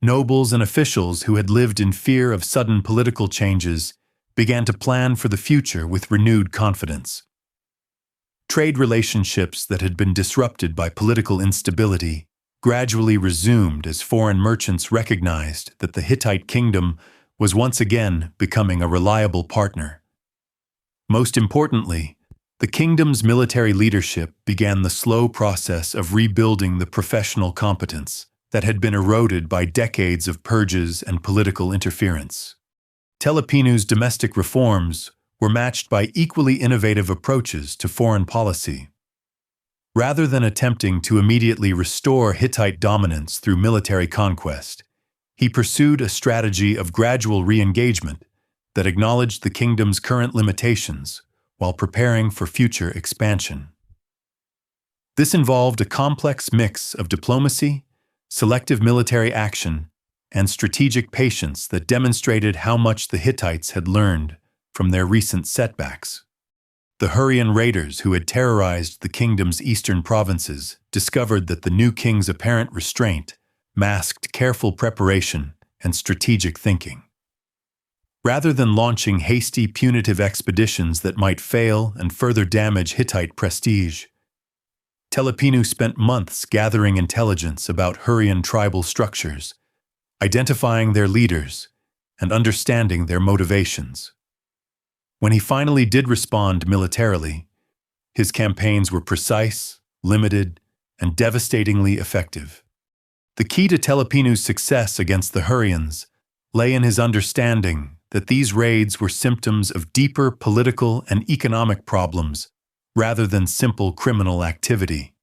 nobles and officials who had lived in fear of sudden political changes began to plan for the future with renewed confidence. Trade relationships that had been disrupted by political instability gradually resumed as foreign merchants recognized that the Hittite kingdom was once again becoming a reliable partner. Most importantly, the kingdom's military leadership began the slow process of rebuilding the professional competence that had been eroded by decades of purges and political interference. Telepinu's domestic reforms were matched by equally innovative approaches to foreign policy. Rather than attempting to immediately restore Hittite dominance through military conquest, he pursued a strategy of gradual re-engagement that acknowledged the kingdom's current limitations while preparing for future expansion. This involved a complex mix of diplomacy, selective military action, and strategic patience that demonstrated how much the Hittites had learned from their recent setbacks. The Hurrian raiders who had terrorized the kingdom's eastern provinces discovered that the new king's apparent restraint masked careful preparation and strategic thinking. Rather than launching hasty punitive expeditions that might fail and further damage Hittite prestige, Telepinu spent months gathering intelligence about Hurrian tribal structures, identifying their leaders, and understanding their motivations. When he finally did respond militarily, his campaigns were precise, limited, and devastatingly effective. The key to Telepinu's success against the Hurrians lay in his understanding that these raids were symptoms of deeper political and economic problems rather than simple criminal activity.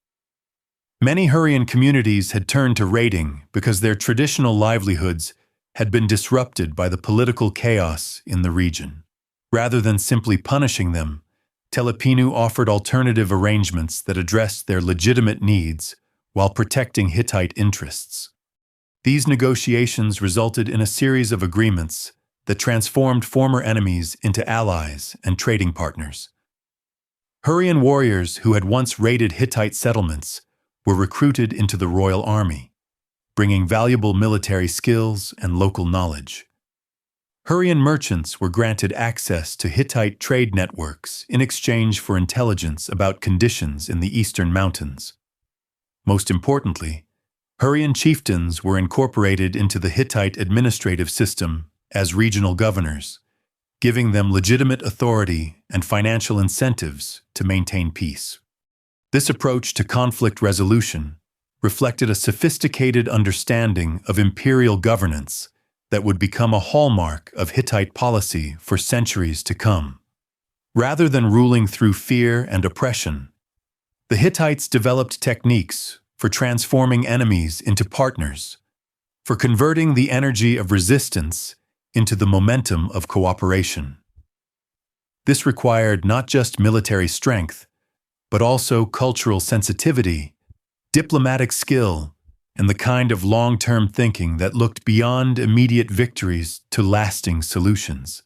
Many Hurrian communities had turned to raiding because their traditional livelihoods had been disrupted by the political chaos in the region. Rather than simply punishing them, Telepinu offered alternative arrangements that addressed their legitimate needs while protecting Hittite interests. These negotiations resulted in a series of agreements that transformed former enemies into allies and trading partners. Hurrian warriors who had once raided Hittite settlements were recruited into the royal army, bringing valuable military skills and local knowledge. Hurrian merchants were granted access to Hittite trade networks in exchange for intelligence about conditions in the eastern mountains. Most importantly, Hurrian chieftains were incorporated into the Hittite administrative system as regional governors, giving them legitimate authority and financial incentives to maintain peace. This approach to conflict resolution reflected a sophisticated understanding of imperial governance that would become a hallmark of Hittite policy for centuries to come. Rather than ruling through fear and oppression, the Hittites developed techniques for transforming enemies into partners, for converting the energy of resistance into the momentum of cooperation. This required not just military strength, but also cultural sensitivity, diplomatic skill, and the kind of long-term thinking that looked beyond immediate victories to lasting solutions.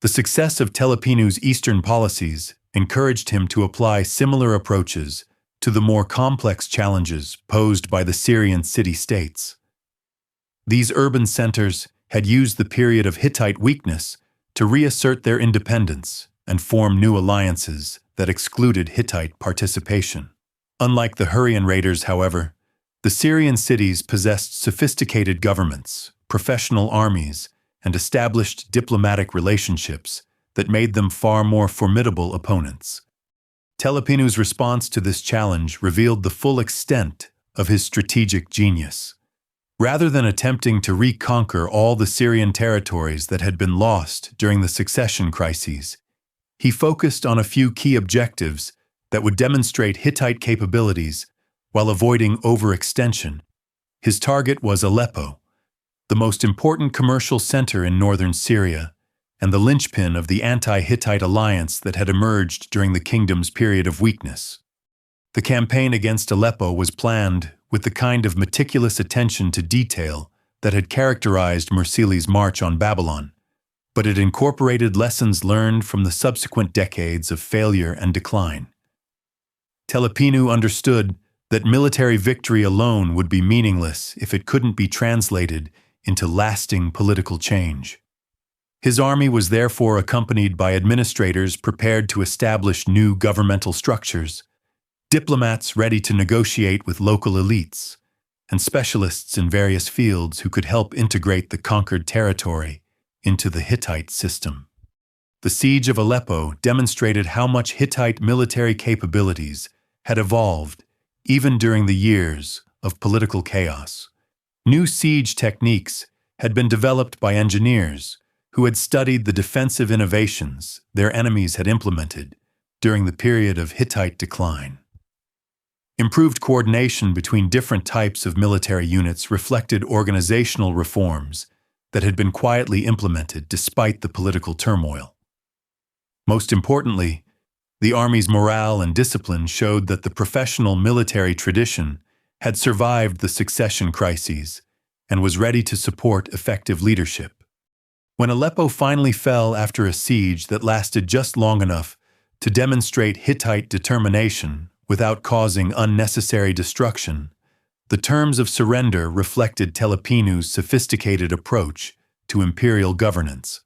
The success of Telepinu's Eastern policies encouraged him to apply similar approaches to the more complex challenges posed by the Syrian city-states. These urban centers had used the period of Hittite weakness to reassert their independence and form new alliances that excluded Hittite participation. Unlike the Hurrian raiders, however, the Syrian cities possessed sophisticated governments, professional armies, and established diplomatic relationships that made them far more formidable opponents. Telepinu's response to this challenge revealed the full extent of his strategic genius. Rather than attempting to reconquer all the Syrian territories that had been lost during the succession crises, he focused on a few key objectives that would demonstrate Hittite capabilities while avoiding overextension. His target was Aleppo, the most important commercial center in northern Syria, and the linchpin of the anti-Hittite alliance that had emerged during the kingdom's period of weakness. The campaign against Aleppo was planned with the kind of meticulous attention to detail that had characterized Mursili's march on Babylon, but it incorporated lessons learned from the subsequent decades of failure and decline. Telepinu understood that military victory alone would be meaningless if it couldn't be translated into lasting political change. His army was therefore accompanied by administrators prepared to establish new governmental structures, diplomats ready to negotiate with local elites, and specialists in various fields who could help integrate the conquered territory into the Hittite system. The siege of Aleppo demonstrated how much Hittite military capabilities had evolved even during the years of political chaos. New siege techniques had been developed by engineers who had studied the defensive innovations their enemies had implemented during the period of Hittite decline. Improved coordination between different types of military units reflected organizational reforms that had been quietly implemented despite the political turmoil. Most importantly, the army's morale and discipline showed that the professional military tradition had survived the succession crises and was ready to support effective leadership. When Aleppo finally fell after a siege that lasted just long enough to demonstrate Hittite determination without causing unnecessary destruction, the terms of surrender reflected Telepinu's sophisticated approach to imperial governance.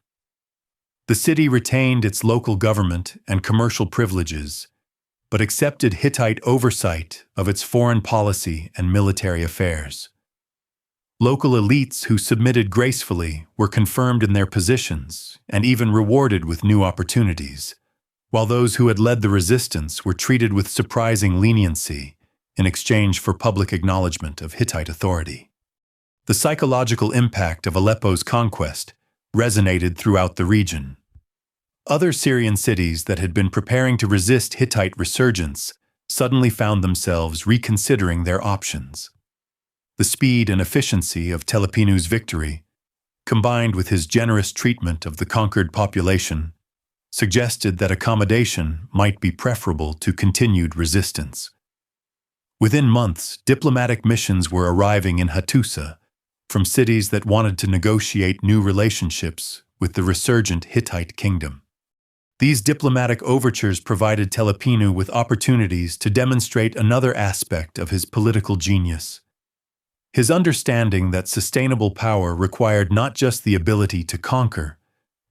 The city retained its local government and commercial privileges, but accepted Hittite oversight of its foreign policy and military affairs. Local elites who submitted gracefully were confirmed in their positions and even rewarded with new opportunities, while those who had led the resistance were treated with surprising leniency in exchange for public acknowledgement of Hittite authority. The psychological impact of Aleppo's conquest resonated throughout the region. Other Syrian cities that had been preparing to resist Hittite resurgence suddenly found themselves reconsidering their options. The speed and efficiency of Telepinu's victory, combined with his generous treatment of the conquered population, suggested that accommodation might be preferable to continued resistance. Within months, diplomatic missions were arriving in Hattusa from cities that wanted to negotiate new relationships with the resurgent Hittite kingdom. These diplomatic overtures provided Telepinu with opportunities to demonstrate another aspect of his political genius. His understanding that sustainable power required not just the ability to conquer,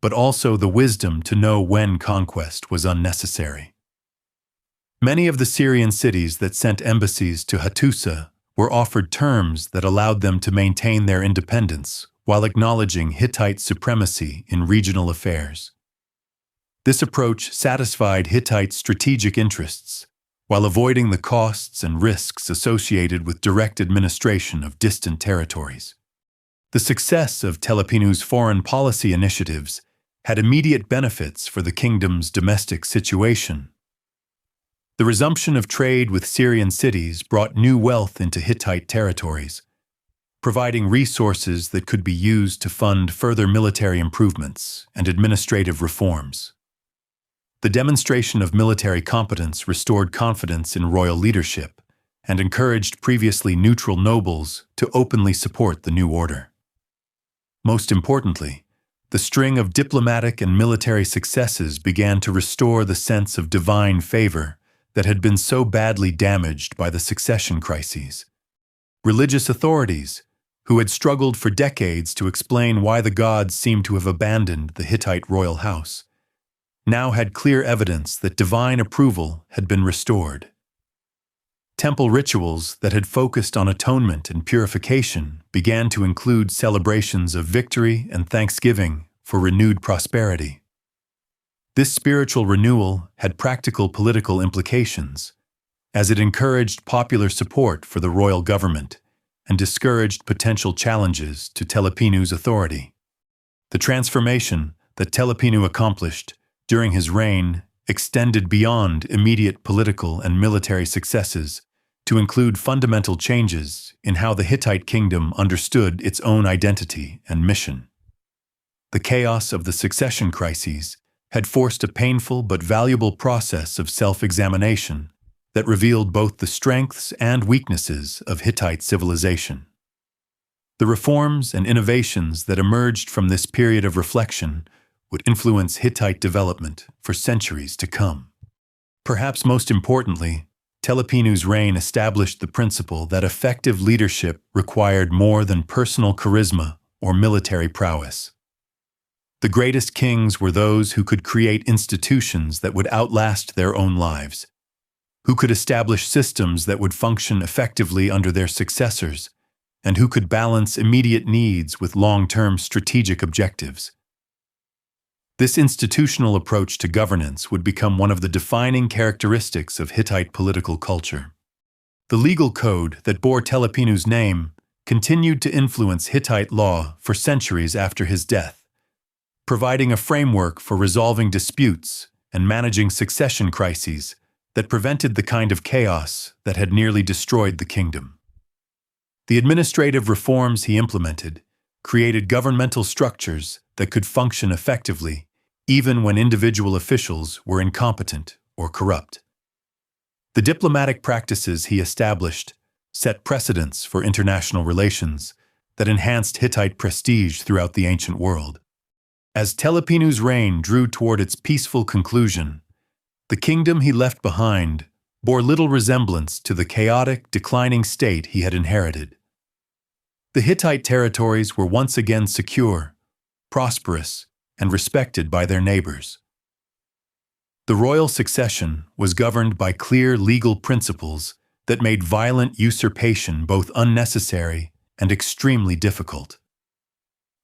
but also the wisdom to know when conquest was unnecessary. Many of the Syrian cities that sent embassies to Hattusa were offered terms that allowed them to maintain their independence while acknowledging Hittite supremacy in regional affairs. This approach satisfied Hittite strategic interests while avoiding the costs and risks associated with direct administration of distant territories. The success of Telepinu's foreign policy initiatives had immediate benefits for the kingdom's domestic situation. The resumption of trade with Syrian cities brought new wealth into Hittite territories, providing resources that could be used to fund further military improvements and administrative reforms. The demonstration of military competence restored confidence in royal leadership and encouraged previously neutral nobles to openly support the new order. Most importantly, the string of diplomatic and military successes began to restore the sense of divine favor that had been so badly damaged by the succession crises. Religious authorities, who had struggled for decades to explain why the gods seemed to have abandoned the Hittite royal house, now had clear evidence that divine approval had been restored. Temple rituals that had focused on atonement and purification began to include celebrations of victory and thanksgiving for renewed prosperity. This spiritual renewal had practical political implications, as it encouraged popular support for the royal government and discouraged potential challenges to Telepinu's authority. The transformation that Telepinu accomplished during his reign extended beyond immediate political and military successes to include fundamental changes in how the Hittite kingdom understood its own identity and mission. The chaos of the succession crises had forced a painful but valuable process of self-examination that revealed both the strengths and weaknesses of Hittite civilization. The reforms and innovations that emerged from this period of reflection would influence Hittite development for centuries to come. Perhaps most importantly, Telepinu's reign established the principle that effective leadership required more than personal charisma or military prowess. The greatest kings were those who could create institutions that would outlast their own lives, who could establish systems that would function effectively under their successors, and who could balance immediate needs with long-term strategic objectives. This institutional approach to governance would become one of the defining characteristics of Hittite political culture. The legal code that bore Telepinu's name continued to influence Hittite law for centuries after his death, providing a framework for resolving disputes and managing succession crises that prevented the kind of chaos that had nearly destroyed the kingdom. The administrative reforms he implemented created governmental structures that could function effectively even when individual officials were incompetent or corrupt. The diplomatic practices he established set precedents for international relations that enhanced Hittite prestige throughout the ancient world. As Telepinu's reign drew toward its peaceful conclusion, the kingdom he left behind bore little resemblance to the chaotic, declining state he had inherited. The Hittite territories were once again secure, prosperous, and respected by their neighbors. The royal succession was governed by clear legal principles that made violent usurpation both unnecessary and extremely difficult.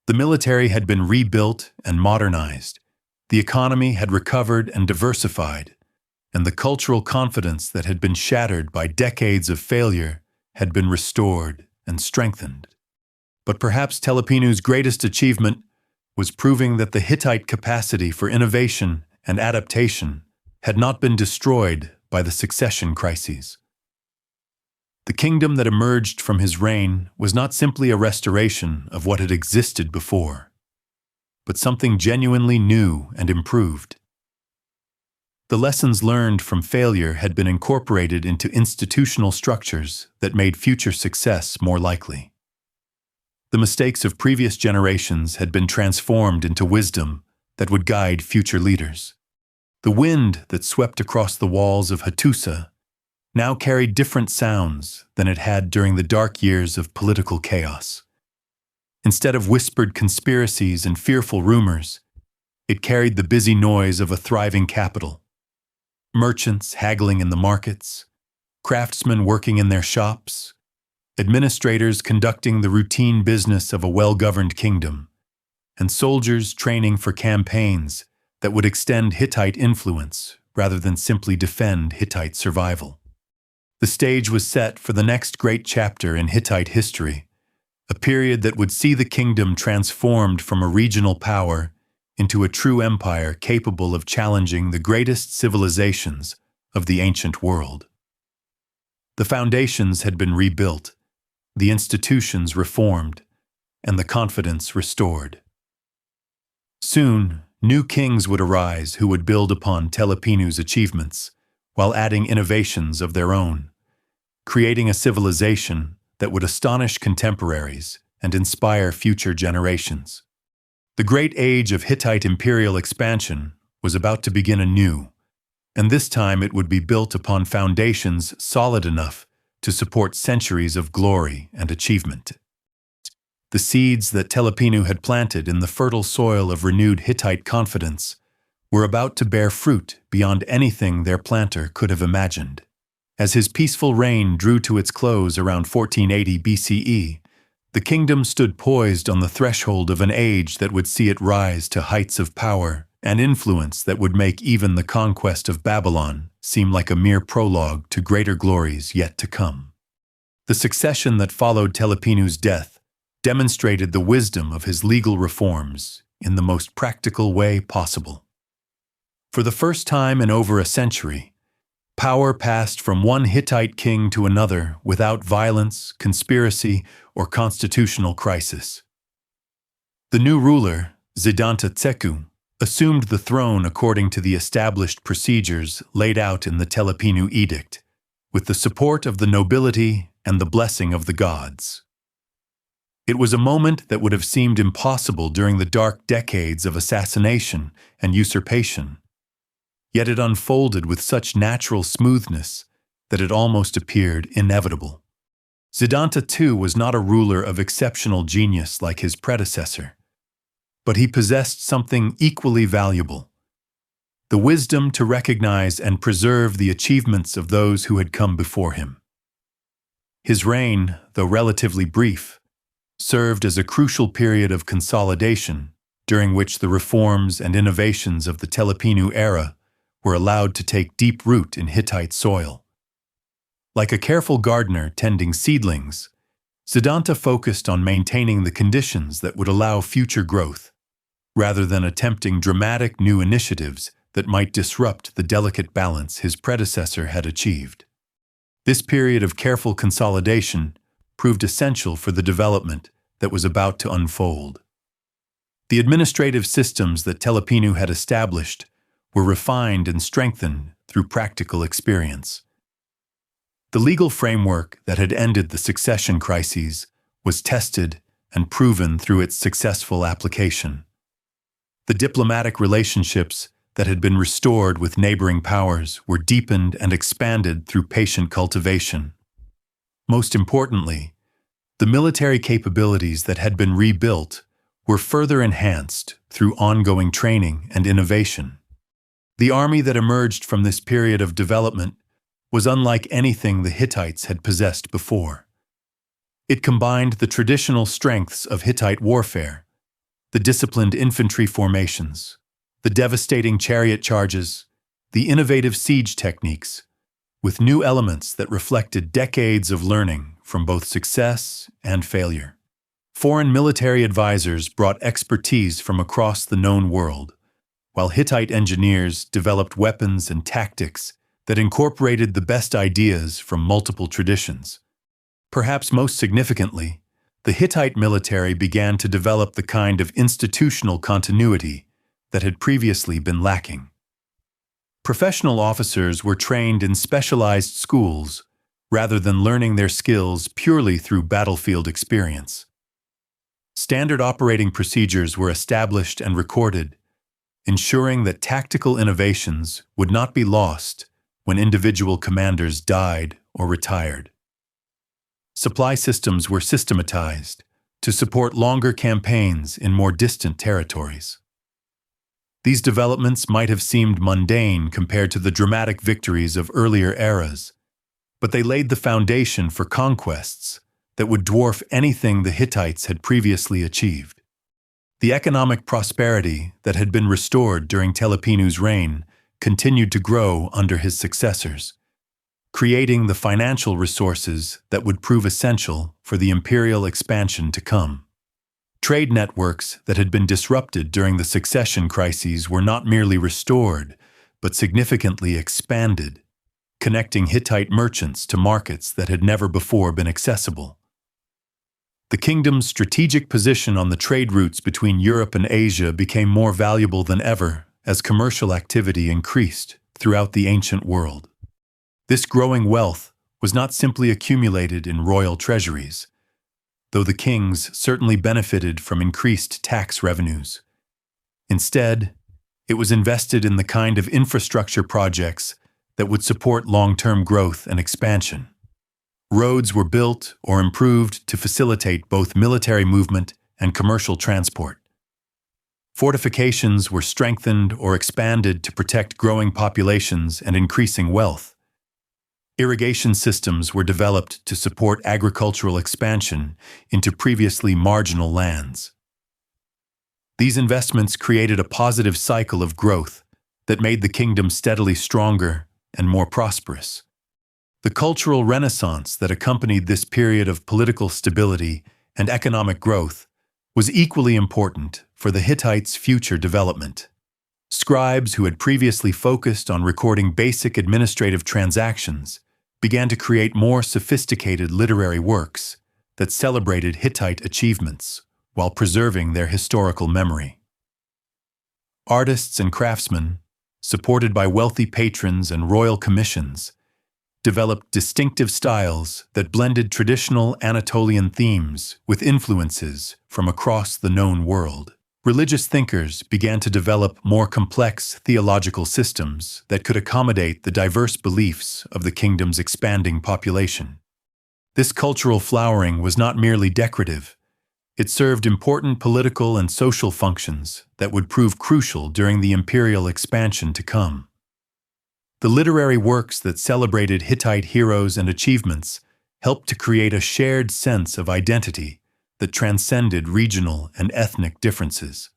The military had been rebuilt and modernized, the economy had recovered and diversified, and the cultural confidence that had been shattered by decades of failure had been restored and strengthened. But perhaps Telepinu's greatest achievement was proving that the Hittite capacity for innovation and adaptation had not been destroyed by the succession crises. The kingdom that emerged from his reign was not simply a restoration of what had existed before, but something genuinely new and improved. The lessons learned from failure had been incorporated into institutional structures that made future success more likely. The mistakes of previous generations had been transformed into wisdom that would guide future leaders. The wind that swept across the walls of Hattusa now carried different sounds than it had during the dark years of political chaos. Instead of whispered conspiracies and fearful rumors, it carried the busy noise of a thriving capital. Merchants haggling in the markets, craftsmen working in their shops, administrators conducting the routine business of a well-governed kingdom, and soldiers training for campaigns that would extend Hittite influence rather than simply defend Hittite survival. The stage was set for the next great chapter in Hittite history, a period that would see the kingdom transformed from a regional power into a true empire capable of challenging the greatest civilizations of the ancient world. The foundations had been rebuilt, the institutions reformed, and the confidence restored. Soon, new kings would arise who would build upon Telepinu's achievements while adding innovations of their own, creating a civilization that would astonish contemporaries and inspire future generations. The great age of Hittite imperial expansion was about to begin anew, and this time it would be built upon foundations solid enough to support centuries of glory and achievement. The seeds that Telepinu had planted in the fertile soil of renewed Hittite confidence were about to bear fruit beyond anything their planter could have imagined. As his peaceful reign drew to its close around 1480 BCE, the kingdom stood poised on the threshold of an age that would see it rise to heights of power and influence that would make even the conquest of Babylon seem like a mere prologue to greater glories yet to come. The succession that followed Telepinu's death demonstrated the wisdom of his legal reforms in the most practical way possible. For the first time in over a century, power passed from one Hittite king to another without violence, conspiracy, or constitutional crisis. The new ruler, Zidantatseku, assumed the throne according to the established procedures laid out in the Telepinu Edict, with the support of the nobility and the blessing of the gods. It was a moment that would have seemed impossible during the dark decades of assassination and usurpation, yet it unfolded with such natural smoothness that it almost appeared inevitable. Zidanta too was not a ruler of exceptional genius like his predecessor, but he possessed something equally valuable: the wisdom to recognize and preserve the achievements of those who had come before him. His reign, though relatively brief, served as a crucial period of consolidation during which the reforms and innovations of the Telepinu era were allowed to take deep root in Hittite soil. Like a careful gardener tending seedlings, Zidanta focused on maintaining the conditions that would allow future growth, rather than attempting dramatic new initiatives that might disrupt the delicate balance his predecessor had achieved. This period of careful consolidation proved essential for the development that was about to unfold. The administrative systems that Telepinu had established were refined and strengthened through practical experience. The legal framework that had ended the succession crises was tested and proven through its successful application. The diplomatic relationships that had been restored with neighboring powers were deepened and expanded through patient cultivation. Most importantly, the military capabilities that had been rebuilt were further enhanced through ongoing training and innovation. The army that emerged from this period of development was unlike anything the Hittites had possessed before. It combined the traditional strengths of Hittite warfare, the disciplined infantry formations, the devastating chariot charges, the innovative siege techniques, with new elements that reflected decades of learning from both success and failure. Foreign military advisors brought expertise from across the known world, while Hittite engineers developed weapons and tactics that incorporated the best ideas from multiple traditions. Perhaps most significantly, the Hittite military began to develop the kind of institutional continuity that had previously been lacking. Professional officers were trained in specialized schools rather than learning their skills purely through battlefield experience. Standard operating procedures were established and recorded, ensuring that tactical innovations would not be lost when individual commanders died or retired. Supply systems were systematized to support longer campaigns in more distant territories. These developments might have seemed mundane compared to the dramatic victories of earlier eras, but they laid the foundation for conquests that would dwarf anything the Hittites had previously achieved. The economic prosperity that had been restored during Telepinu's reign continued to grow under his successors, creating the financial resources that would prove essential for the imperial expansion to come. Trade networks that had been disrupted during the succession crises were not merely restored, but significantly expanded, connecting Hittite merchants to markets that had never before been accessible. The kingdom's strategic position on the trade routes between Europe and Asia became more valuable than ever as commercial activity increased throughout the ancient world. This growing wealth was not simply accumulated in royal treasuries, though the kings certainly benefited from increased tax revenues. Instead, it was invested in the kind of infrastructure projects that would support long-term growth and expansion. Roads were built or improved to facilitate both military movement and commercial transport. Fortifications were strengthened or expanded to protect growing populations and increasing wealth. Irrigation systems were developed to support agricultural expansion into previously marginal lands. These investments created a positive cycle of growth that made the kingdom steadily stronger and more prosperous. The cultural renaissance that accompanied this period of political stability and economic growth was equally important for the Hittites' future development. Scribes who had previously focused on recording basic administrative transactions began to create more sophisticated literary works that celebrated Hittite achievements while preserving their historical memory. Artists and craftsmen, supported by wealthy patrons and royal commissions, developed distinctive styles that blended traditional Anatolian themes with influences from across the known world. Religious thinkers began to develop more complex theological systems that could accommodate the diverse beliefs of the kingdom's expanding population. This cultural flowering was not merely decorative. It served important political and social functions that would prove crucial during the imperial expansion to come. The literary works that celebrated Hittite heroes and achievements helped to create a shared sense of identity that transcended regional and ethnic differences.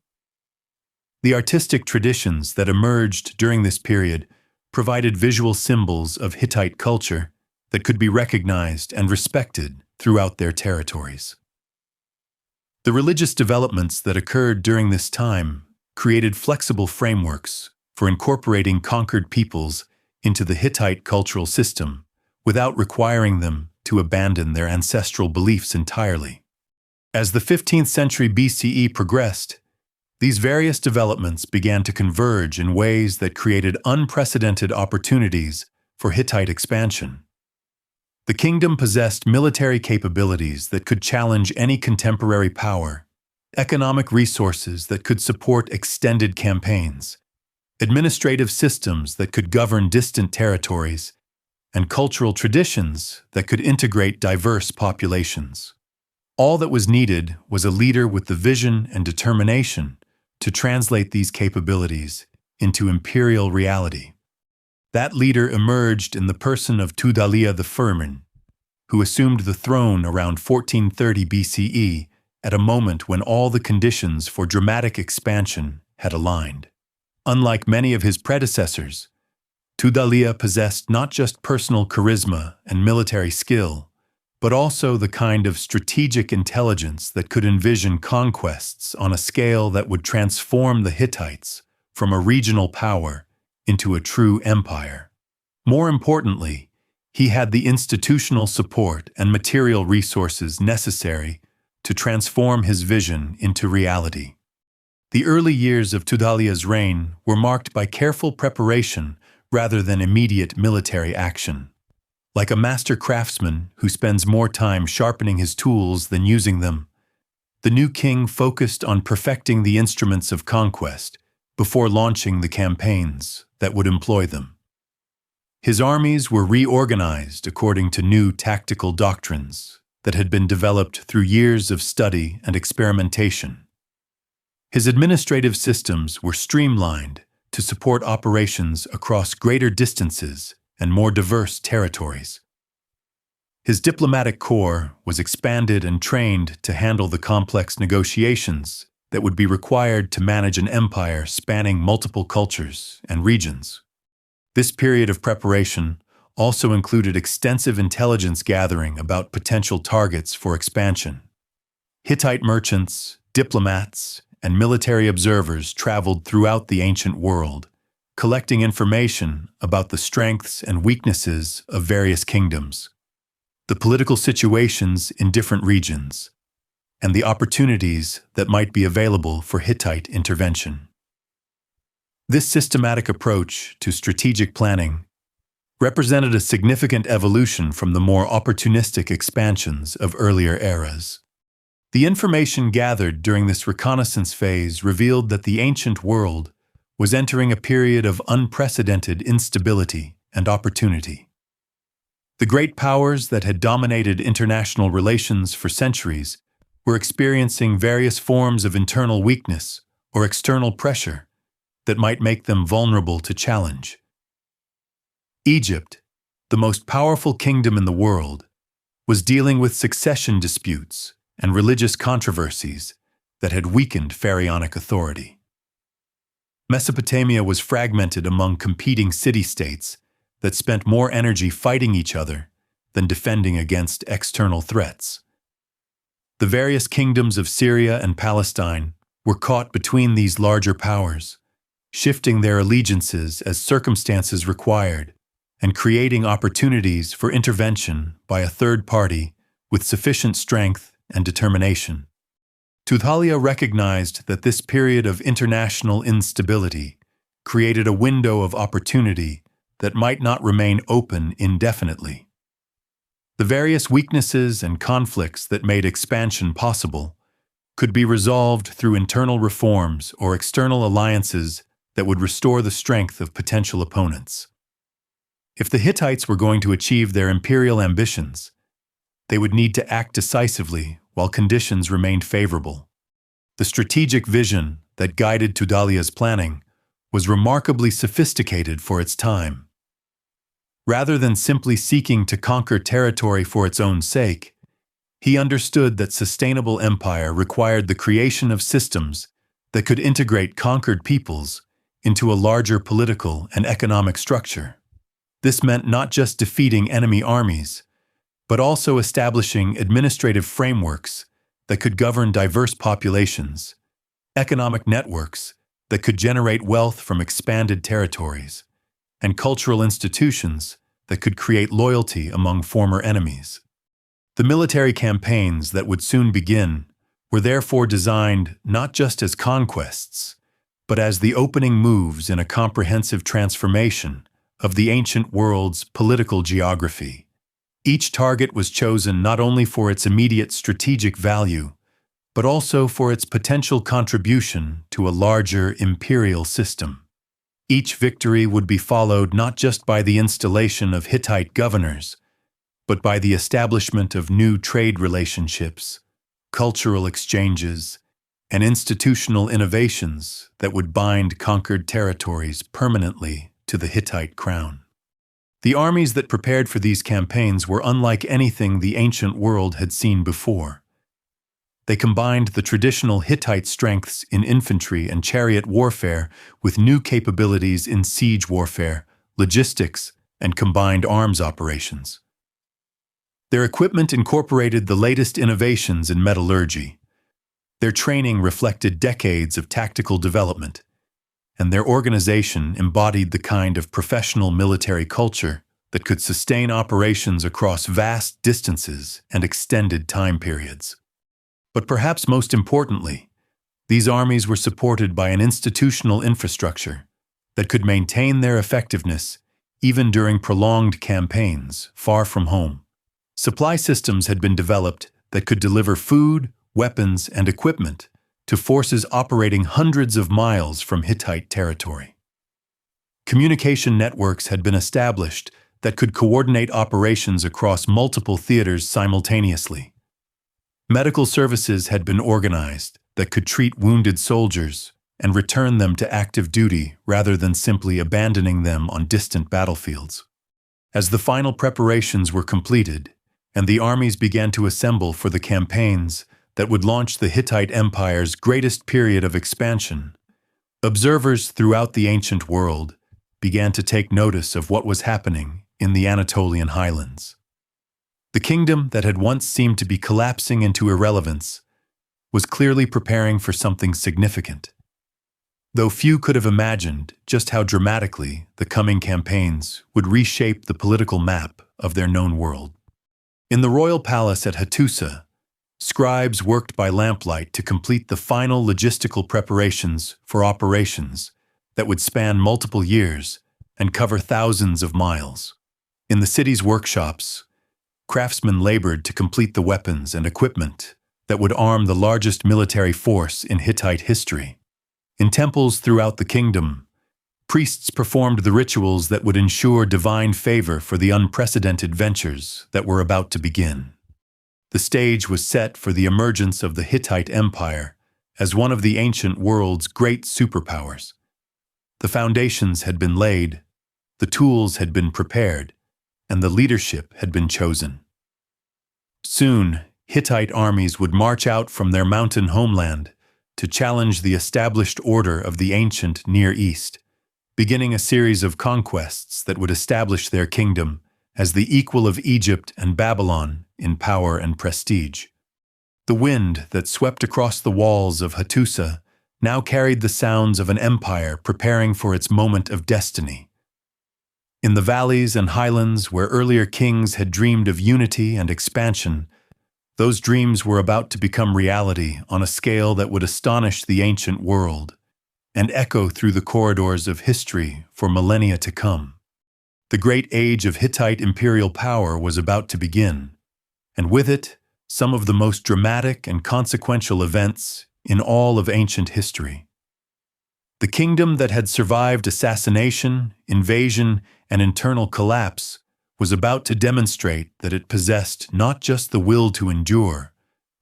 The artistic traditions that emerged during this period provided visual symbols of Hittite culture that could be recognized and respected throughout their territories. The religious developments that occurred during this time created flexible frameworks for incorporating conquered peoples into the Hittite cultural system without requiring them to abandon their ancestral beliefs entirely. As the 15th century BCE progressed, these various developments began to converge in ways that created unprecedented opportunities for Hittite expansion. The kingdom possessed military capabilities that could challenge any contemporary power, economic resources that could support extended campaigns, administrative systems that could govern distant territories, and cultural traditions that could integrate diverse populations. All that was needed was a leader with the vision and determination to translate these capabilities into imperial reality. That leader emerged in the person of Tudhaliya I, who assumed the throne around 1430 BCE at a moment when all the conditions for dramatic expansion had aligned. Unlike many of his predecessors, Tudhaliya possessed not just personal charisma and military skill, but also the kind of strategic intelligence that could envision conquests on a scale that would transform the Hittites from a regional power into a true empire. More importantly, he had the institutional support and material resources necessary to transform his vision into reality. The early years of Tudhaliya's reign were marked by careful preparation rather than immediate military action. Like a master craftsman who spends more time sharpening his tools than using them, the new king focused on perfecting the instruments of conquest before launching the campaigns that would employ them. His armies were reorganized according to new tactical doctrines that had been developed through years of study and experimentation. His administrative systems were streamlined to support operations across greater distances and more diverse territories. His diplomatic corps was expanded and trained to handle the complex negotiations that would be required to manage an empire spanning multiple cultures and regions. This period of preparation also included extensive intelligence gathering about potential targets for expansion. Hittite merchants, diplomats, and military observers traveled throughout the ancient world, collecting information about the strengths and weaknesses of various kingdoms, the political situations in different regions, and the opportunities that might be available for Hittite intervention. This systematic approach to strategic planning represented a significant evolution from the more opportunistic expansions of earlier eras. The information gathered during this reconnaissance phase revealed that the ancient world was entering a period of unprecedented instability and opportunity. The great powers that had dominated international relations for centuries were experiencing various forms of internal weakness or external pressure that might make them vulnerable to challenge. Egypt, the most powerful kingdom in the world, was dealing with succession disputes and religious controversies that had weakened pharaonic authority. Mesopotamia was fragmented among competing city-states that spent more energy fighting each other than defending against external threats. The various kingdoms of Syria and Palestine were caught between these larger powers, shifting their allegiances as circumstances required and creating opportunities for intervention by a third party with sufficient strength and determination. Tudhaliya recognized that this period of international instability created a window of opportunity that might not remain open indefinitely. The various weaknesses and conflicts that made expansion possible could be resolved through internal reforms or external alliances that would restore the strength of potential opponents. If the Hittites were going to achieve their imperial ambitions, they would need to act decisively while conditions remained favorable. The strategic vision that guided Tudhaliya's planning was remarkably sophisticated for its time. Rather than simply seeking to conquer territory for its own sake, he understood that sustainable empire required the creation of systems that could integrate conquered peoples into a larger political and economic structure. This meant not just defeating enemy armies, but also establishing administrative frameworks that could govern diverse populations, economic networks that could generate wealth from expanded territories, and cultural institutions that could create loyalty among former enemies. The military campaigns that would soon begin were therefore designed not just as conquests, but as the opening moves in a comprehensive transformation of the ancient world's political geography. Each target was chosen not only for its immediate strategic value, but also for its potential contribution to a larger imperial system. Each victory would be followed not just by the installation of Hittite governors, but by the establishment of new trade relationships, cultural exchanges, and institutional innovations that would bind conquered territories permanently to the Hittite crown. The armies that prepared for these campaigns were unlike anything the ancient world had seen before. They combined the traditional Hittite strengths in infantry and chariot warfare with new capabilities in siege warfare, logistics, and combined arms operations. Their equipment incorporated the latest innovations in metallurgy. Their training reflected decades of tactical development, and their organization embodied the kind of professional military culture that could sustain operations across vast distances and extended time periods. But perhaps most importantly, these armies were supported by an institutional infrastructure that could maintain their effectiveness even during prolonged campaigns far from home. Supply systems had been developed that could deliver food, weapons, and equipment to forces operating hundreds of miles from Hittite territory. Communication networks had been established that could coordinate operations across multiple theaters simultaneously. Medical services had been organized that could treat wounded soldiers and return them to active duty rather than simply abandoning them on distant battlefields. As the final preparations were completed, and the armies began to assemble for the campaigns that would launch the Hittite Empire's greatest period of expansion, observers throughout the ancient world began to take notice of what was happening in the Anatolian highlands. The kingdom that had once seemed to be collapsing into irrelevance was clearly preparing for something significant. Though few could have imagined just how dramatically the coming campaigns would reshape the political map of their known world. In the royal palace at Hattusa, scribes worked by lamplight to complete the final logistical preparations for operations that would span multiple years and cover thousands of miles. In the city's workshops, craftsmen labored to complete the weapons and equipment that would arm the largest military force in Hittite history. In temples throughout the kingdom, priests performed the rituals that would ensure divine favor for the unprecedented ventures that were about to begin. The stage was set for the emergence of the Hittite Empire as one of the ancient world's great superpowers. The foundations had been laid, the tools had been prepared, and the leadership had been chosen. Soon, Hittite armies would march out from their mountain homeland to challenge the established order of the ancient Near East, beginning a series of conquests that would establish their kingdom as the equal of Egypt and Babylon in power and prestige. The wind that swept across the walls of Hattusa now carried the sounds of an empire preparing for its moment of destiny. In the valleys and highlands where earlier kings had dreamed of unity and expansion, those dreams were about to become reality on a scale that would astonish the ancient world and echo through the corridors of history for millennia to come. The great age of Hittite imperial power was about to begin, and with it, some of the most dramatic and consequential events in all of ancient history. The kingdom that had survived assassination, invasion, and internal collapse was about to demonstrate that it possessed not just the will to endure,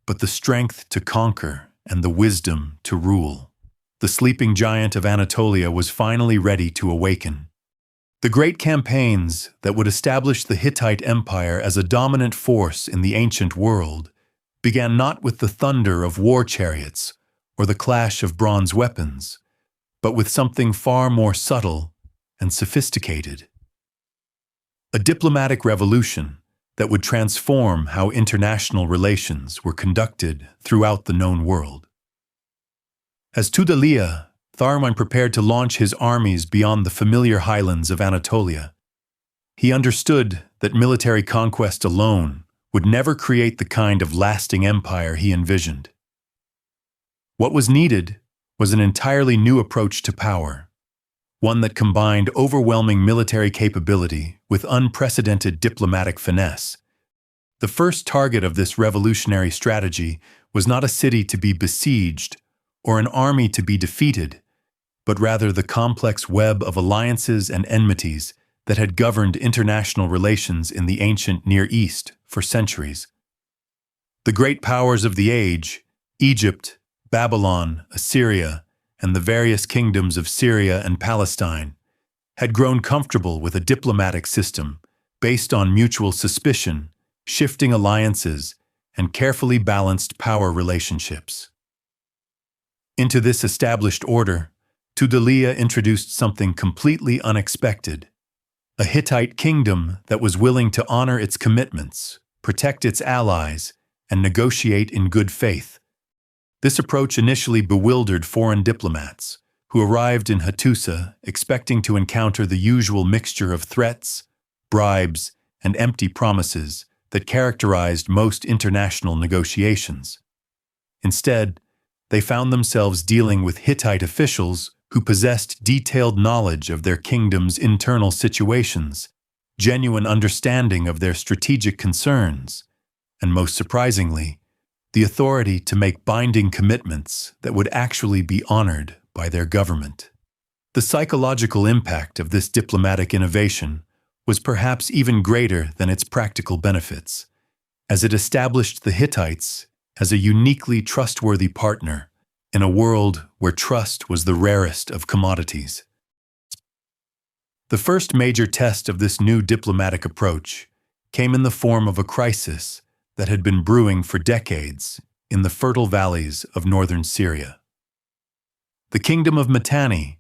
but the strength to conquer and the wisdom to rule. The sleeping giant of Anatolia was finally ready to awaken. The great campaigns that would establish the Hittite Empire as a dominant force in the ancient world began not with the thunder of war chariots or the clash of bronze weapons, but with something far more subtle and sophisticated. A diplomatic revolution that would transform how international relations were conducted throughout the known world. As Tudalia, Tharman prepared to launch his armies beyond the familiar highlands of Anatolia. He understood that military conquest alone would never create the kind of lasting empire he envisioned. What was needed was an entirely new approach to power, one that combined overwhelming military capability with unprecedented diplomatic finesse. The first target of this revolutionary strategy was not a city to be besieged or an army to be defeated, but rather the complex web of alliances and enmities that had governed international relations in the ancient Near East for centuries. The great powers of the age, Egypt, Babylon, Assyria, and the various kingdoms of Syria and Palestine, had grown comfortable with a diplomatic system based on mutual suspicion, shifting alliances, and carefully balanced power relationships. Into this established order, Tudela introduced something completely unexpected: a Hittite kingdom that was willing to honor its commitments, protect its allies, and negotiate in good faith. This approach initially bewildered foreign diplomats, who arrived in Hattusa expecting to encounter the usual mixture of threats, bribes, and empty promises that characterized most international negotiations. Instead, they found themselves dealing with Hittite officials who possessed detailed knowledge of their kingdom's internal situations, genuine understanding of their strategic concerns, and most surprisingly, the authority to make binding commitments that would actually be honored by their government. The psychological impact of this diplomatic innovation was perhaps even greater than its practical benefits, as it established the Hittites as a uniquely trustworthy partner in a world where trust was the rarest of commodities. The first major test of this new diplomatic approach came in the form of a crisis that had been brewing for decades in the fertile valleys of northern Syria. The kingdom of Mitanni,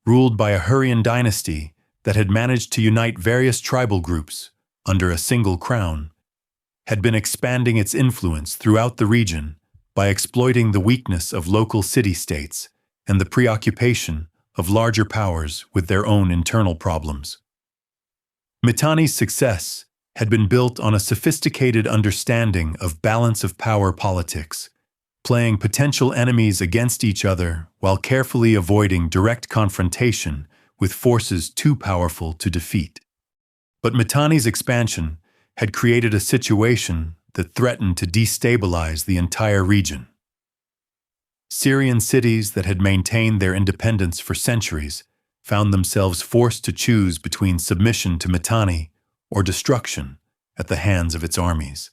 ruled by a Hurrian dynasty that had managed to unite various tribal groups under a single crown, had been expanding its influence throughout the region by exploiting the weakness of local city-states and the preoccupation of larger powers with their own internal problems. Mitanni's success had been built on a sophisticated understanding of balance of power politics, playing potential enemies against each other while carefully avoiding direct confrontation with forces too powerful to defeat. But Mitanni's expansion had created a situation that threatened to destabilize the entire region. Syrian cities that had maintained their independence for centuries found themselves forced to choose between submission to Mitanni or destruction at the hands of its armies.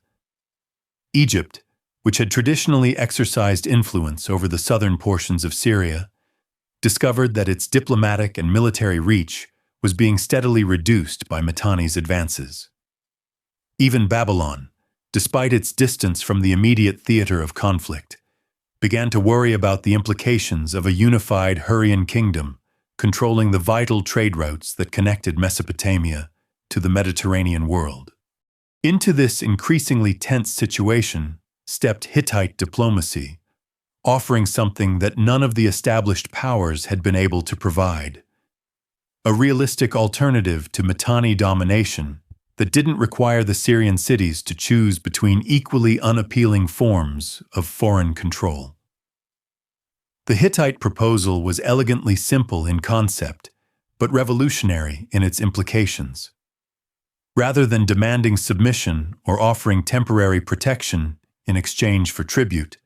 Egypt, which had traditionally exercised influence over the southern portions of Syria, discovered that its diplomatic and military reach was being steadily reduced by Mitanni's advances. Even Babylon, despite its distance from the immediate theater of conflict, began to worry about the implications of a unified Hurrian kingdom controlling the vital trade routes that connected Mesopotamia to the Mediterranean world. Into this increasingly tense situation stepped Hittite diplomacy, offering something that none of the established powers had been able to provide: a realistic alternative to Mitanni domination that didn't require the Syrian cities to choose between equally unappealing forms of foreign control. The Hittite proposal was elegantly simple in concept, but revolutionary in its implications. Rather than demanding submission or offering temporary protection in exchange for tribute,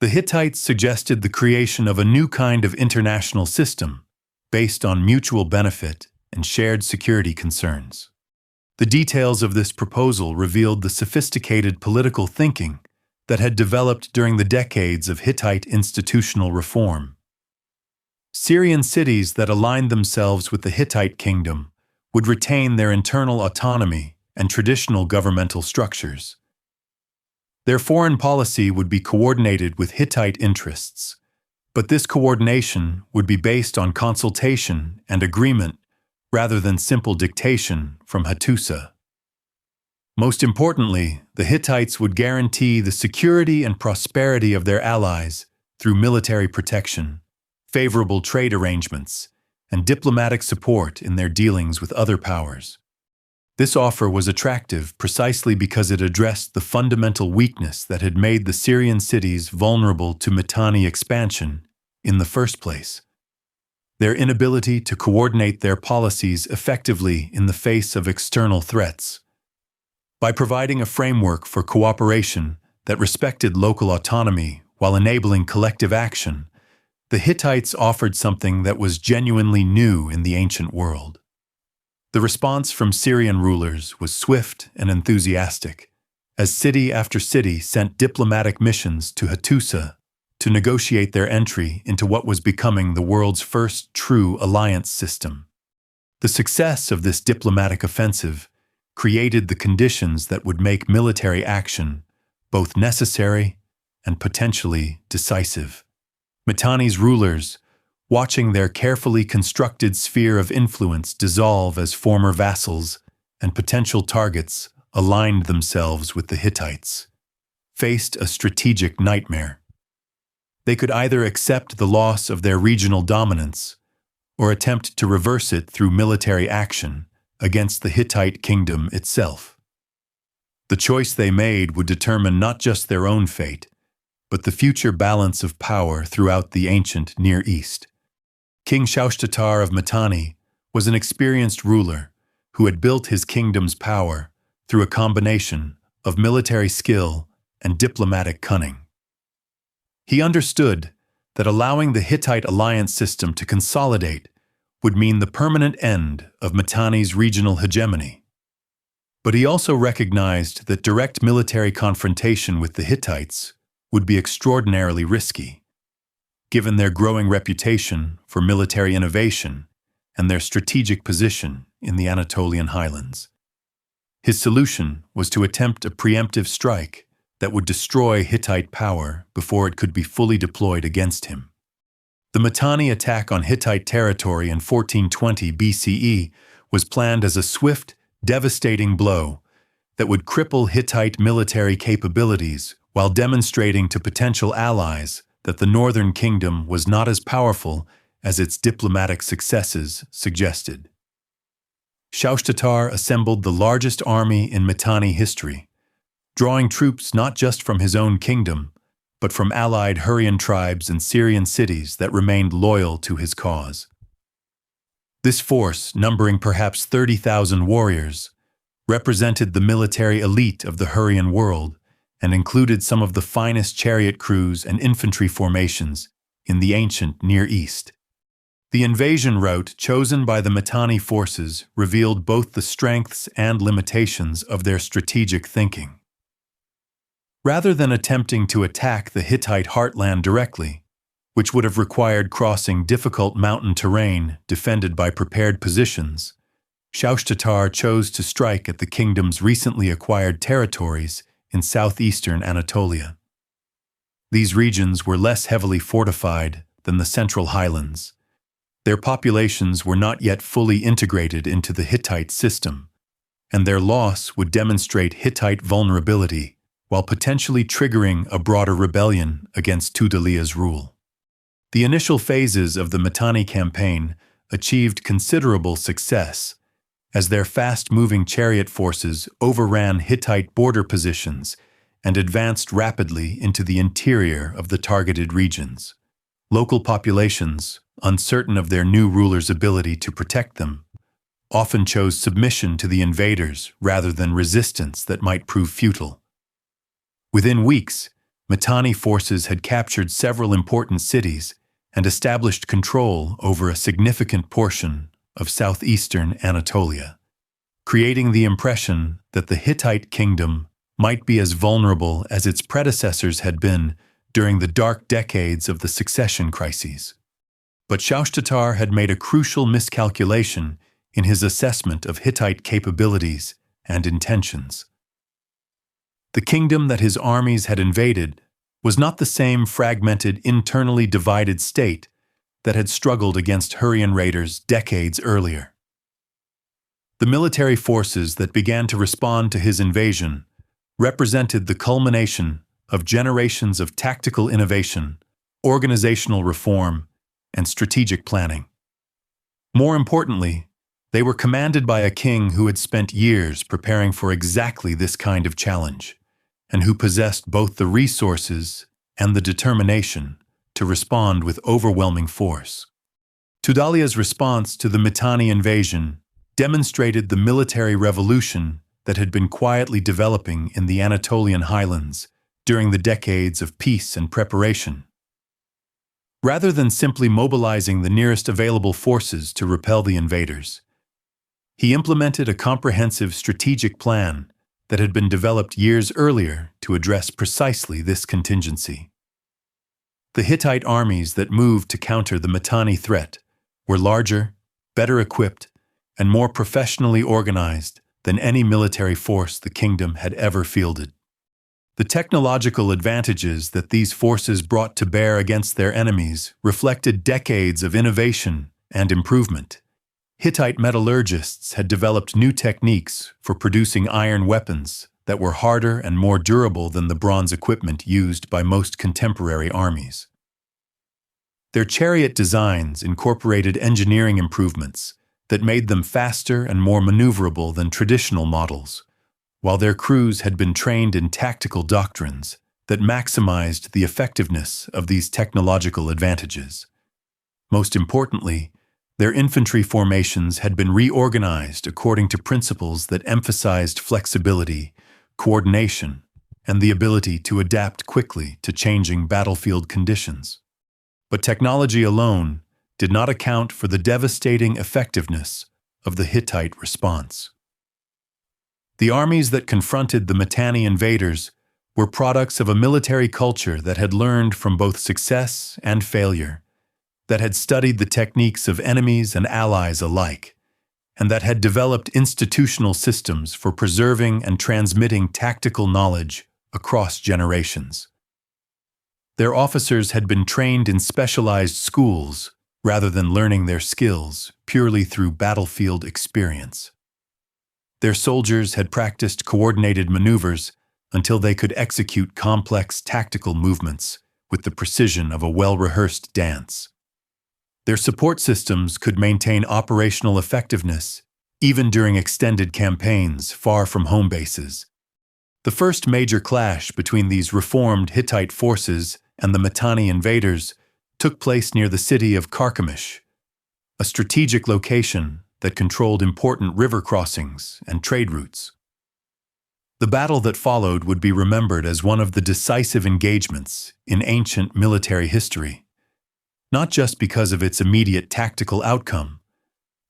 the Hittites suggested the creation of a new kind of international system based on mutual benefit and shared security concerns. The details of this proposal revealed the sophisticated political thinking that had developed during the decades of Hittite institutional reform. Syrian cities that aligned themselves with the Hittite kingdom would retain their internal autonomy and traditional governmental structures. Their foreign policy would be coordinated with Hittite interests, but this coordination would be based on consultation and agreement rather than simple dictation from Hattusa. Most importantly, the Hittites would guarantee the security and prosperity of their allies through military protection, favorable trade arrangements, and diplomatic support in their dealings with other powers. This offer was attractive precisely because it addressed the fundamental weakness that had made the Syrian cities vulnerable to Mitanni expansion in the first place: their inability to coordinate their policies effectively in the face of external threats. By providing a framework for cooperation that respected local autonomy while enabling collective action, the Hittites offered something that was genuinely new in the ancient world. The response from Syrian rulers was swift and enthusiastic, as city after city sent diplomatic missions to Hattusa to negotiate their entry into what was becoming the world's first true alliance system. The success of this diplomatic offensive created the conditions that would make military action both necessary and potentially decisive. Mitanni's rulers, watching their carefully constructed sphere of influence dissolve as former vassals and potential targets aligned themselves with the Hittites, faced a strategic nightmare. They could either accept the loss of their regional dominance or attempt to reverse it through military action against the Hittite kingdom itself. The choice they made would determine not just their own fate, but the future balance of power throughout the ancient Near East. King Shaushtatar of Mitanni was an experienced ruler who had built his kingdom's power through a combination of military skill and diplomatic cunning. He understood that allowing the Hittite alliance system to consolidate would mean the permanent end of Mitanni's regional hegemony. But he also recognized that direct military confrontation with the Hittites would be extraordinarily risky, given their growing reputation for military innovation and their strategic position in the Anatolian highlands. His solution was to attempt a preemptive strike that would destroy Hittite power before it could be fully deployed against him. The Mitanni attack on Hittite territory in 1420 BCE was planned as a swift, devastating blow that would cripple Hittite military capabilities while demonstrating to potential allies that the northern kingdom was not as powerful as its diplomatic successes suggested. Shaushtatar assembled the largest army in Mitanni history, drawing troops not just from his own kingdom, but from allied Hurrian tribes and Syrian cities that remained loyal to his cause. This force, numbering perhaps 30,000 warriors, represented the military elite of the Hurrian world and included some of the finest chariot crews and infantry formations in the ancient Near East. The invasion route chosen by the Mitanni forces revealed both the strengths and limitations of their strategic thinking. Rather than attempting to attack the Hittite heartland directly, which would have required crossing difficult mountain terrain defended by prepared positions, Shaushtatar chose to strike at the kingdom's recently acquired territories in southeastern Anatolia. These regions were less heavily fortified than the central highlands. Their populations were not yet fully integrated into the Hittite system, and their loss would demonstrate Hittite vulnerability while potentially triggering a broader rebellion against Tudhaliya's rule. The initial phases of the Mitanni campaign achieved considerable success, as their fast-moving chariot forces overran Hittite border positions and advanced rapidly into the interior of the targeted regions. Local populations, uncertain of their new ruler's ability to protect them, often chose submission to the invaders rather than resistance that might prove futile. Within weeks, Mitanni forces had captured several important cities and established control over a significant portion of southeastern Anatolia, creating the impression that the Hittite kingdom might be as vulnerable as its predecessors had been during the dark decades of the succession crises. But Shaushtatar had made a crucial miscalculation in his assessment of Hittite capabilities and intentions. The kingdom that his armies had invaded was not the same fragmented, internally divided state that had struggled against Hurrian raiders decades earlier. The military forces that began to respond to his invasion represented the culmination of generations of tactical innovation, organizational reform, and strategic planning. More importantly, they were commanded by a king who had spent years preparing for exactly this kind of challenge, and who possessed both the resources and the determination to respond with overwhelming force. Tudhaliya's response to the Mitanni invasion demonstrated the military revolution that had been quietly developing in the Anatolian highlands during the decades of peace and preparation. Rather than simply mobilizing the nearest available forces to repel the invaders, he implemented a comprehensive strategic plan that had been developed years earlier to address precisely this contingency. The Hittite armies that moved to counter the Mitanni threat were larger, better equipped, and more professionally organized than any military force the kingdom had ever fielded. The technological advantages that these forces brought to bear against their enemies reflected decades of innovation and improvement. Hittite metallurgists had developed new techniques for producing iron weapons that were harder and more durable than the bronze equipment used by most contemporary armies. Their chariot designs incorporated engineering improvements that made them faster and more maneuverable than traditional models, while their crews had been trained in tactical doctrines that maximized the effectiveness of these technological advantages. Most importantly, their infantry formations had been reorganized according to principles that emphasized flexibility, coordination, and the ability to adapt quickly to changing battlefield conditions. But technology alone did not account for the devastating effectiveness of the Hittite response. The armies that confronted the Mitanni invaders were products of a military culture that had learned from both success and failure, that had studied the techniques of enemies and allies alike, and that had developed institutional systems for preserving and transmitting tactical knowledge across generations. Their officers had been trained in specialized schools rather than learning their skills purely through battlefield experience. Their soldiers had practiced coordinated maneuvers until they could execute complex tactical movements with the precision of a well-rehearsed dance. Their support systems could maintain operational effectiveness even during extended campaigns far from home bases. The first major clash between these reformed Hittite forces and the Mitanni invaders took place near the city of Carchemish, a strategic location that controlled important river crossings and trade routes. The battle that followed would be remembered as one of the decisive engagements in ancient military history, not just because of its immediate tactical outcome,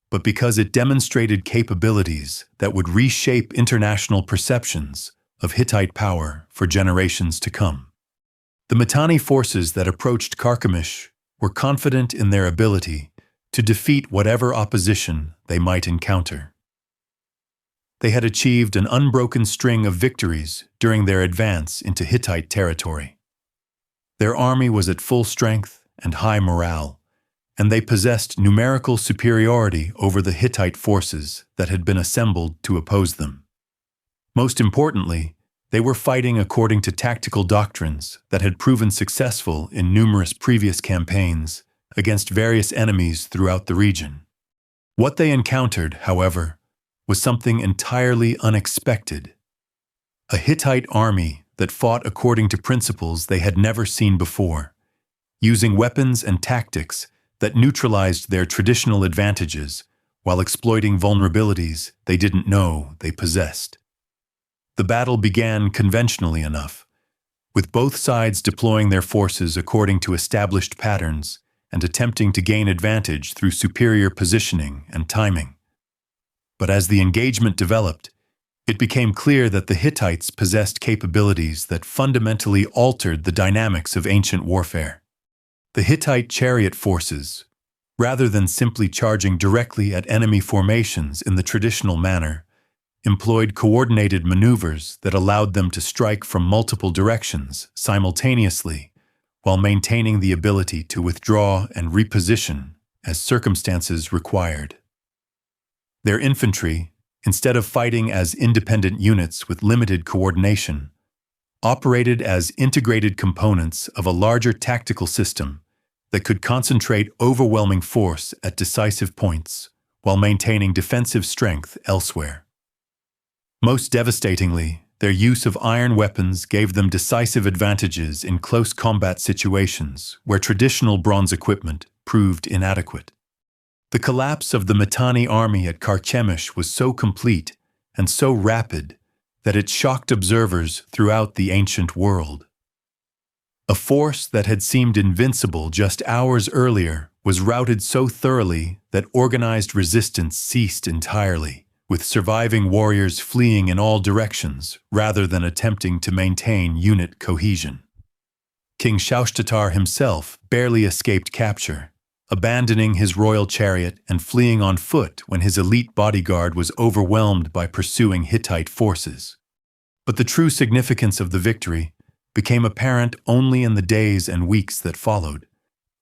but because it demonstrated capabilities that would reshape international perceptions of Hittite power for generations to come. The Mitanni forces that approached Carchemish were confident in their ability to defeat whatever opposition they might encounter. They had achieved an unbroken string of victories during their advance into Hittite territory. Their army was at full strength and high morale, and they possessed numerical superiority over the Hittite forces that had been assembled to oppose them. Most importantly, they were fighting according to tactical doctrines that had proven successful in numerous previous campaigns against various enemies throughout the region. What they encountered, however, was something entirely unexpected: a Hittite army that fought according to principles they had never seen before, using weapons and tactics that neutralized their traditional advantages while exploiting vulnerabilities they didn't know they possessed. The battle began conventionally enough, with both sides deploying their forces according to established patterns and attempting to gain advantage through superior positioning and timing. But as the engagement developed, it became clear that the Hittites possessed capabilities that fundamentally altered the dynamics of ancient warfare. The Hittite chariot forces, rather than simply charging directly at enemy formations in the traditional manner, employed coordinated maneuvers that allowed them to strike from multiple directions simultaneously, while maintaining the ability to withdraw and reposition as circumstances required. Their infantry, instead of fighting as independent units with limited coordination, operated as integrated components of a larger tactical system that could concentrate overwhelming force at decisive points while maintaining defensive strength elsewhere. Most devastatingly, their use of iron weapons gave them decisive advantages in close combat situations where traditional bronze equipment proved inadequate. The collapse of the Mitanni army at Carchemish was so complete and so rapid that it shocked observers throughout the ancient world. A force that had seemed invincible just hours earlier was routed so thoroughly that organized resistance ceased entirely, with surviving warriors fleeing in all directions rather than attempting to maintain unit cohesion. King Shaushtatar himself barely escaped capture, abandoning his royal chariot and fleeing on foot when his elite bodyguard was overwhelmed by pursuing Hittite forces. But the true significance of the victory became apparent only in the days and weeks that followed,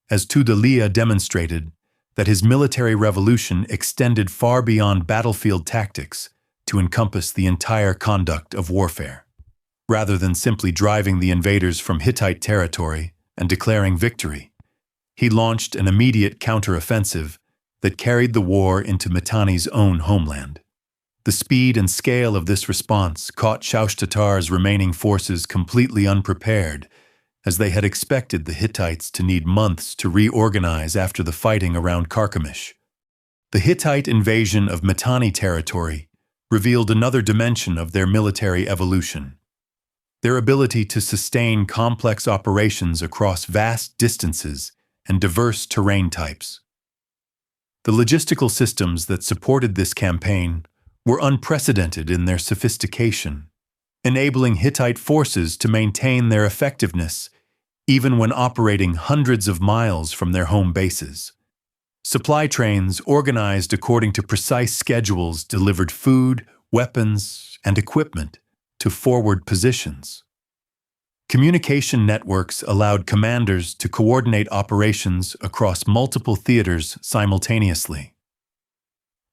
as Tudhaliya demonstrated that his military revolution extended far beyond battlefield tactics to encompass the entire conduct of warfare. Rather than simply driving the invaders from Hittite territory and declaring victory, he launched an immediate counteroffensive that carried the war into Mitanni's own homeland. The speed and scale of this response caught Shaushtatar's remaining forces completely unprepared, as they had expected the Hittites to need months to reorganize after the fighting around Carchemish. The Hittite invasion of Mitanni territory revealed another dimension of their military evolution: their ability to sustain complex operations across vast distances and diverse terrain types. The logistical systems that supported this campaign were unprecedented in their sophistication, enabling Hittite forces to maintain their effectiveness even when operating hundreds of miles from their home bases. Supply trains organized according to precise schedules delivered food, weapons, and equipment to forward positions. Communication networks allowed commanders to coordinate operations across multiple theaters simultaneously.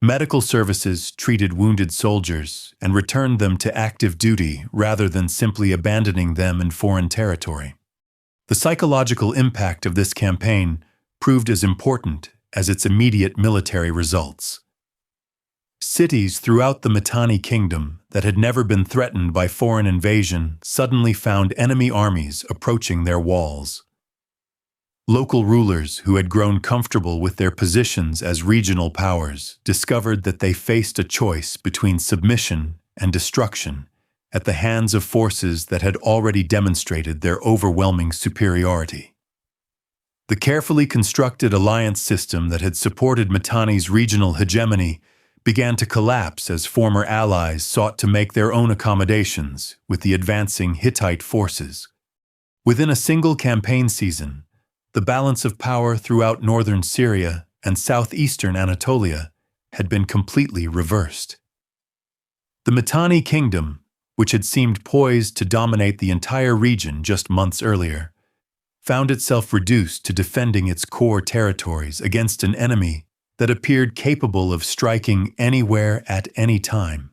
Medical services treated wounded soldiers and returned them to active duty rather than simply abandoning them in foreign territory. The psychological impact of this campaign proved as important as its immediate military results. Cities throughout the Mitanni kingdom that had never been threatened by foreign invasion suddenly found enemy armies approaching their walls. Local rulers who had grown comfortable with their positions as regional powers discovered that they faced a choice between submission and destruction at the hands of forces that had already demonstrated their overwhelming superiority. The carefully constructed alliance system that had supported Mitanni's regional hegemony began to collapse as former allies sought to make their own accommodations with the advancing Hittite forces. Within a single campaign season, the balance of power throughout northern Syria and southeastern Anatolia had been completely reversed. The Mitanni kingdom, which had seemed poised to dominate the entire region just months earlier, found itself reduced to defending its core territories against an enemy that appeared capable of striking anywhere at any time.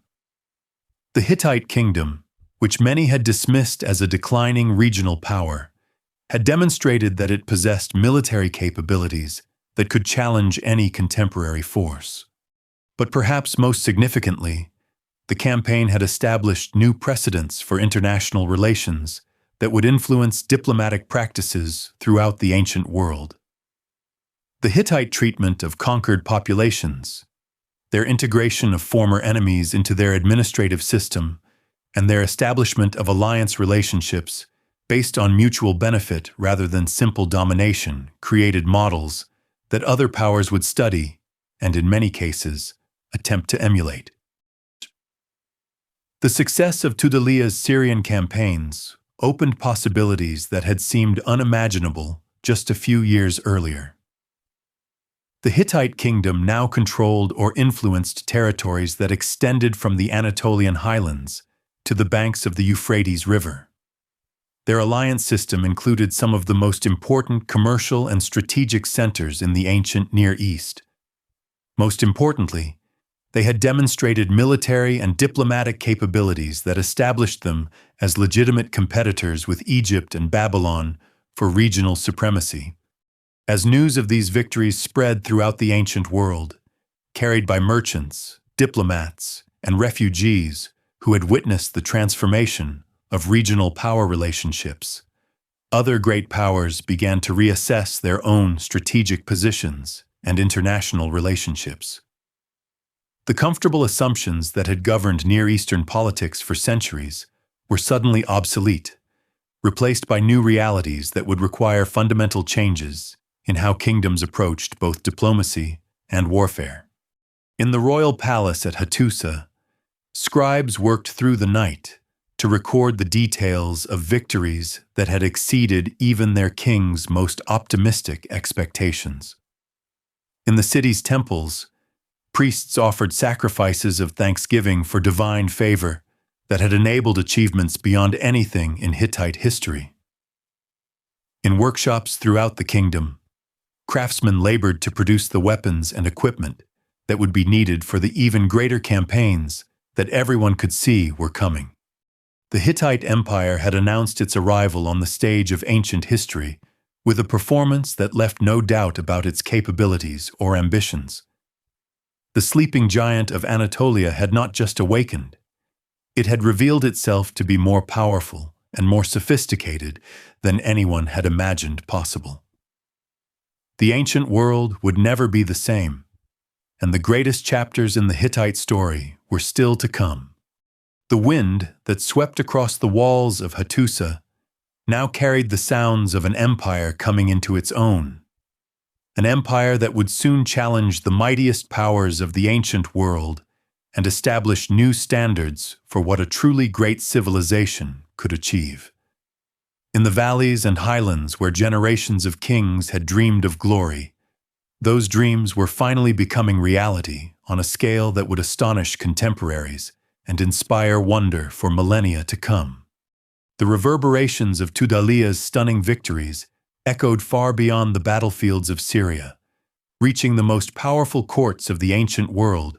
The Hittite kingdom, which many had dismissed as a declining regional power, had demonstrated that it possessed military capabilities that could challenge any contemporary force. But perhaps most significantly, the campaign had established new precedents for international relations that would influence diplomatic practices throughout the ancient world. The Hittite treatment of conquered populations, their integration of former enemies into their administrative system, and their establishment of alliance relationships based on mutual benefit rather than simple domination created models that other powers would study and, in many cases, attempt to emulate. The success of Tudhaliya's Syrian campaigns opened possibilities that had seemed unimaginable just a few years earlier. The Hittite kingdom now controlled or influenced territories that extended from the Anatolian highlands to the banks of the Euphrates River. Their alliance system included some of the most important commercial and strategic centers in the ancient Near East. Most importantly, they had demonstrated military and diplomatic capabilities that established them as legitimate competitors with Egypt and Babylon for regional supremacy. As news of these victories spread throughout the ancient world, carried by merchants, diplomats, and refugees who had witnessed the transformation of regional power relationships, other great powers began to reassess their own strategic positions and international relationships. The comfortable assumptions that had governed Near Eastern politics for centuries were suddenly obsolete, replaced by new realities that would require fundamental changes in how kingdoms approached both diplomacy and warfare. In the royal palace at Hattusa, scribes worked through the night to record the details of victories that had exceeded even their king's most optimistic expectations. In the city's temples, priests offered sacrifices of thanksgiving for divine favor that had enabled achievements beyond anything in Hittite history. In workshops throughout the kingdom, craftsmen labored to produce the weapons and equipment that would be needed for the even greater campaigns that everyone could see were coming. The Hittite Empire had announced its arrival on the stage of ancient history with a performance that left no doubt about its capabilities or ambitions. The sleeping giant of Anatolia had not just awakened. It had revealed itself to be more powerful and more sophisticated than anyone had imagined possible. The ancient world would never be the same, and the greatest chapters in the Hittite story were still to come. The wind that swept across the walls of Hattusa now carried the sounds of an empire coming into its own, an empire that would soon challenge the mightiest powers of the ancient world and establish new standards for what a truly great civilization could achieve. In the valleys and highlands where generations of kings had dreamed of glory, those dreams were finally becoming reality on a scale that would astonish contemporaries and inspire wonder for millennia to come. The reverberations of Tudalia's stunning victories echoed far beyond the battlefields of Syria, reaching the most powerful courts of the ancient world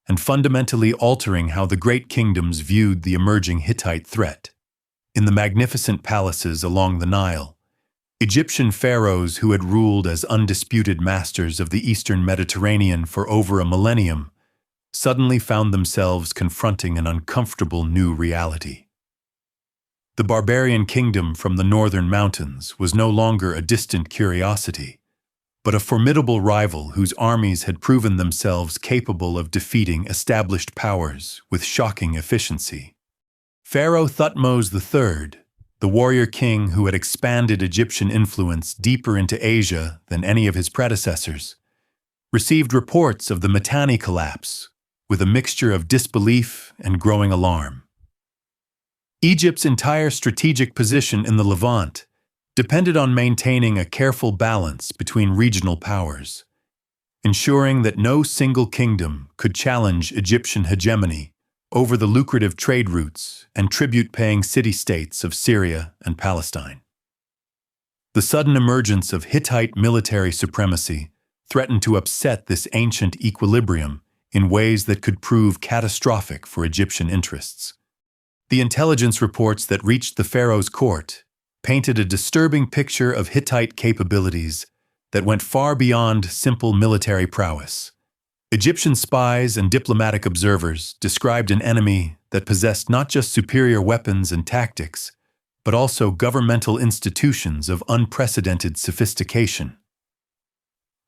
and fundamentally altering how the great kingdoms viewed the emerging Hittite threat. In the magnificent palaces along the Nile, Egyptian pharaohs who had ruled as undisputed masters of the eastern Mediterranean for over a millennium suddenly found themselves confronting an uncomfortable new reality. The barbarian kingdom from the northern mountains was no longer a distant curiosity, but a formidable rival whose armies had proven themselves capable of defeating established powers with shocking efficiency. Pharaoh Thutmose III, the warrior king who had expanded Egyptian influence deeper into Asia than any of his predecessors, received reports of the Mitanni collapse with a mixture of disbelief and growing alarm. Egypt's entire strategic position in the Levant depended on maintaining a careful balance between regional powers, ensuring that no single kingdom could challenge Egyptian hegemony over the lucrative trade routes and tribute-paying city-states of Syria and Palestine. The sudden emergence of Hittite military supremacy threatened to upset this ancient equilibrium in ways that could prove catastrophic for Egyptian interests. The intelligence reports that reached the pharaoh's court painted a disturbing picture of Hittite capabilities that went far beyond simple military prowess. Egyptian spies and diplomatic observers described an enemy that possessed not just superior weapons and tactics, but also governmental institutions of unprecedented sophistication.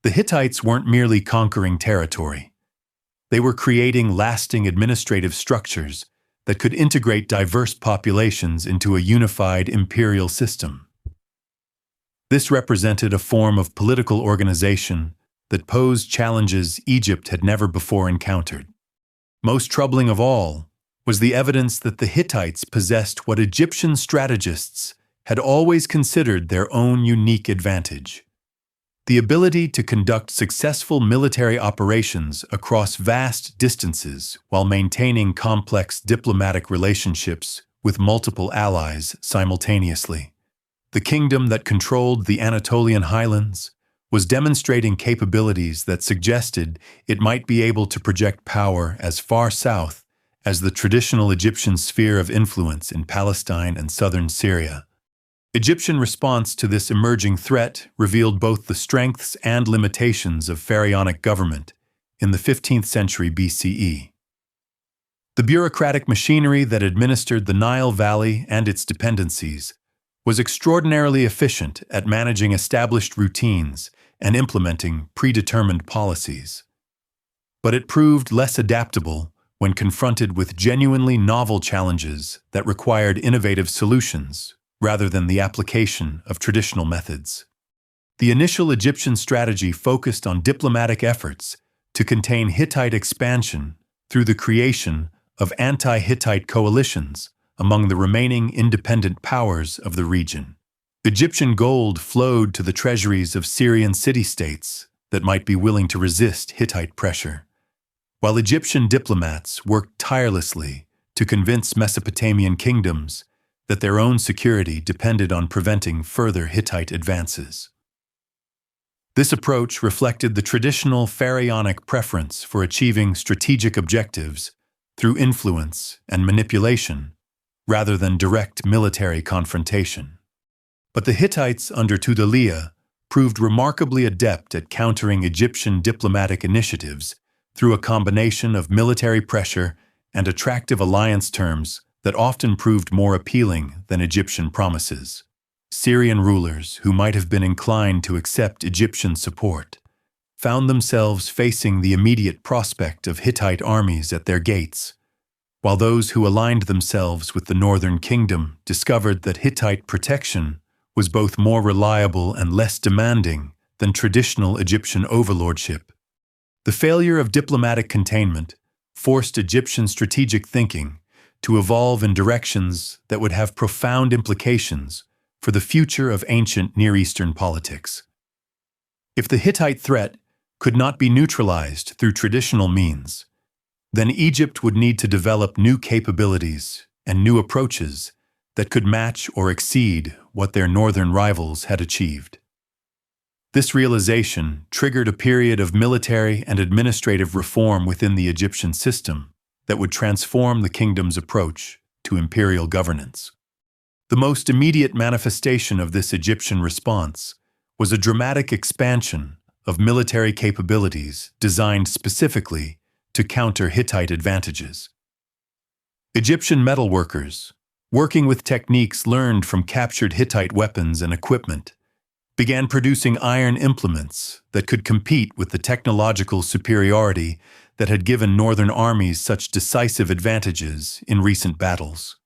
The Hittites weren't merely conquering territory. They were creating lasting administrative structures that could integrate diverse populations into a unified imperial system. This represented a form of political organization that posed challenges Egypt had never before encountered. Most troubling of all was the evidence that the Hittites possessed what Egyptian strategists had always considered their own unique advantage: the ability to conduct successful military operations across vast distances while maintaining complex diplomatic relationships with multiple allies simultaneously. The kingdom that controlled the Anatolian highlands was demonstrating capabilities that suggested it might be able to project power as far south as the traditional Egyptian sphere of influence in Palestine and southern Syria. Egyptian response to this emerging threat revealed both the strengths and limitations of pharaonic government in the 15th century BCE. The bureaucratic machinery that administered the Nile Valley and its dependencies was extraordinarily efficient at managing established routines and implementing predetermined policies. But it proved less adaptable when confronted with genuinely novel challenges that required innovative solutions rather than the application of traditional methods. The initial Egyptian strategy focused on diplomatic efforts to contain Hittite expansion through the creation of anti-Hittite coalitions among the remaining independent powers of the region. Egyptian gold flowed to the treasuries of Syrian city-states that might be willing to resist Hittite pressure, while Egyptian diplomats worked tirelessly to convince Mesopotamian kingdoms that their own security depended on preventing further Hittite advances. This approach reflected the traditional pharaonic preference for achieving strategic objectives through influence and manipulation, rather than direct military confrontation. But the Hittites under Tudhaliya proved remarkably adept at countering Egyptian diplomatic initiatives through a combination of military pressure and attractive alliance terms that often proved more appealing than Egyptian promises. Syrian rulers, who might have been inclined to accept Egyptian support, found themselves facing the immediate prospect of Hittite armies at their gates, while those who aligned themselves with the northern kingdom discovered that Hittite protection was both more reliable and less demanding than traditional Egyptian overlordship. The failure of diplomatic containment forced Egyptian strategic thinking to evolve in directions that would have profound implications for the future of ancient Near Eastern politics. If the Hittite threat could not be neutralized through traditional means, then Egypt would need to develop new capabilities and new approaches that could match or exceed what their northern rivals had achieved. This realization triggered a period of military and administrative reform within the Egyptian system that would transform the kingdom's approach to imperial governance. The most immediate manifestation of this Egyptian response was a dramatic expansion of military capabilities designed specifically to counter Hittite advantages. Egyptian metalworkers, working with techniques learned from captured Hittite weapons and equipment, began producing iron implements that could compete with the technological superiority that had given northern armies such decisive advantages in recent battles.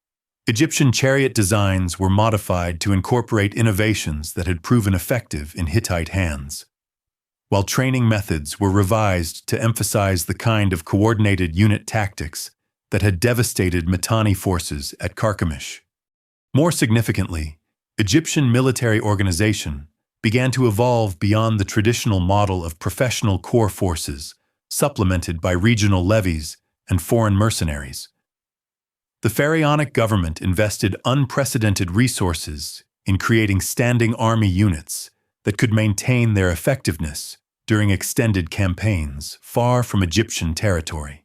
Egyptian chariot designs were modified to incorporate innovations that had proven effective in Hittite hands, while training methods were revised to emphasize the kind of coordinated unit tactics that had devastated Mitanni forces at Carchemish. More significantly, Egyptian military organization began to evolve beyond the traditional model of professional core forces, supplemented by regional levies and foreign mercenaries. The pharaonic government invested unprecedented resources in creating standing army units that could maintain their effectiveness during extended campaigns far from Egyptian territory.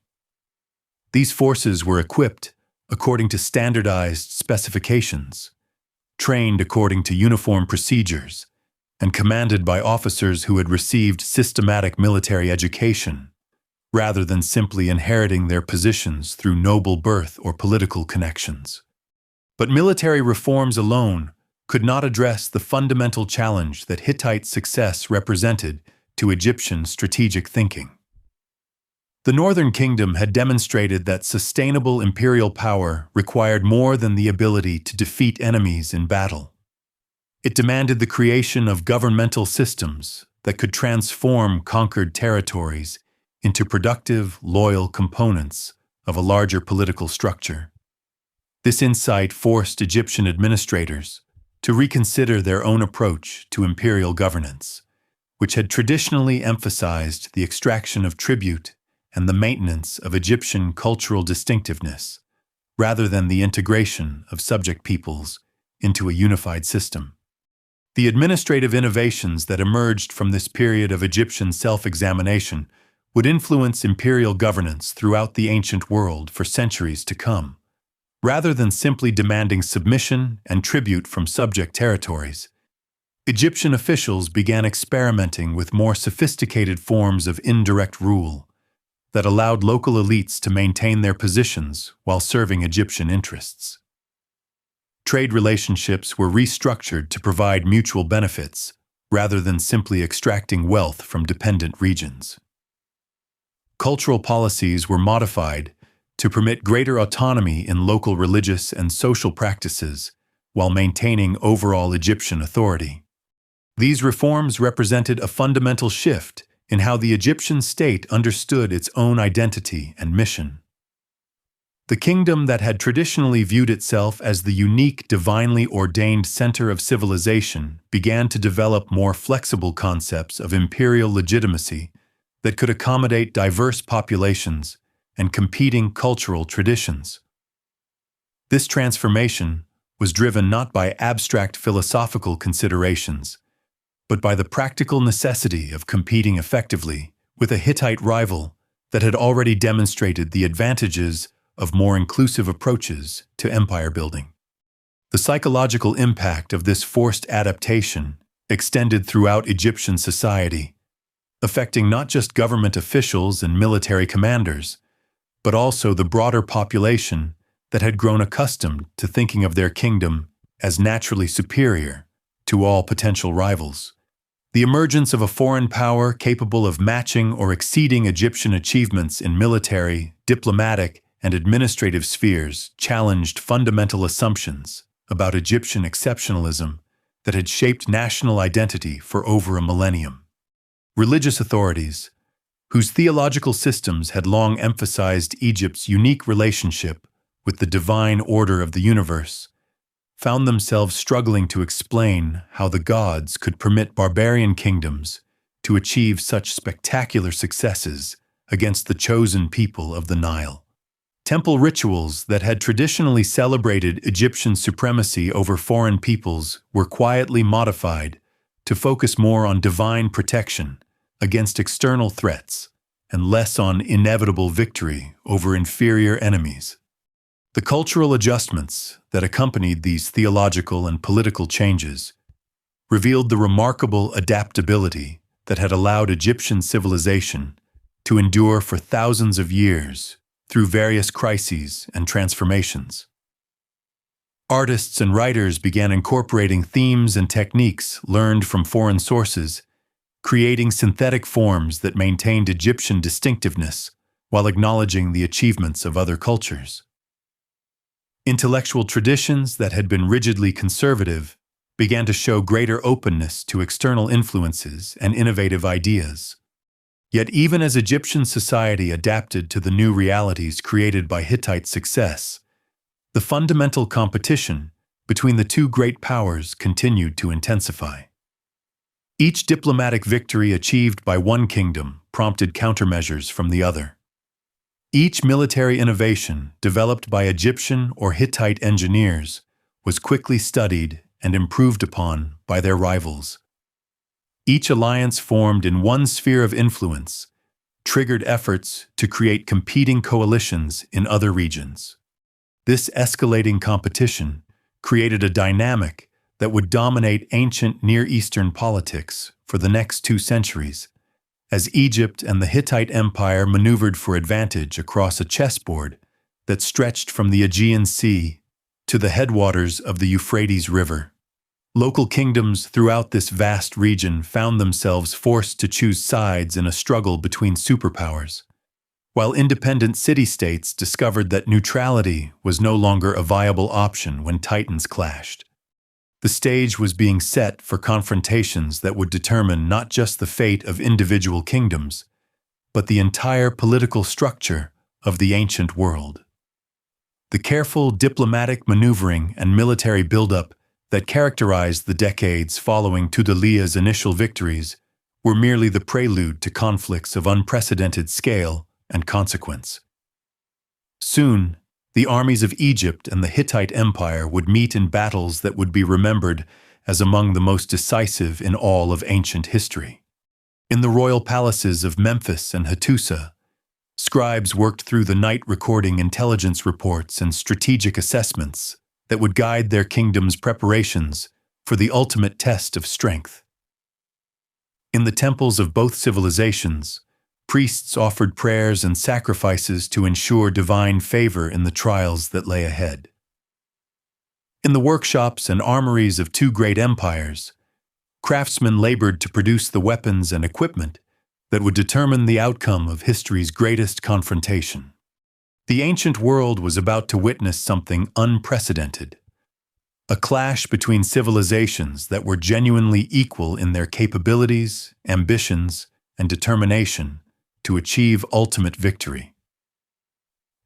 These forces were equipped according to standardized specifications, trained according to uniform procedures, and commanded by officers who had received systematic military education, rather than simply inheriting their positions through noble birth or political connections. But military reforms alone could not address the fundamental challenge that Hittite success represented to Egyptian strategic thinking. The Northern Kingdom had demonstrated that sustainable imperial power required more than the ability to defeat enemies in battle. It demanded the creation of governmental systems that could transform conquered territories into productive, loyal components of a larger political structure. This insight forced Egyptian administrators to reconsider their own approach to imperial governance, which had traditionally emphasized the extraction of tribute and the maintenance of Egyptian cultural distinctiveness, rather than the integration of subject peoples into a unified system. The administrative innovations that emerged from this period of Egyptian self-examination would influence imperial governance throughout the ancient world for centuries to come, Rather than simply demanding submission and tribute from subject territories, Egyptian officials began experimenting with more sophisticated forms of indirect rule that allowed local elites to maintain their positions while serving Egyptian interests. Trade relationships were restructured to provide mutual benefits rather than simply extracting wealth from dependent regions. Cultural policies were modified to permit greater autonomy in local religious and social practices while maintaining overall Egyptian authority. These reforms represented a fundamental shift in how the Egyptian state understood its own identity and mission. The kingdom that had traditionally viewed itself as the unique, divinely ordained center of civilization began to develop more flexible concepts of imperial legitimacy that could accommodate diverse populations and competing cultural traditions. This transformation was driven not by abstract philosophical considerations, but by the practical necessity of competing effectively with a Hittite rival that had already demonstrated the advantages of more inclusive approaches to empire building. The psychological impact of this forced adaptation extended throughout Egyptian society, affecting not just government officials and military commanders, but also the broader population that had grown accustomed to thinking of their kingdom as naturally superior to all potential rivals. The emergence of a foreign power capable of matching or exceeding Egyptian achievements in military, diplomatic, and administrative spheres challenged fundamental assumptions about Egyptian exceptionalism that had shaped national identity for over a millennium. Religious authorities, whose theological systems had long emphasized Egypt's unique relationship with the divine order of the universe, found themselves struggling to explain how the gods could permit barbarian kingdoms to achieve such spectacular successes against the chosen people of the Nile. Temple rituals that had traditionally celebrated Egyptian supremacy over foreign peoples were quietly modified to focus more on divine protection against external threats and less on inevitable victory over inferior enemies. The cultural adjustments that accompanied these theological and political changes revealed the remarkable adaptability that had allowed Egyptian civilization to endure for thousands of years through various crises and transformations. Artists and writers began incorporating themes and techniques learned from foreign sources, creating synthetic forms that maintained Egyptian distinctiveness while acknowledging the achievements of other cultures. Intellectual traditions that had been rigidly conservative began to show greater openness to external influences and innovative ideas. Yet even as Egyptian society adapted to the new realities created by Hittite success, the fundamental competition between the two great powers continued to intensify. Each diplomatic victory achieved by one kingdom prompted countermeasures from the other. Each military innovation developed by Egyptian or Hittite engineers was quickly studied and improved upon by their rivals. Each alliance formed in one sphere of influence triggered efforts to create competing coalitions in other regions. This escalating competition created a dynamic that would dominate ancient Near Eastern politics for the next 2 centuries, as Egypt and the Hittite Empire maneuvered for advantage across a chessboard that stretched from the Aegean Sea to the headwaters of the Euphrates River. Local kingdoms throughout this vast region found themselves forced to choose sides in a struggle between superpowers, while independent city-states discovered that neutrality was no longer a viable option when titans clashed. The stage was being set for confrontations that would determine not just the fate of individual kingdoms, but the entire political structure of the ancient world. The careful diplomatic maneuvering and military buildup that characterized the decades following Tudhaliya's initial victories were merely the prelude to conflicts of unprecedented scale and consequence. Soon, the armies of Egypt and the Hittite Empire would meet in battles that would be remembered as among the most decisive in all of ancient history. In the royal palaces of Memphis and Hattusa, Scribes worked through the night recording intelligence reports and strategic assessments that would guide their kingdom's preparations for the ultimate test of strength. In the temples of both civilizations, priests offered prayers and sacrifices to ensure divine favor in the trials that lay ahead. In the workshops and armories of two great empires, craftsmen labored to produce the weapons and equipment that would determine the outcome of history's greatest confrontation. The ancient world was about to witness something unprecedented, a clash between civilizations that were genuinely equal in their capabilities, ambitions, and determination to achieve ultimate victory.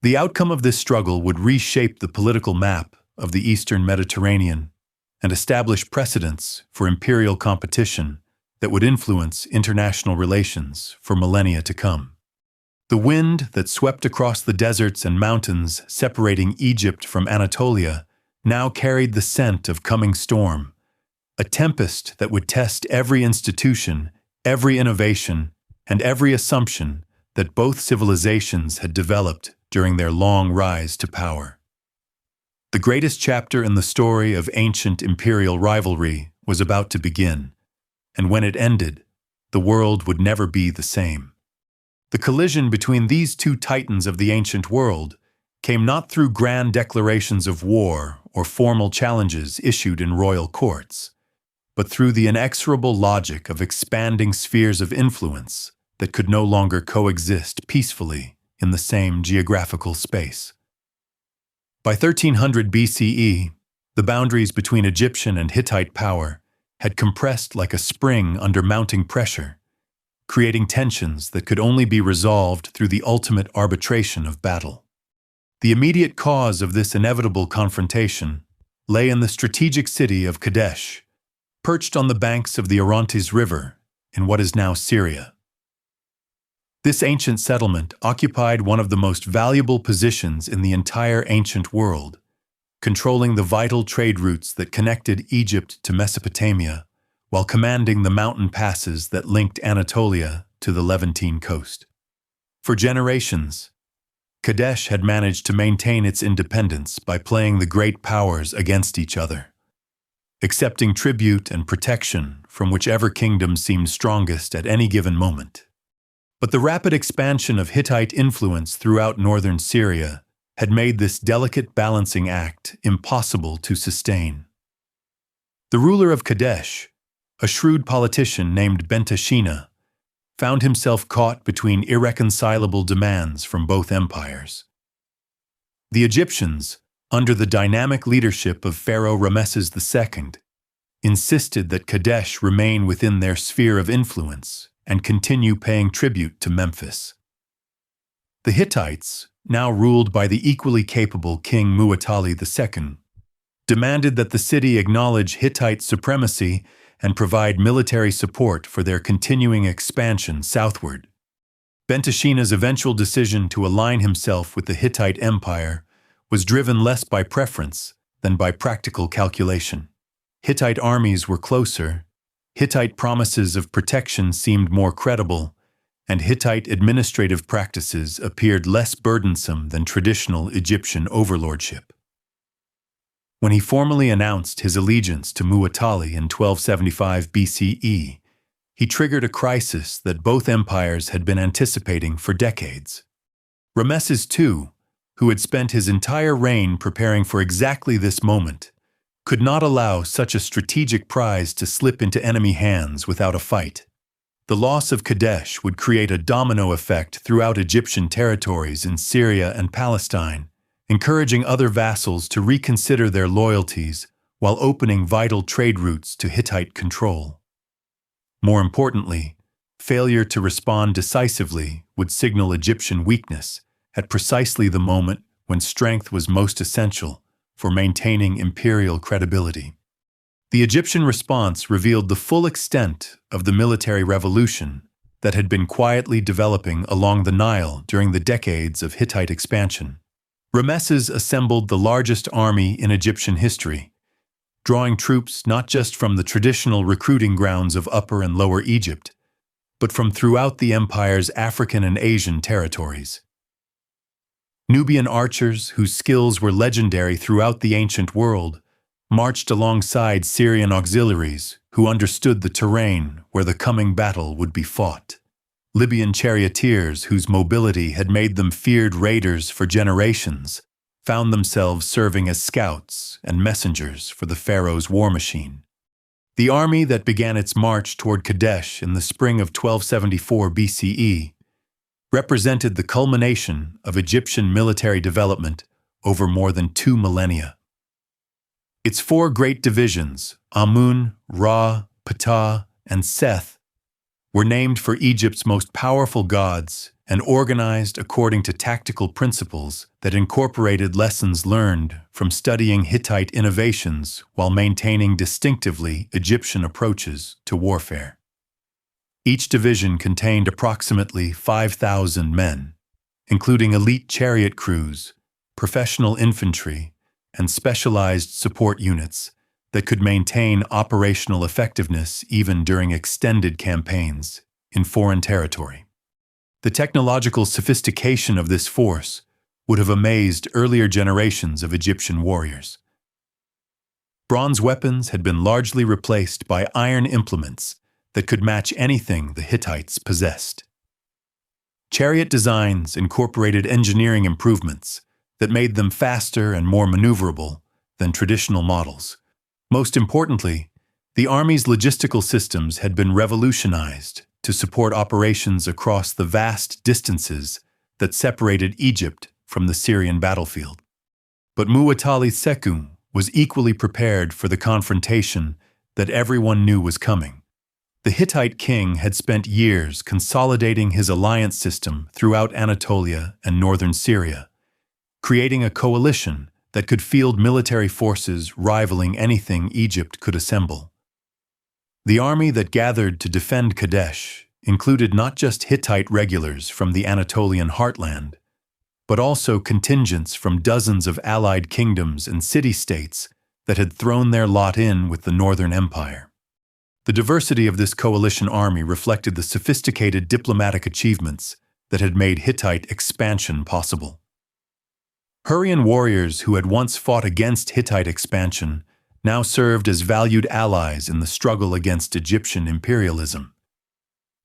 The outcome of this struggle would reshape the political map of the Eastern Mediterranean and establish precedents for imperial competition that would influence international relations for millennia to come. The wind that swept across the deserts and mountains separating Egypt from Anatolia now carried the scent of coming storm, a tempest that would test every institution, every innovation, and every assumption that both civilizations had developed during their long rise to power. The greatest chapter in the story of ancient imperial rivalry was about to begin, and when it ended, the world would never be the same. The collision between these two titans of the ancient world came not through grand declarations of war or formal challenges issued in royal courts, but through the inexorable logic of expanding spheres of influence that could no longer coexist peacefully in the same geographical space. By 1300 BCE, the boundaries between Egyptian and Hittite power had compressed like a spring under mounting pressure, creating tensions that could only be resolved through the ultimate arbitration of battle. The immediate cause of this inevitable confrontation lay in the strategic city of Kadesh, perched on the banks of the Orontes River in what is now Syria. This ancient settlement occupied one of the most valuable positions in the entire ancient world, controlling the vital trade routes that connected Egypt to Mesopotamia, while commanding the mountain passes that linked Anatolia to the Levantine coast. For generations, Kadesh had managed to maintain its independence by playing the great powers against each other, accepting tribute and protection from whichever kingdom seemed strongest at any given moment. But the rapid expansion of Hittite influence throughout northern Syria had made this delicate balancing act impossible to sustain. The ruler of Kadesh, a shrewd politician named Bentashina, found himself caught between irreconcilable demands from both empires. The Egyptians, under the dynamic leadership of Pharaoh Ramses II, insisted that Kadesh remain within their sphere of influence and continue paying tribute to Memphis. The Hittites, now ruled by the equally capable King Muwatalli II, demanded that the city acknowledge Hittite supremacy and provide military support for their continuing expansion southward. Bentashina's eventual decision to align himself with the Hittite Empire was driven less by preference than by practical calculation. Hittite armies were closer, Hittite promises of protection seemed more credible, and Hittite administrative practices appeared less burdensome than traditional Egyptian overlordship. When he formally announced his allegiance to Muwatalli in 1275 BCE, he triggered a crisis that both empires had been anticipating for decades. Ramses II, who had spent his entire reign preparing for exactly this moment, could not allow such a strategic prize to slip into enemy hands without a fight. The loss of Kadesh would create a domino effect throughout Egyptian territories in Syria and Palestine, encouraging other vassals to reconsider their loyalties while opening vital trade routes to Hittite control. More importantly, failure to respond decisively would signal Egyptian weakness at precisely the moment when strength was most essential for maintaining imperial credibility. The Egyptian response revealed the full extent of the military revolution that had been quietly developing along the Nile during the decades of Hittite expansion. Ramses assembled the largest army in Egyptian history, drawing troops not just from the traditional recruiting grounds of Upper and Lower Egypt, but from throughout the empire's African and Asian territories. Nubian archers, whose skills were legendary throughout the ancient world, marched alongside Syrian auxiliaries who understood the terrain where the coming battle would be fought. Libyan charioteers, whose mobility had made them feared raiders for generations, found themselves serving as scouts and messengers for the pharaoh's war machine. The army that began its march toward Kadesh in the spring of 1274 BCE represented the culmination of Egyptian military development over more than 2 millennia. Its 4 great divisions, Amun, Ra, Ptah, and Seth, were named for Egypt's most powerful gods and organized according to tactical principles that incorporated lessons learned from studying Hittite innovations while maintaining distinctively Egyptian approaches to warfare. Each division contained approximately 5,000 men, including elite chariot crews, professional infantry, and specialized support units that could maintain operational effectiveness even during extended campaigns in foreign territory. The technological sophistication of this force would have amazed earlier generations of Egyptian warriors. Bronze weapons had been largely replaced by iron implements that could match anything the Hittites possessed. Chariot designs incorporated engineering improvements that made them faster and more maneuverable than traditional models. Most importantly, the army's logistical systems had been revolutionized to support operations across the vast distances that separated Egypt from the Syrian battlefield. But Muwatalli Sekun was equally prepared for the confrontation that everyone knew was coming. The Hittite king had spent years consolidating his alliance system throughout Anatolia and northern Syria, creating a coalition that could field military forces rivaling anything Egypt could assemble. The army that gathered to defend Kadesh included not just Hittite regulars from the Anatolian heartland, but also contingents from dozens of allied kingdoms and city-states that had thrown their lot in with the Northern Empire. The diversity of this coalition army reflected the sophisticated diplomatic achievements that had made Hittite expansion possible. Hurrian warriors who had once fought against Hittite expansion now served as valued allies in the struggle against Egyptian imperialism.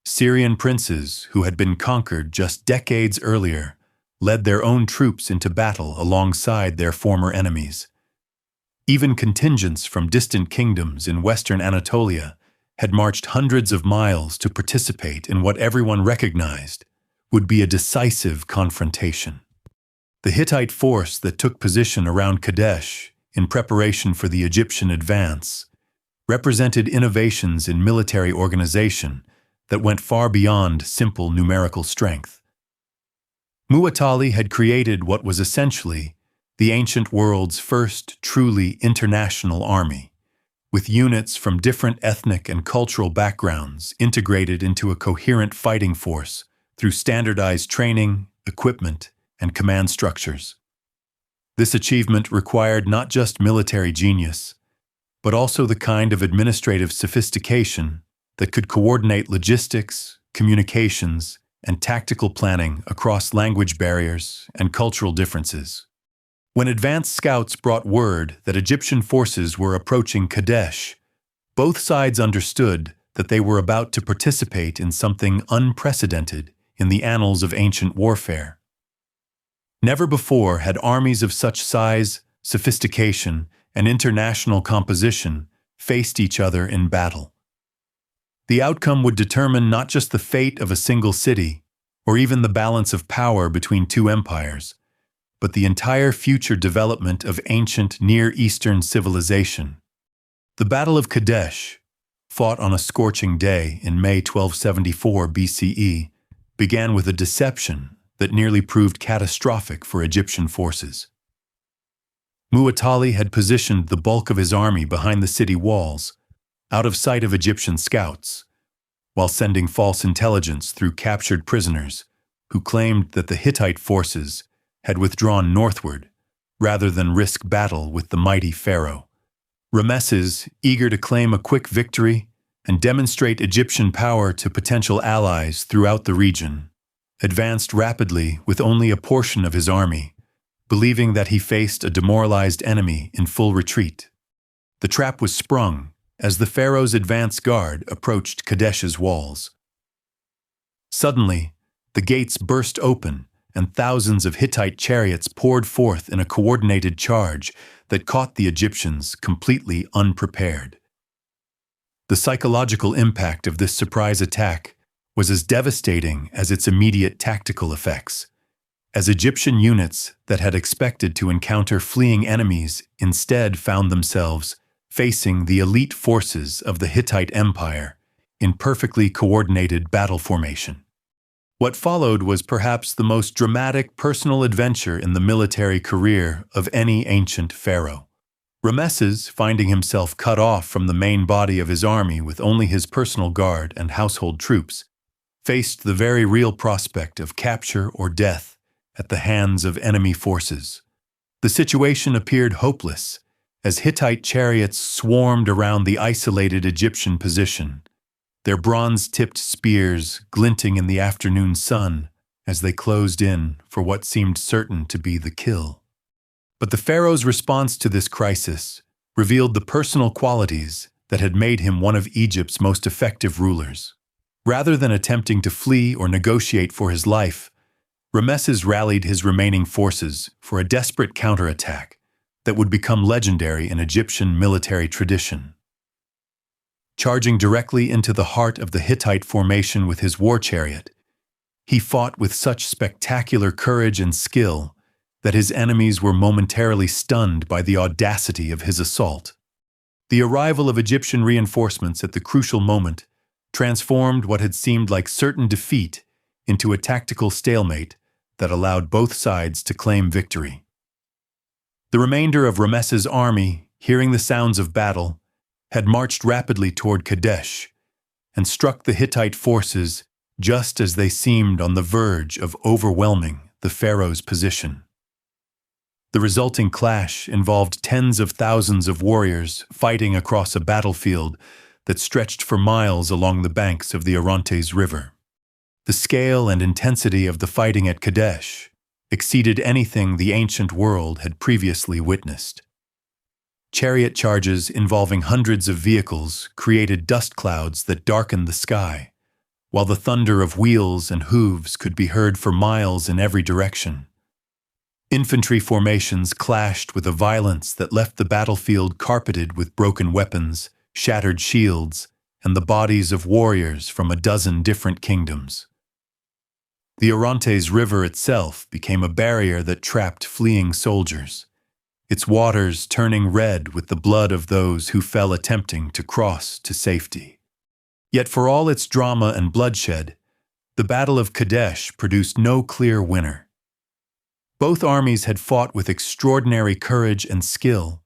Syrian princes who had been conquered just decades earlier led their own troops into battle alongside their former enemies. Even contingents from distant kingdoms in western Anatolia had marched hundreds of miles to participate in what everyone recognized would be a decisive confrontation. The Hittite force that took position around Kadesh in preparation for the Egyptian advance represented innovations in military organization that went far beyond simple numerical strength. Muwatalli had created what was essentially the ancient world's first truly international army, with units from different ethnic and cultural backgrounds integrated into a coherent fighting force through standardized training, equipment, and command structures. This achievement required not just military genius, but also the kind of administrative sophistication that could coordinate logistics, communications, and tactical planning across language barriers and cultural differences. When advanced scouts brought word that Egyptian forces were approaching Kadesh, both sides understood that they were about to participate in something unprecedented in the annals of ancient warfare. Never before had armies of such size, sophistication, and international composition faced each other in battle. The outcome would determine not just the fate of a single city, or even the balance of power between two empires, but the entire future development of ancient Near Eastern civilization. The Battle of Kadesh, fought on a scorching day in May 1274 BCE, began with a deception that nearly proved catastrophic for Egyptian forces. Muwatalli had positioned the bulk of his army behind the city walls, out of sight of Egyptian scouts, while sending false intelligence through captured prisoners who claimed that the Hittite forces had withdrawn northward rather than risk battle with the mighty pharaoh. Ramesses, eager to claim a quick victory, and demonstrate Egyptian power to potential allies throughout the region, advanced rapidly with only a portion of his army, believing that he faced a demoralized enemy in full retreat. The trap was sprung as the pharaoh's advance guard approached Kadesh's walls. Suddenly, the gates burst open and thousands of Hittite chariots poured forth in a coordinated charge that caught the Egyptians completely unprepared. The psychological impact of this surprise attack was as devastating as its immediate tactical effects, as Egyptian units that had expected to encounter fleeing enemies instead found themselves facing the elite forces of the Hittite Empire in perfectly coordinated battle formation. What followed was perhaps the most dramatic personal adventure in the military career of any ancient pharaoh. Ramses, finding himself cut off from the main body of his army with only his personal guard and household troops, faced the very real prospect of capture or death at the hands of enemy forces. The situation appeared hopeless as Hittite chariots swarmed around the isolated Egyptian position, their bronze-tipped spears glinting in the afternoon sun as they closed in for what seemed certain to be the kill. But the pharaoh's response to this crisis revealed the personal qualities that had made him one of Egypt's most effective rulers. Rather than attempting to flee or negotiate for his life, Ramses rallied his remaining forces for a desperate counterattack that would become legendary in Egyptian military tradition. Charging directly into the heart of the Hittite formation with his war chariot, he fought with such spectacular courage and skill that his enemies were momentarily stunned by the audacity of his assault. The arrival of Egyptian reinforcements at the crucial moment transformed what had seemed like certain defeat into a tactical stalemate that allowed both sides to claim victory. The remainder of Ramses' army, hearing the sounds of battle, had marched rapidly toward Kadesh and struck the Hittite forces just as they seemed on the verge of overwhelming the pharaoh's position. The resulting clash involved tens of thousands of warriors fighting across a battlefield that stretched for miles along the banks of the Orontes River. The scale and intensity of the fighting at Kadesh exceeded anything the ancient world had previously witnessed. Chariot charges involving hundreds of vehicles created dust clouds that darkened the sky, while the thunder of wheels and hooves could be heard for miles in every direction. Infantry formations clashed with a violence that left the battlefield carpeted with broken weapons, shattered shields, and the bodies of warriors from a dozen different kingdoms. The Orontes River itself became a barrier that trapped fleeing soldiers, its waters turning red with the blood of those who fell attempting to cross to safety. Yet for all its drama and bloodshed, the Battle of Kadesh produced no clear winner. Both armies had fought with extraordinary courage and skill.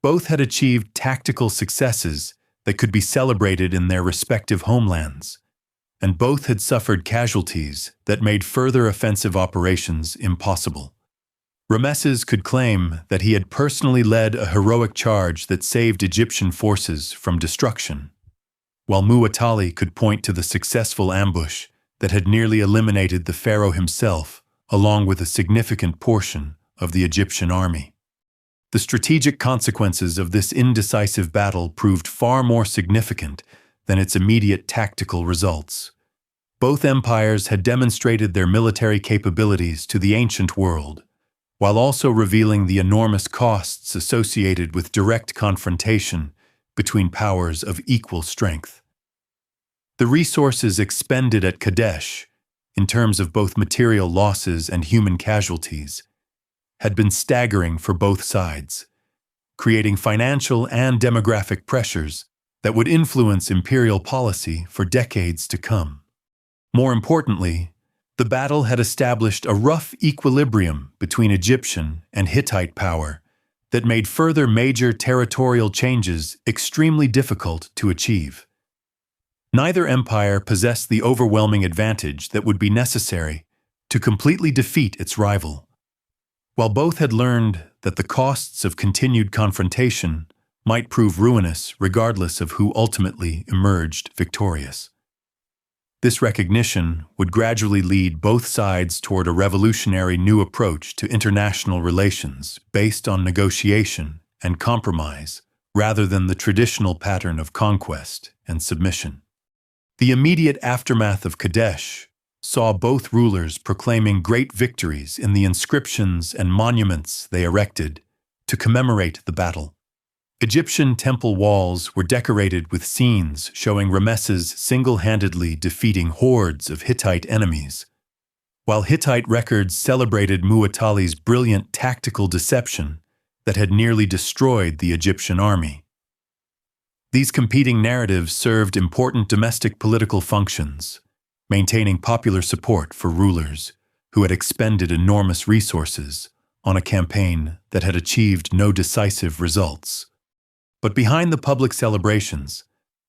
Both had achieved tactical successes that could be celebrated in their respective homelands, and both had suffered casualties that made further offensive operations impossible. Ramses could claim that he had personally led a heroic charge that saved Egyptian forces from destruction, while Muwatalli could point to the successful ambush that had nearly eliminated the pharaoh himself, along with a significant portion of the Egyptian army. The strategic consequences of this indecisive battle proved far more significant than its immediate tactical results. Both empires had demonstrated their military capabilities to the ancient world, while also revealing the enormous costs associated with direct confrontation between powers of equal strength. The resources expended at Kadesh, in terms of both material losses and human casualties, had been staggering for both sides, creating financial and demographic pressures that would influence imperial policy for decades to come. More importantly, the battle had established a rough equilibrium between Egyptian and Hittite power that made further major territorial changes extremely difficult to achieve. Neither empire possessed the overwhelming advantage that would be necessary to completely defeat its rival. While both had learned that the costs of continued confrontation might prove ruinous regardless of who ultimately emerged victorious. This recognition would gradually lead both sides toward a revolutionary new approach to international relations based on negotiation and compromise rather than the traditional pattern of conquest and submission. The immediate aftermath of Kadesh saw both rulers proclaiming great victories in the inscriptions and monuments they erected to commemorate the battle. Egyptian temple walls were decorated with scenes showing Ramses single-handedly defeating hordes of Hittite enemies, while Hittite records celebrated Mu'attali's brilliant tactical deception that had nearly destroyed the Egyptian army. These competing narratives served important domestic political functions, maintaining popular support for rulers who had expended enormous resources on a campaign that had achieved no decisive results. But behind the public celebrations,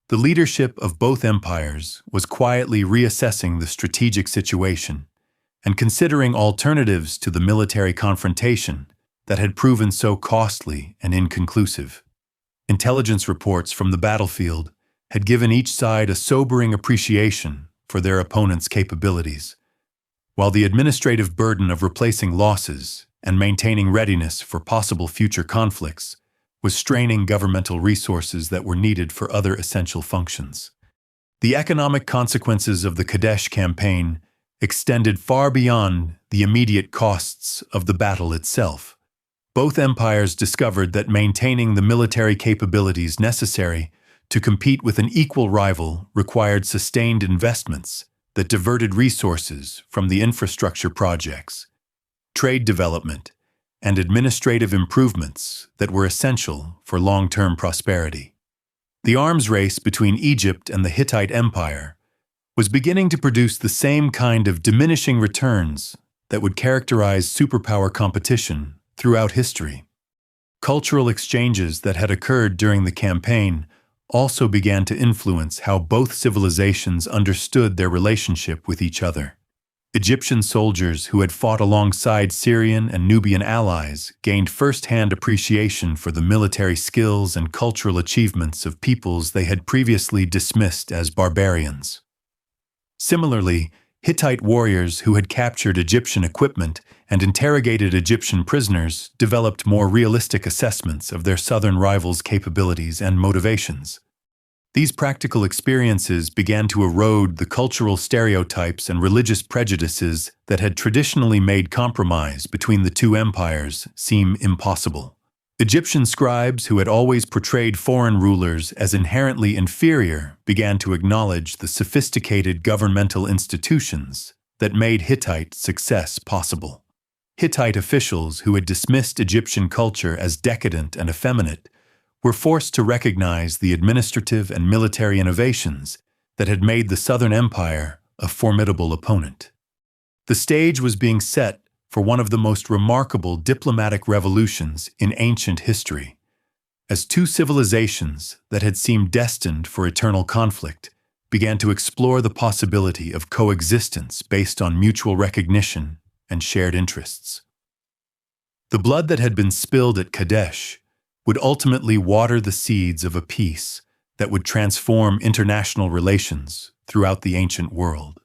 the leadership of both empires was quietly reassessing the strategic situation and considering alternatives to the military confrontation that had proven so costly and inconclusive. Intelligence reports from the battlefield had given each side a sobering appreciation for their opponent's capabilities, while the administrative burden of replacing losses and maintaining readiness for possible future conflicts was straining governmental resources that were needed for other essential functions. The economic consequences of the Kadesh campaign extended far beyond the immediate costs of the battle itself. Both empires discovered that maintaining the military capabilities necessary to compete with an equal rival required sustained investments that diverted resources from the infrastructure projects, trade development, and administrative improvements that were essential for long-term prosperity. The arms race between Egypt and the Hittite Empire was beginning to produce the same kind of diminishing returns that would characterize superpower competition throughout history. Cultural exchanges that had occurred during the campaign also began to influence how both civilizations understood their relationship with each other. Egyptian soldiers who had fought alongside Syrian and Nubian allies gained first-hand appreciation for the military skills and cultural achievements of peoples they had previously dismissed as barbarians. Similarly, Hittite warriors who had captured Egyptian equipment and interrogated Egyptian prisoners developed more realistic assessments of their southern rivals' capabilities and motivations. These practical experiences began to erode the cultural stereotypes and religious prejudices that had traditionally made compromise between the two empires seem impossible. Egyptian scribes who had always portrayed foreign rulers as inherently inferior began to acknowledge the sophisticated governmental institutions that made Hittite success possible. Hittite officials who had dismissed Egyptian culture as decadent and effeminate were forced to recognize the administrative and military innovations that had made the Southern Empire a formidable opponent. The stage was being set for one of the most remarkable diplomatic revolutions in ancient history, as two civilizations that had seemed destined for eternal conflict began to explore the possibility of coexistence based on mutual recognition and shared interests. The blood that had been spilled at Kadesh would ultimately water the seeds of a peace that would transform international relations throughout the ancient world.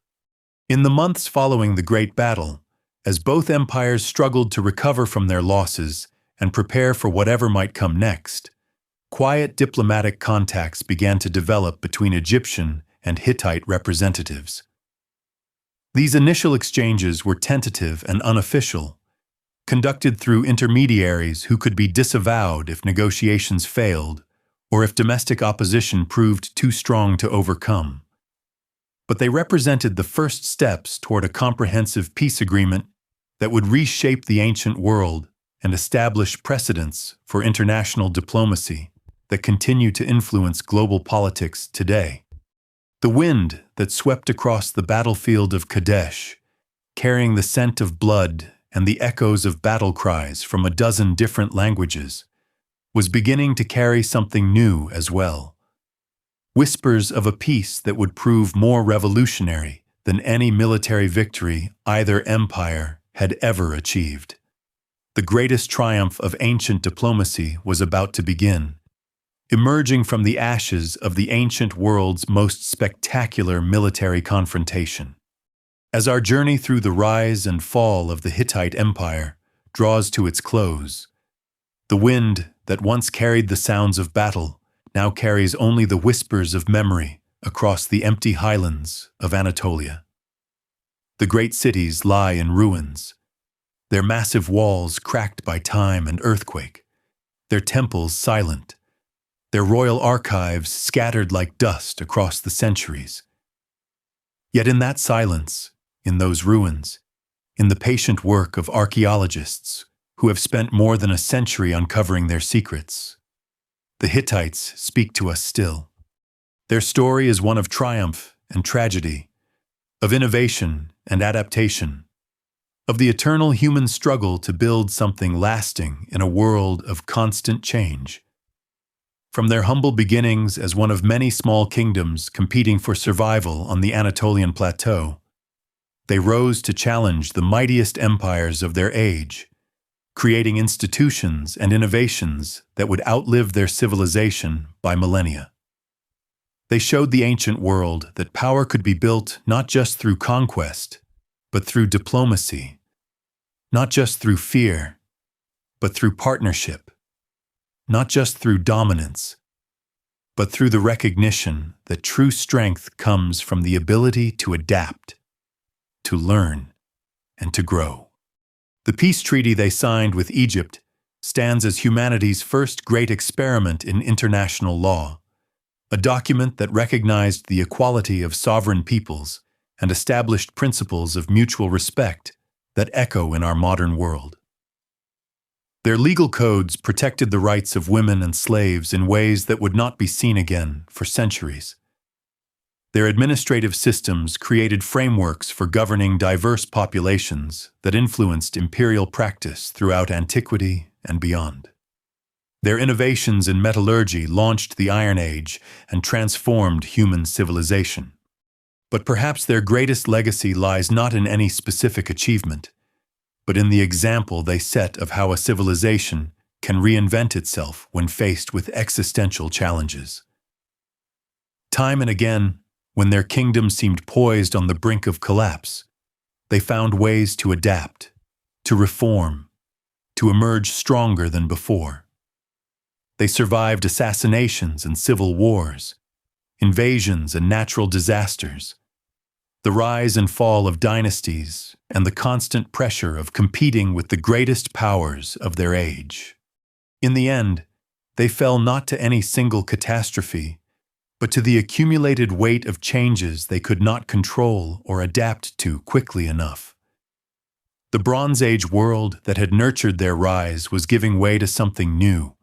In the months following the Great Battle, as both empires struggled to recover from their losses and prepare for whatever might come next, quiet diplomatic contacts began to develop between Egyptian and Hittite representatives. These initial exchanges were tentative and unofficial, conducted through intermediaries who could be disavowed if negotiations failed or if domestic opposition proved too strong to overcome. But they represented the first steps toward a comprehensive peace agreement that would reshape the ancient world and establish precedents for international diplomacy that continue to influence global politics today. The wind that swept across the battlefield of Kadesh, carrying the scent of blood and the echoes of battle cries from a dozen different languages, was beginning to carry something new as well. Whispers of a peace that would prove more revolutionary than any military victory either empire had ever achieved. The greatest triumph of ancient diplomacy was about to begin, emerging from the ashes of the ancient world's most spectacular military confrontation. As our journey through the rise and fall of the Hittite Empire draws to its close, the wind that once carried the sounds of battle now carries only the whispers of memory across the empty highlands of Anatolia. The great cities lie in ruins, their massive walls cracked by time and earthquake, their temples silent, their royal archives scattered like dust across the centuries. Yet in that silence, in those ruins, in the patient work of archaeologists who have spent more than a century uncovering their secrets, the Hittites speak to us still. Their story is one of triumph and tragedy, of innovation and adaptation, of the eternal human struggle to build something lasting in a world of constant change. From their humble beginnings as one of many small kingdoms competing for survival on the Anatolian plateau, they rose to challenge the mightiest empires of their age, creating institutions and innovations that would outlive their civilization by millennia. They showed the ancient world that power could be built not just through conquest, but through diplomacy, not just through fear, but through partnership, not just through dominance, but through the recognition that true strength comes from the ability to adapt, to learn, and to grow. The peace treaty they signed with Egypt stands as humanity's first great experiment in international law, a document that recognized the equality of sovereign peoples and established principles of mutual respect that echo in our modern world. Their legal codes protected the rights of women and slaves in ways that would not be seen again for centuries. Their administrative systems created frameworks for governing diverse populations that influenced imperial practice throughout antiquity and beyond. Their innovations in metallurgy launched the Iron Age and transformed human civilization. But perhaps their greatest legacy lies not in any specific achievement, but in the example they set of how a civilization can reinvent itself when faced with existential challenges. Time and again, when their kingdom seemed poised on the brink of collapse, they found ways to adapt, to reform, to emerge stronger than before. They survived assassinations and civil wars, invasions and natural disasters, the rise and fall of dynasties, and the constant pressure of competing with the greatest powers of their age. In the end, they fell not to any single catastrophe, but to the accumulated weight of changes they could not control or adapt to quickly enough. The Bronze Age world that had nurtured their rise was giving way to something new,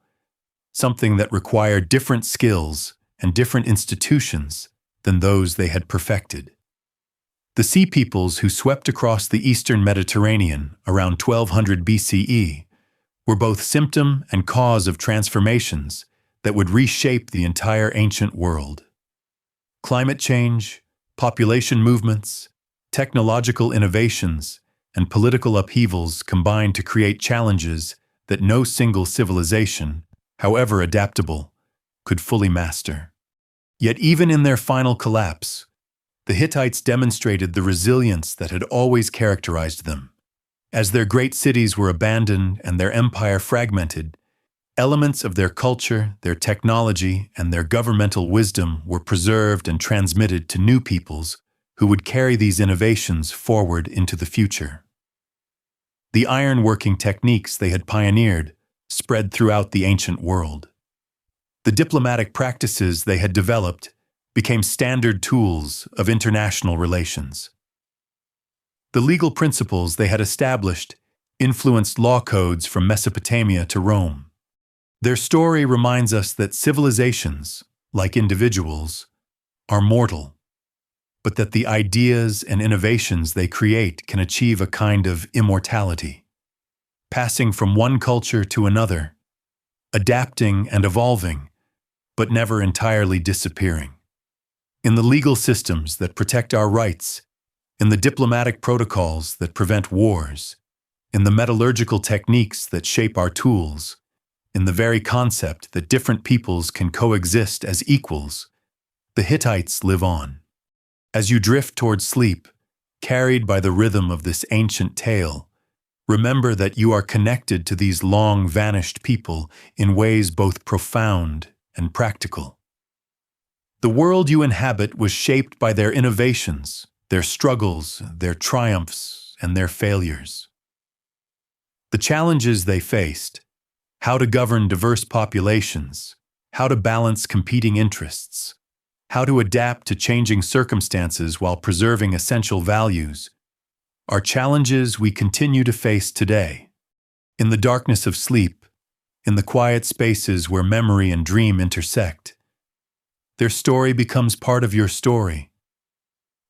something that required different skills and different institutions than those they had perfected. The Sea Peoples who swept across the eastern Mediterranean around 1200 BCE were both symptom and cause of transformations that would reshape the entire ancient world. Climate change, population movements, technological innovations, and political upheavals combined to create challenges that no single civilization, however adaptable, could fully master. Yet even in their final collapse, the Hittites demonstrated the resilience that had always characterized them. As their great cities were abandoned and their empire fragmented, elements of their culture, their technology, and their governmental wisdom were preserved and transmitted to new peoples who would carry these innovations forward into the future. The ironworking techniques they had pioneered spread throughout the ancient world. The diplomatic practices they had developed became standard tools of international relations. The legal principles they had established influenced law codes from Mesopotamia to Rome. Their story reminds us that civilizations, like individuals, are mortal, but that the ideas and innovations they create can achieve a kind of immortality, passing from one culture to another, adapting and evolving, but never entirely disappearing. In the legal systems that protect our rights, in the diplomatic protocols that prevent wars, in the metallurgical techniques that shape our tools, in the very concept that different peoples can coexist as equals, the Hittites live on. As you drift toward sleep, carried by the rhythm of this ancient tale, remember that you are connected to these long-vanished people in ways both profound and practical. The world you inhabit was shaped by their innovations, their struggles, their triumphs, and their failures. The challenges they faced, how to govern diverse populations, how to balance competing interests, how to adapt to changing circumstances while preserving essential values, are challenges we continue to face today. In the darkness of sleep, in the quiet spaces where memory and dream intersect, their story becomes part of your story.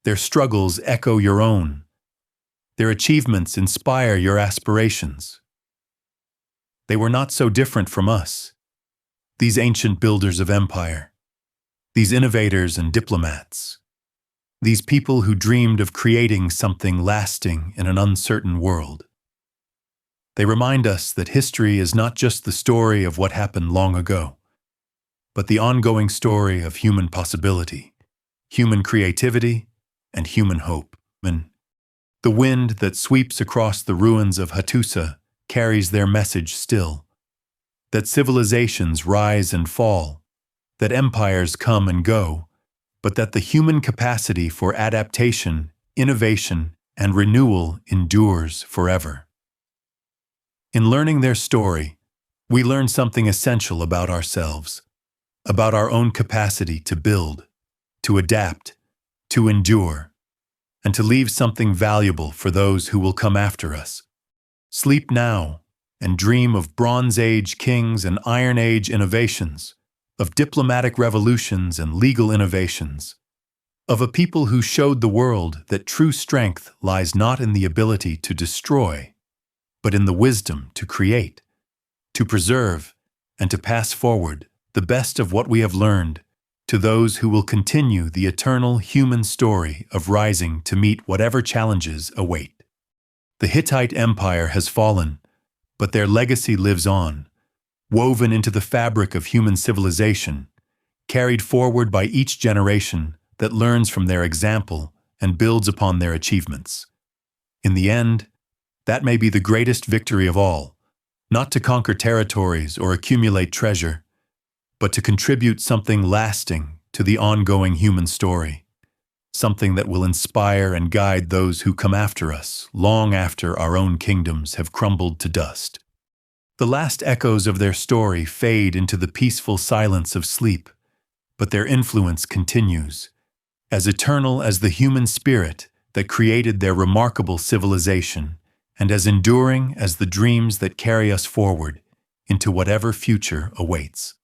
Their struggles echo your own. Their achievements inspire your aspirations. They were not so different from us, these ancient builders of empire, these innovators and diplomats, these people who dreamed of creating something lasting in an uncertain world. They remind us that history is not just the story of what happened long ago, but the ongoing story of human possibility, human creativity, and human hope. The wind that sweeps across the ruins of Hattusa carries their message still, that civilizations rise and fall, that empires come and go, but that the human capacity for adaptation, innovation, and renewal endures forever. In learning their story, we learn something essential about ourselves, about our own capacity to build, to adapt, to endure, and to leave something valuable for those who will come after us. Sleep now and dream of Bronze Age kings and Iron Age innovations, of diplomatic revolutions and legal innovations, of a people who showed the world that true strength lies not in the ability to destroy, but in the wisdom to create, to preserve, and to pass forward the best of what we have learned to those who will continue the eternal human story of rising to meet whatever challenges await. The Hittite Empire has fallen, but their legacy lives on, woven into the fabric of human civilization, carried forward by each generation that learns from their example and builds upon their achievements. In the end, that may be the greatest victory of all, not to conquer territories or accumulate treasure, but to contribute something lasting to the ongoing human story, something that will inspire and guide those who come after us long after our own kingdoms have crumbled to dust. The last echoes of their story fade into the peaceful silence of sleep, but their influence continues, as eternal as the human spirit that created their remarkable civilization, and as enduring as the dreams that carry us forward into whatever future awaits.